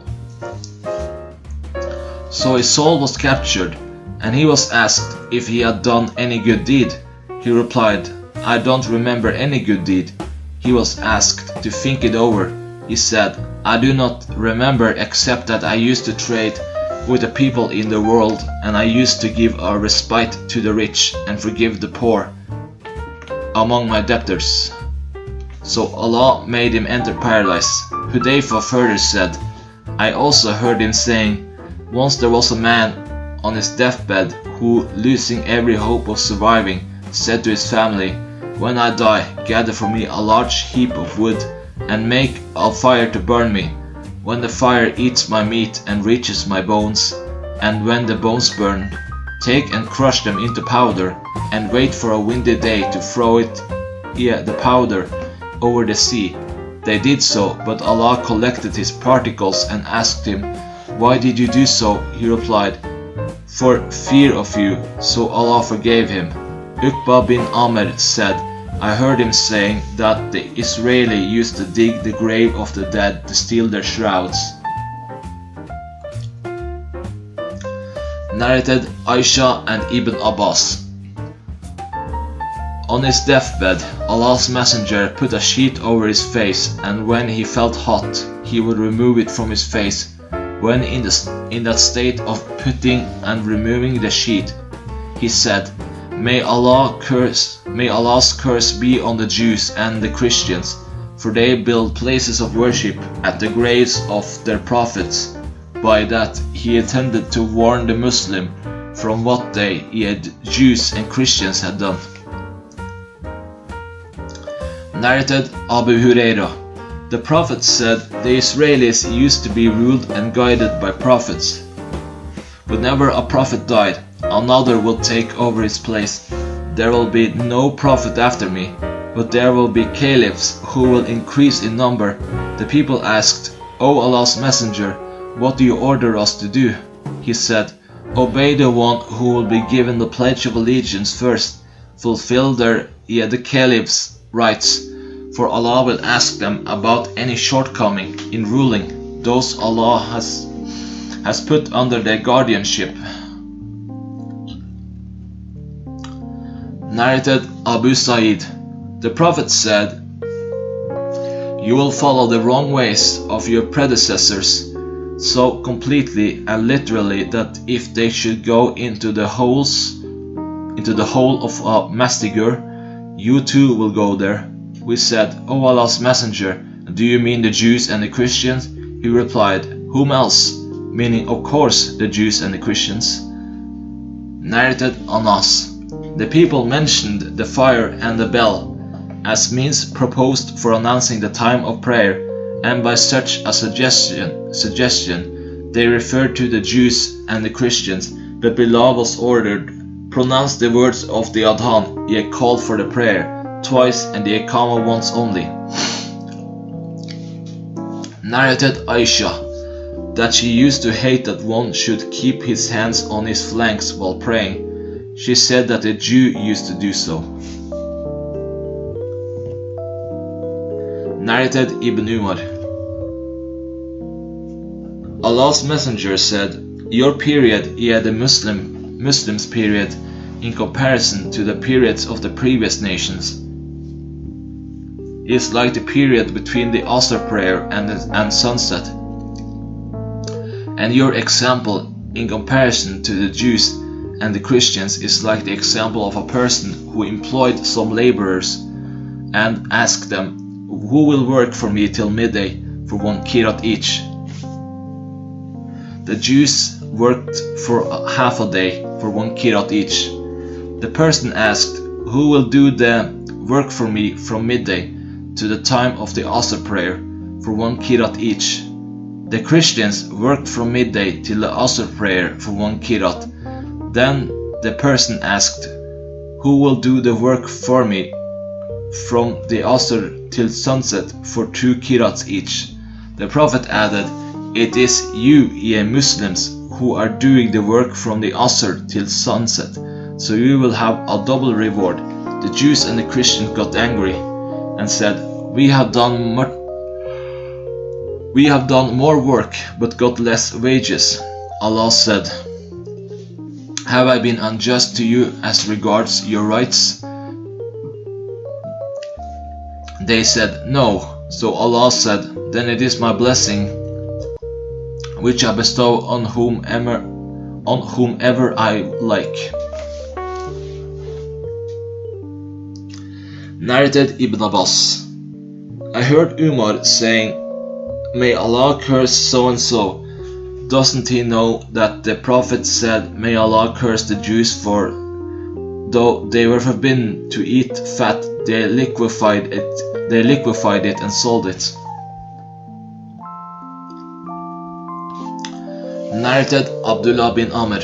So his soul was captured, and he was asked if he had done any good deed. He replied, I don't remember any good deed. He was asked to think it over. He said, I do not remember except that I used to trade with the people in the world, and I used to give a respite to the rich and forgive the poor among my debtors. So Allah made him enter paradise. Hudayfa further said, I also heard him saying, once there was a man on his deathbed who, losing every hope of surviving, said to his family, when I die, gather for me a large heap of wood and make a fire to burn me. When the fire eats my meat and reaches my bones, and when the bones burn, take and crush them into powder, and wait for a windy day to throw the powder over the sea. They did so, but Allah collected his particles and asked him, why did you do so? He replied, for fear of you, so Allah forgave him. Uqba bin Amr said, I heard him saying that the Israeli used to dig the grave of the dead to steal their shrouds. Narrated Aisha and Ibn Abbas. On his deathbed, Allah's Messenger put a sheet over his face, and when he felt hot, he would remove it from his face. When in that state of putting and removing the sheet, he said, May Allah's curse be on the Jews and the Christians, for they build places of worship at the graves of their prophets. By that he intended to warn the Muslim from what the Jews and Christians had done. Narrated Abu Huraira. The Prophet said the Israelis used to be ruled and guided by prophets. Whenever a prophet died, another will take over his place. There will be no prophet after me, but there will be caliphs who will increase in number. The people asked, O Allah's Messenger, what do you order us to do? He said, obey the one who will be given the pledge of allegiance first. Fulfill the caliph's rights, for Allah will ask them about any shortcoming in ruling those Allah has put under their guardianship. Narrated Abu Sa'id. The Prophet said, you will follow the wrong ways of your predecessors so completely and literally that if they should go into the hole of a mastigur, you too will go there. We said, O Allah's Messenger, do you mean the Jews and the Christians? He replied, whom else? Meaning, of course, the Jews and the Christians. Narrated Anas. The people mentioned the fire and the bell as means proposed for announcing the time of prayer, and by such a suggestion they referred to the Jews and the Christians. But Bilal was ordered, pronounce the words of the Adhan, yet called for the prayer twice and the Iqamah once only. Narrated Aisha that she used to hate that one should keep his hands on his flanks while praying. She said that a Jew used to do so. Narrated Ibn Umar. Allah's Messenger said, your period, the Muslims' period, in comparison to the periods of the previous nations, is like the period between the Asr prayer and sunset. And your example in comparison to the Jews and the Christians is like the example of a person who employed some laborers and asked them, who will work for me till midday for 1 kirat each? The Jews worked for half a day for 1 kirat each. The person asked, who will do the work for me from midday to the time of the Asr prayer for 1 kirat each? The Christians worked from midday till the Asr prayer for 1 kirat. Then the person asked, who will do the work for me from the Asr till sunset for 2 kirats each? The Prophet added, It is you, ye Muslims, who are doing the work from the Asr till sunset, so you will have a double reward. The Jews and the Christians got angry and said, We have done more work, but got less wages. Allah said, Have I been unjust to you as regards your rights? They said, No. So Allah said, Then it is my blessing, which I bestow on whomever I like. Narrated Ibn Abbas. I heard Umar saying, May Allah curse so and so. Doesn't he know that the Prophet said, May Allah curse the Jews, for though they were forbidden to eat fat, they liquefied it and sold it. Narrated Abdullah bin Amr.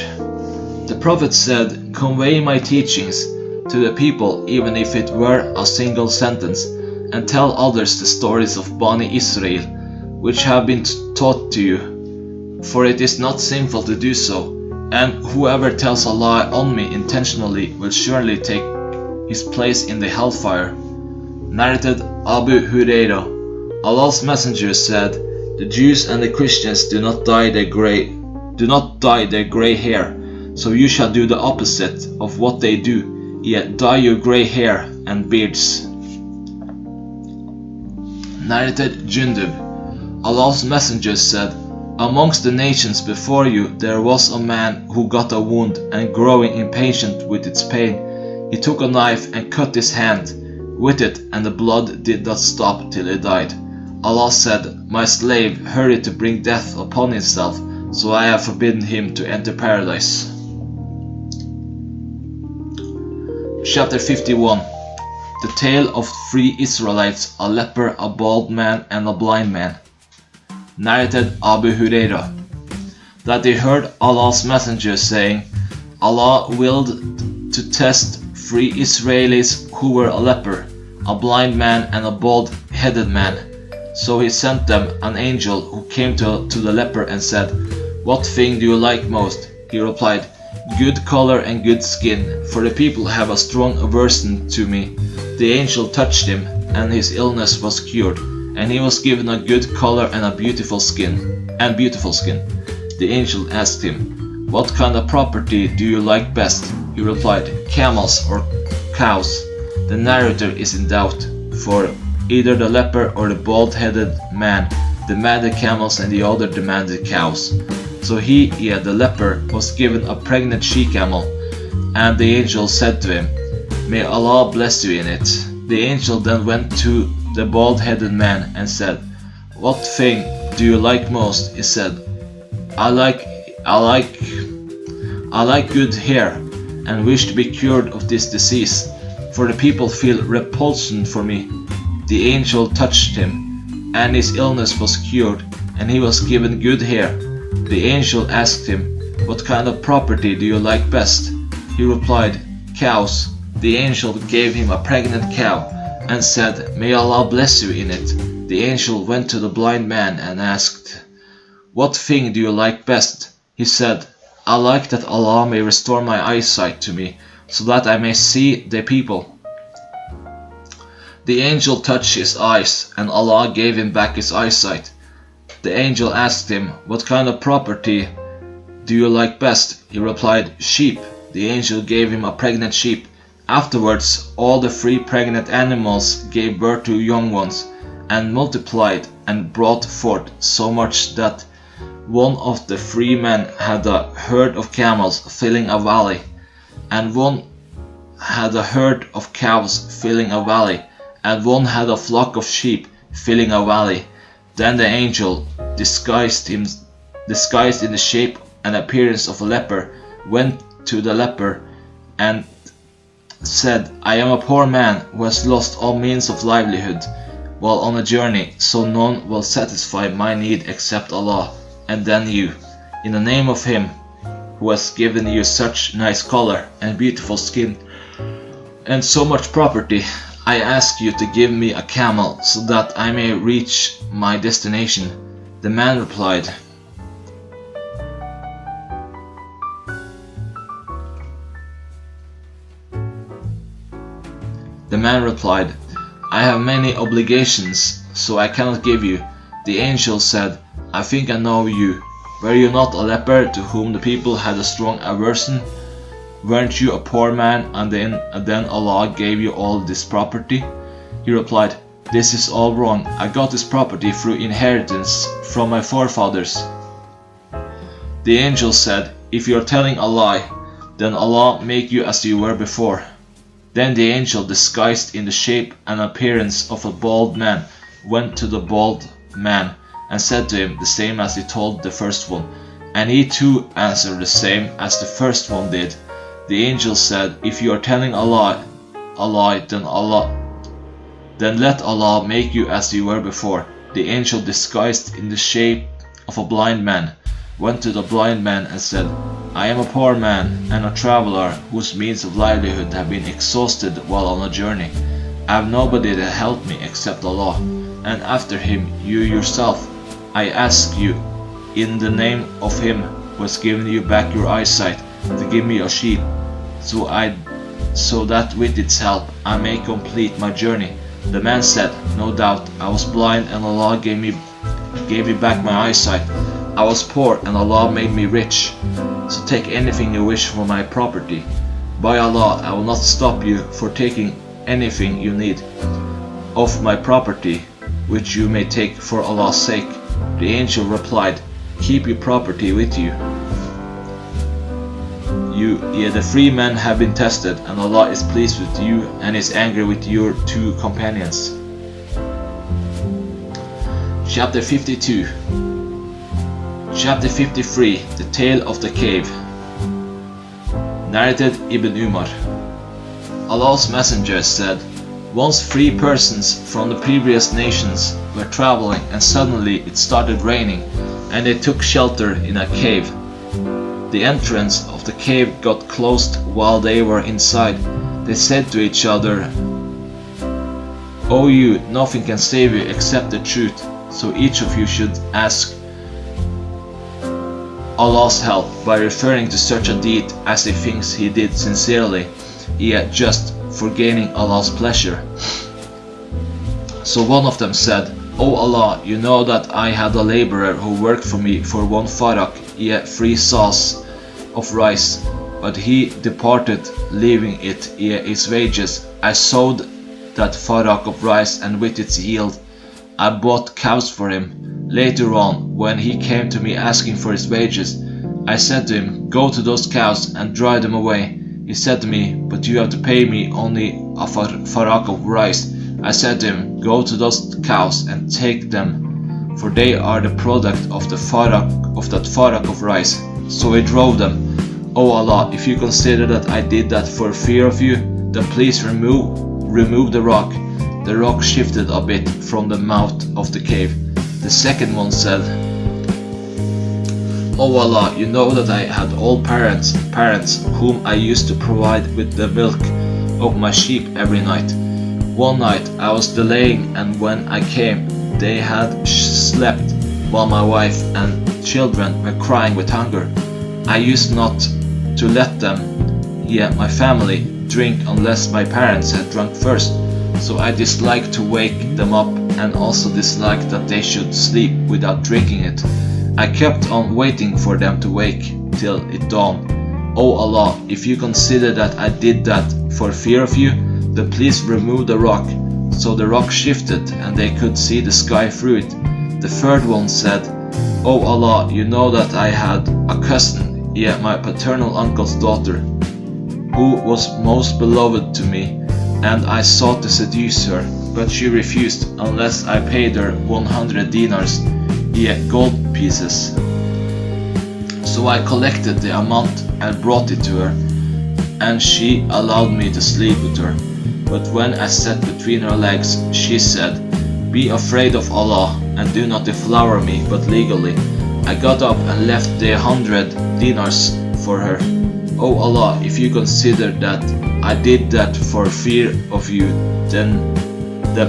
The Prophet said, Convey my teachings to the people, even if it were a single sentence, and tell others the stories of Bani Israel, which have been taught to you, for it is not sinful to do so, and whoever tells a lie on me intentionally will surely take his place in the hellfire. Narrated Abu Huraira. Allah's Messenger said, The Jews and the Christians do not dye their gray hair, so you shall do the opposite of what they do, yet dye your gray hair and beards. Narrated Jundub. Allah's Messenger said, Amongst the nations before you there was a man who got a wound, and growing impatient with its pain, he took a knife and cut his hand with it, and the blood did not stop till he died. Allah said, My slave hurried to bring death upon himself, so I have forbidden him to enter paradise. Chapter 51. The tale of 3 Israelites, a leper, a bald man, and a blind man. Narrated Abu Huraira. That they heard Allah's Messenger saying, Allah willed to test 3 Israelis who were a leper, a blind man, and a bald-headed man. So he sent them an angel who came to the leper and said, What thing do you like most? He replied, Good color and good skin, for the people have a strong aversion to me. The angel touched him, and his illness was cured, and he was given a good color and a beautiful skin. The angel asked him, What kind of property do you like best? He replied, Camels or cows. The narrator is in doubt, for either the leper or the bald-headed man demanded camels and the other demanded cows. So the leper, was given a pregnant she-camel, and the angel said to him, May Allah bless you in it. The angel then went to the bald-headed man and said, What thing do you like most? He said, I like good hair, and wish to be cured of this disease, for the people feel repulsion for me. The angel touched him, and his illness was cured, and he was given good hair. The angel asked him, What kind of property do you like best? He replied, Cows. The angel gave him a pregnant cow, and said, May Allah bless you in it. The angel went to the blind man and asked, What thing do you like best? He said, I like that Allah may restore my eyesight to me, so that I may see the people. The angel touched his eyes, and Allah gave him back his eyesight. The angel asked him, What kind of property do you like best? He replied, Sheep. The angel gave him a pregnant sheep. Afterwards, all the 3 pregnant animals gave birth to young ones, and multiplied and brought forth so much that one of the 3 men had a herd of camels filling a valley, and one had a herd of cows filling a valley, and one had a flock of sheep filling a valley. Then the angel, disguised in the shape and appearance of a leper, went to the leper and said, I am a poor man who has lost all means of livelihood while on a journey, so none will satisfy my need except Allah, and then you. In the name of Him who has given you such nice color and beautiful skin and so much property, I ask you to give me a camel so that I may reach my destination. The man replied, I have many obligations, so I cannot give you. The angel said, I think I know you. Were you not a leper to whom the people had a strong aversion? Weren't you a poor man, and then Allah gave you all this property? He replied, This is all wrong. I got this property through inheritance from my forefathers. The angel said, If you are telling a lie, then Allah make you as you were before. Then the angel, disguised in the shape and appearance of a bald man, went to the bald man and said to him the same as he told the first one, and he too answered the same as the first one did. The angel said, If you are telling a lie, then let Allah make you as you were before. The angel, disguised in the shape of a blind man, went to the blind man and said, I am a poor man and a traveler whose means of livelihood have been exhausted while on a journey. I have nobody to help me except Allah, and after him you yourself. I ask you, in the name of him who has given you back your eyesight, to give me a sheep, so that with its help I may complete my journey. The man said, No doubt, I was blind and Allah gave me back my eyesight. I was poor and Allah made me rich. So take anything you wish for my property. By Allah, I will not stop you for taking anything you need of my property, which you may take for Allah's sake. The angel replied, Keep your property with you. The three men have been tested, and Allah is pleased with you and is angry with your two companions. Chapter 52. Chapter 53. The Tale of the Cave. Narrated Ibn Umar. Allah's Messenger said, Once 3 persons from the previous nations were traveling, and suddenly it started raining, and they took shelter in a cave. The entrance of the cave got closed while they were inside. They said to each other, O you, nothing can save you except the truth, so each of you should ask Allah's help by referring to such a deed as he thinks he did sincerely, yet just for gaining Allah's pleasure. So one of them said, O Allah, you know that I had a laborer who worked for me for 1 farak, yet 3 sahs of rice, but he departed, leaving it, yet his wages. I sowed that farak of rice, and with its yield I bought cows for him. Later on, when he came to me asking for his wages, I said to him, Go to those cows and drive them away. He said to me, But you have to pay me only a farak of rice. I said to him, Go to those cows and take them, for they are the product of that farak of rice. So he drove them. O Allah, if you consider that I did that for fear of you, then please remove the rock. The rock shifted a bit from the mouth of the cave. The second one said, O Allah, you know that I had old parents whom I used to provide with the milk of my sheep every night. One night I was delaying, and when I came, they had slept, while my wife and children were crying with hunger. I used not to let them, yet my family, drink unless my parents had drunk first. So I disliked to wake them up, and also disliked that they should sleep without drinking it. I kept on waiting for them to wake till it dawned. O Allah, if you consider that I did that for fear of you, then please remove the rock. So the rock shifted, and they could see the sky through it. The third one said, O Allah, you know that I had a cousin, yet my paternal uncle's daughter, who was most beloved to me, and I sought to seduce her, but she refused unless I paid her 100 dinars, yet gold pieces. So I collected the amount and brought it to her, and she allowed me to sleep with her. But when I sat between her legs, she said, Be afraid of Allah, and do not deflower me, but legally. I got up and left the 100 dinars for her. O Allah, if you consider that I did that for fear of you, then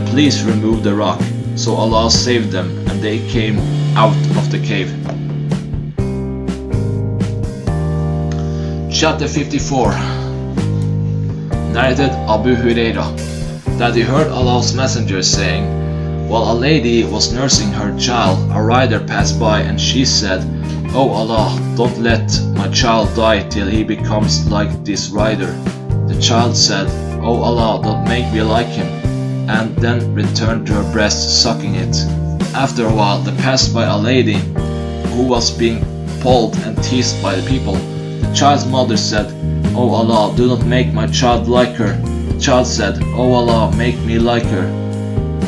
please remove the rock. So Allah saved them, and they came out of the cave. Chapter 54. Narrated Abu Huraira that he heard Allah's messenger saying, while a lady was nursing her child, a rider passed by, and she said, "O Allah, don't let my child die till he becomes like this rider." The child said, "O Allah, don't make me like him," and then returned to her breast, sucking it. After a while, there passed by a lady who was being pulled and teased by the people. The child's mother said, "O Allah, do not make my child like her." The child said, "O Allah, make me like her."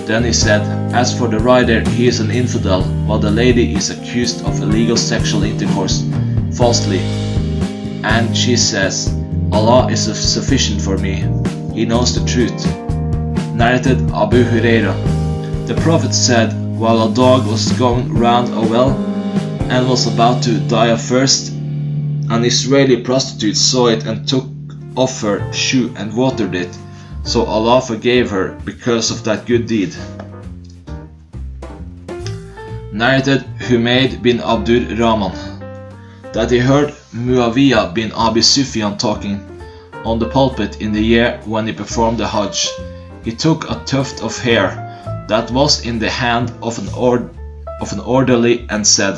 Then he said, "As for the rider, he is an infidel, while the lady is accused of illegal sexual intercourse falsely." And she says, "Allah is sufficient for me. He knows the truth." Narrated Abu Huraira. The Prophet said, while a dog was going round a well and was about to die of thirst, an Israeli prostitute saw it and took off her shoe and watered it. So Allah forgave her because of that good deed. Narrated Humayd bin Abdur Rahman that he heard Muawiyah bin Abi Sufyan talking on the pulpit in the year when he performed the Hajj. He took a tuft of hair that was in the hand of an orderly and said,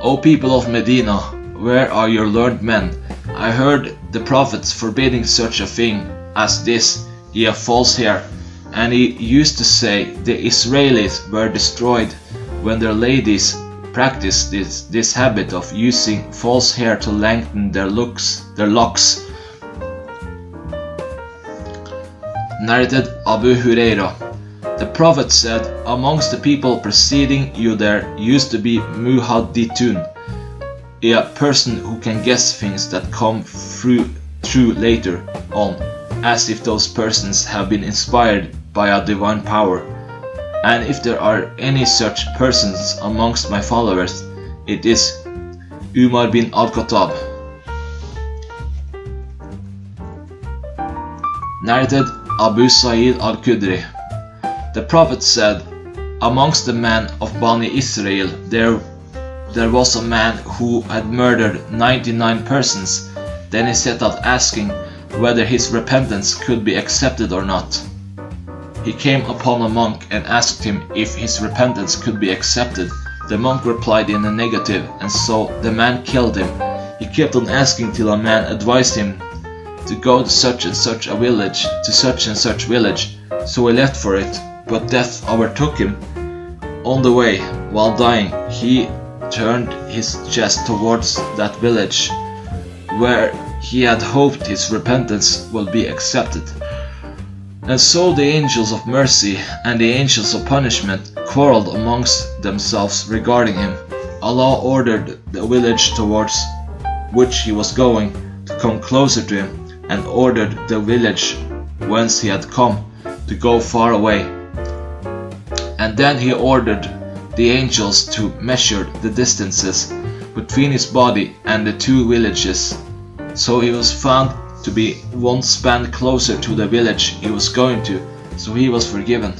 "O people of Medina, where are your learned men? I heard the prophets forbidding such a thing as this, ye have false hair." And he used to say the Israelis were destroyed when their ladies practiced this habit of using false hair to lengthen their locks. Narrated Abu Huraira. The Prophet said, amongst the people preceding you there used to be muhaddithun, a person who can guess things that come true later on, as if those persons have been inspired by a divine power. And if there are any such persons amongst my followers, it is Umar bin al-Khattab. Narrated Abu Sa'id al-Khudri. The Prophet said, amongst the men of Bani Israel there was a man who had murdered 99 persons. Then he set out asking whether his repentance could be accepted or not. He came upon a monk and asked him if his repentance could be accepted. The monk replied in the negative, and so the man killed him. He kept on asking till a man advised him to go to such and such a village, to such and such village. So he left for it, but death overtook him. On the way, while dying, he turned his chest towards that village, where he had hoped his repentance will be accepted. And so the angels of mercy and the angels of punishment quarreled amongst themselves regarding him. Allah ordered the village towards which he was going to come closer to him, and ordered the village whence he had come to go far away. And then he ordered the angels to measure the distances between his body and the two villages. So he was found to be one span closer to the village he was going to, so he was forgiven.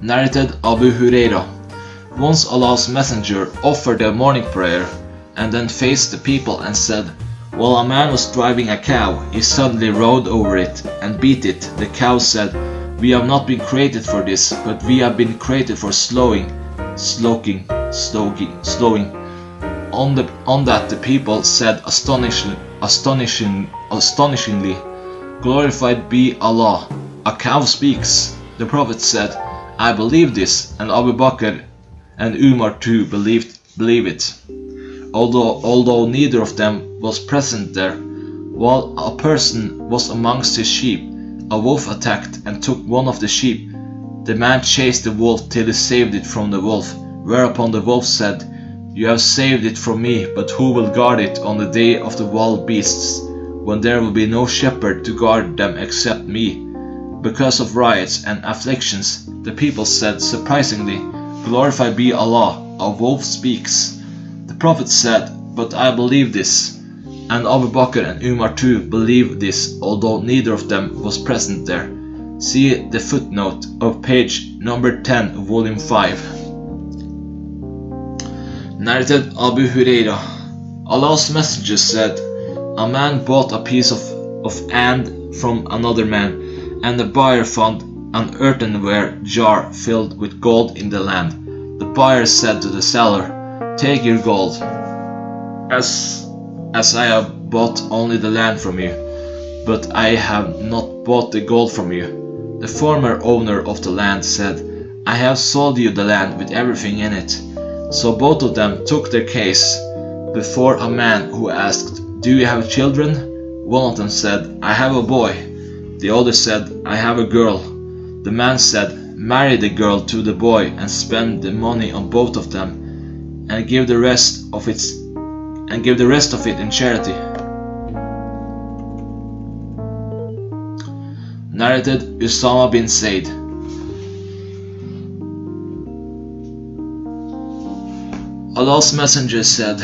Narrated Abu Huraira. Once Allah's messenger offered a morning prayer and then faced the people and said, while a man was driving a cow, he suddenly rode over it and beat it. The cow said, "We have not been created for this, but we have been created for slowing. On that the people said astonishingly, "Glorified be Allah, a cow speaks." The Prophet said, "I believe this," and Abu Bakr and Umar too believe it. Although neither of them was present there, while a person was amongst his sheep, a wolf attacked and took one of the sheep. The man chased the wolf till he saved it from the wolf, whereupon the wolf said, "You have saved it from me, but who will guard it on the day of the wild beasts, when there will be no shepherd to guard them except me?" Because of riots and afflictions, the people said surprisingly, "Glorified be Allah, a wolf speaks." The Prophet said, "But I believe this." and Abu Bakr and Umar too believed this, although neither of them was present there. See the footnote of page number 10, volume 5. Narrated Abu Huraira. Allah's Messenger said, a man bought a piece of and from another man, and the buyer found an earthenware jar filled with gold in the land. The buyer said to the seller, take your gold, as I have bought only the land from you, but I have not bought the gold from you. The former owner of the land said, I have sold you the land with everything in it. So both of them took their case before a man who asked, do you have children? One of them said, I have a boy. The other said, I have a girl. The man said, marry the girl to the boy and spend the money on both of them, and give the rest of it in charity. Narrated Usama bin Zaid. Allah's Messenger said,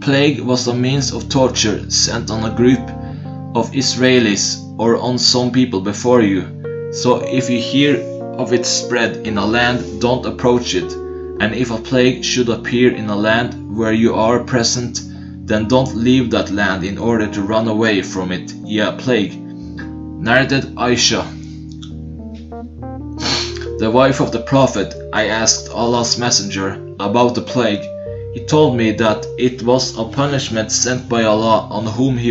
plague was a means of torture sent on a group of Israelis or on some people before you. So if you hear of its spread in a land, don't approach it. And if a plague should appear in a land where you are present, then don't leave that land in order to run away from it, plague. Narrated Aisha. The wife of the Prophet, I asked Allah's Messenger about the plague. He told me that it was a punishment sent by Allah on whom He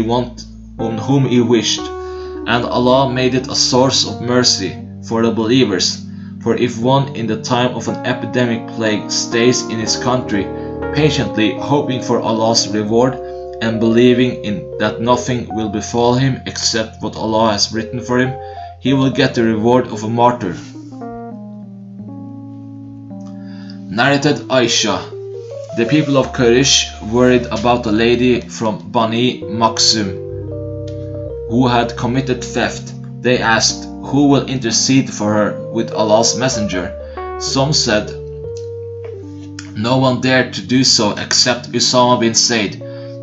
wished, and Allah made it a source of mercy for the believers. For if one in the time of an epidemic plague stays in his country, patiently hoping for Allah's reward and believing in that nothing will befall him except what Allah has written for him, he will get the reward of a martyr. Narrated Aisha. The people of Quraysh worried about a lady from Bani Maksum who had committed theft. They asked, who will intercede for her with Allah's Messenger? Some said, no one dared to do so except Usama bin Zaid,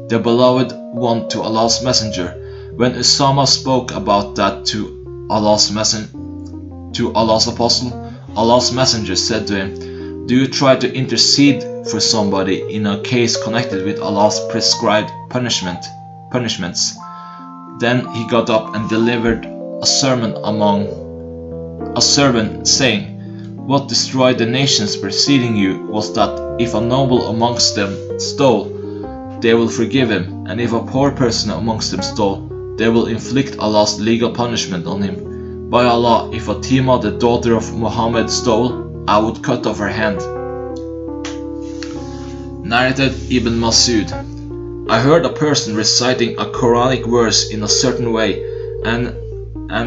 the beloved one to Allah's Messenger. When Usama spoke about that to Allah's Apostle, Allah's Messenger said to him, do you try to intercede for somebody in a case connected with Allah's prescribed punishments? Then he got up and delivered a sermon saying, what destroyed the nations preceding you was that if a noble amongst them stole, they will forgive him, and if a poor person amongst them stole, they will inflict Allah's legal punishment on him. By Allah, if Fatima, the daughter of Muhammad, stole, I would cut off her hand. Narrated Ibn Masud. I heard a person reciting a Quranic verse in a certain way, and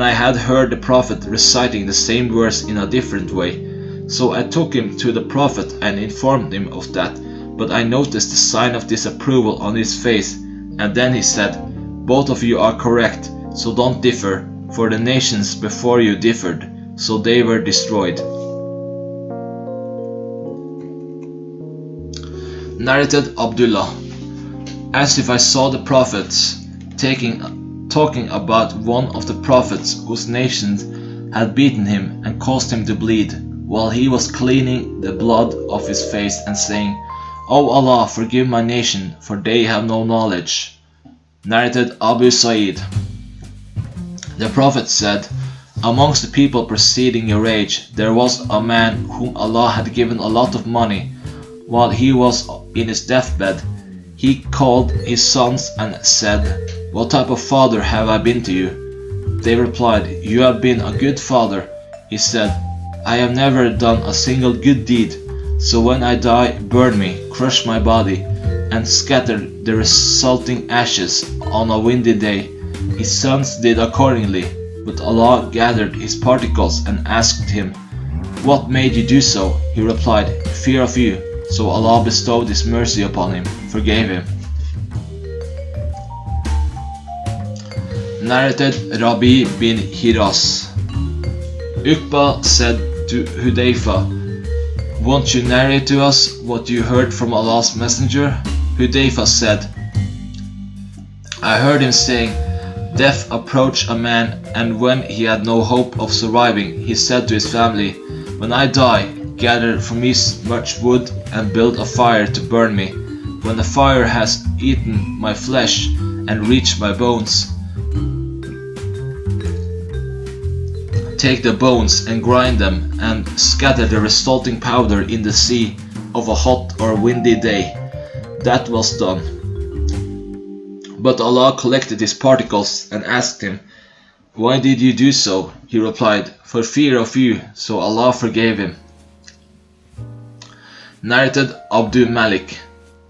I had heard the Prophet reciting the same verse in a different way. So I took him to the Prophet and informed him of that, but I noticed the sign of disapproval on his face, and then he said, both of you are correct, so don't differ, for the nations before you differed, so they were destroyed. Narrated Abdullah. As if I saw the prophets talking about one of the prophets whose nations had beaten him and caused him to bleed, while he was cleaning the blood off his face and saying, O Allah, forgive my nation, for they have no knowledge. Narrated Abu Sa'id. The Prophet said, amongst the people preceding your age, there was a man whom Allah had given a lot of money. While he was in his deathbed, he called his sons and said, what type of father have I been to you? They replied, you have been a good father. He said, I have never done a single good deed, so when I die, burn me, crush my body, and scatter the resulting ashes on a windy day. His sons did accordingly, but Allah gathered his particles and asked him, what made you do so? He replied, fear of you. So Allah bestowed His mercy upon him, forgave him. Narrated Rabi bin Hiras. Uqba said to Hudayfa, won't you narrate to us what you heard from Allah's Messenger? Hudayfa said, I heard him saying, Death approached a man, and when he had no hope of surviving, he said to his family, When I die, gather for me much wood and build a fire to burn me. When the fire has eaten my flesh and reached my bones, take the bones and grind them and scatter the resulting powder in the sea of a hot or windy day. That was done. But Allah collected his particles and asked him, Why did you do so? He replied, For fear of you, so Allah forgave him. Narrated Abdul Malik,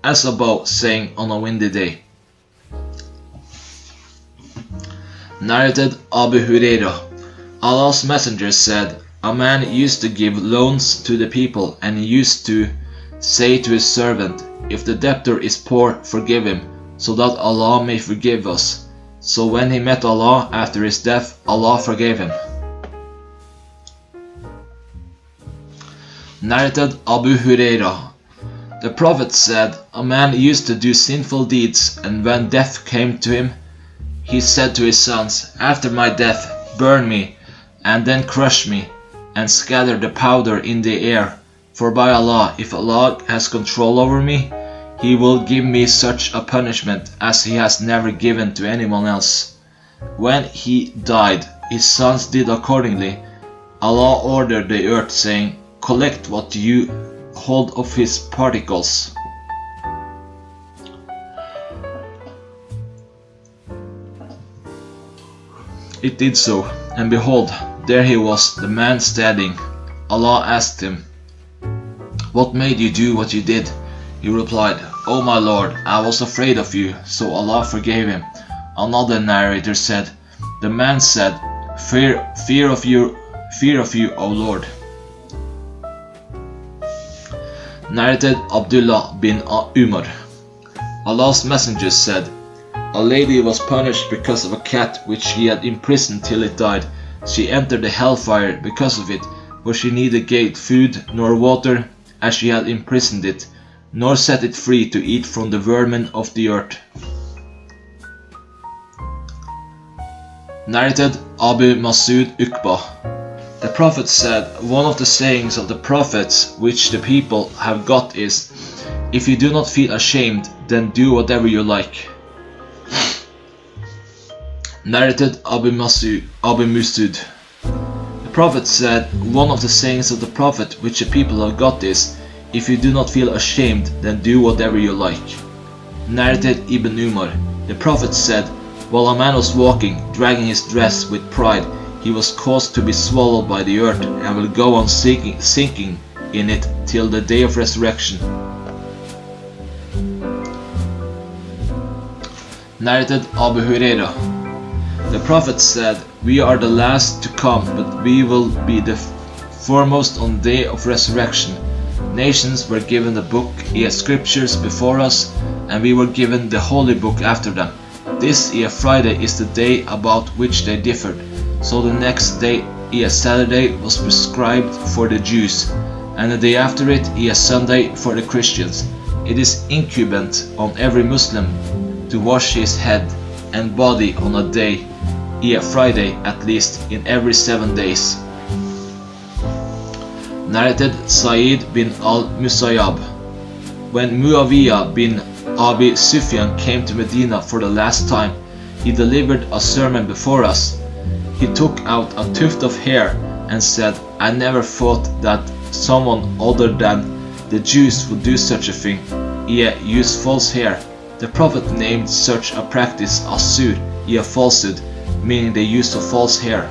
as above, saying on a windy day. Narrated Abu Hurairah, Allah's Messenger said, A man used to give loans to the people, and he used to say to his servant, If the debtor is poor, forgive him, so that Allah may forgive us. So when he met Allah after his death, Allah forgave him. Narrated Abu Hurairah, the Prophet said, A man used to do sinful deeds, and when death came to him, he said to his sons, After my death, burn me, and then crush me, and scatter the powder in the air. For by Allah, if Allah has control over me, He will give me such a punishment as He has never given to anyone else. When he died, his sons did accordingly. Allah ordered the earth, saying, Collect what you hold of his particles. It did so, and behold, there he was, the man standing. Allah asked him, What made you do what you did? He replied, O my Lord, I was afraid of you, so Allah forgave him. Another narrator said, The man said, Fear of you, O Lord. Narrated Abdullah bin Umar, Allah's Messenger said, A lady was punished because of a cat which she had imprisoned till it died. She entered the hellfire because of it, for she neither gave food nor water, as she had imprisoned it, nor set it free to eat from the vermin of the earth. Narrated Abu Masud Uqba, the Prophet said, One of the sayings of the Prophets which the people have got is, If you do not feel ashamed, then do whatever you like. Narrated Abu Musud, the Prophet said, One of the sayings of the Prophet which the people have got is, If you do not feel ashamed, then do whatever you like. Narrated Ibn Umar, the Prophet said, While a man was walking, dragging his dress with pride, he was caused to be swallowed by the earth, and will go on sinking in it till the day of resurrection. Narrated Abu Hurairah, the Prophet said, We are the last to come, but we will be the foremost on the day of resurrection. Nations were given the book, scriptures before us, and we were given the holy book after them. This Friday is the day about which they differed. So the next day, Saturday, was prescribed for the Jews, and the day after it, Sunday, for the Christians. It is incumbent on every Muslim to wash his head and body on a day, Friday at least, in every 7 days. Narrated Sa'id bin al-Musayyab, when Muawiyah bin Abi Sufyan came to Medina for the last time, he delivered a sermon before us. He took out a tuft of hair and said, I never thought that someone other than the Jews would do such a thing, use false hair. The Prophet named such a practice as falsehood, meaning the use of false hair.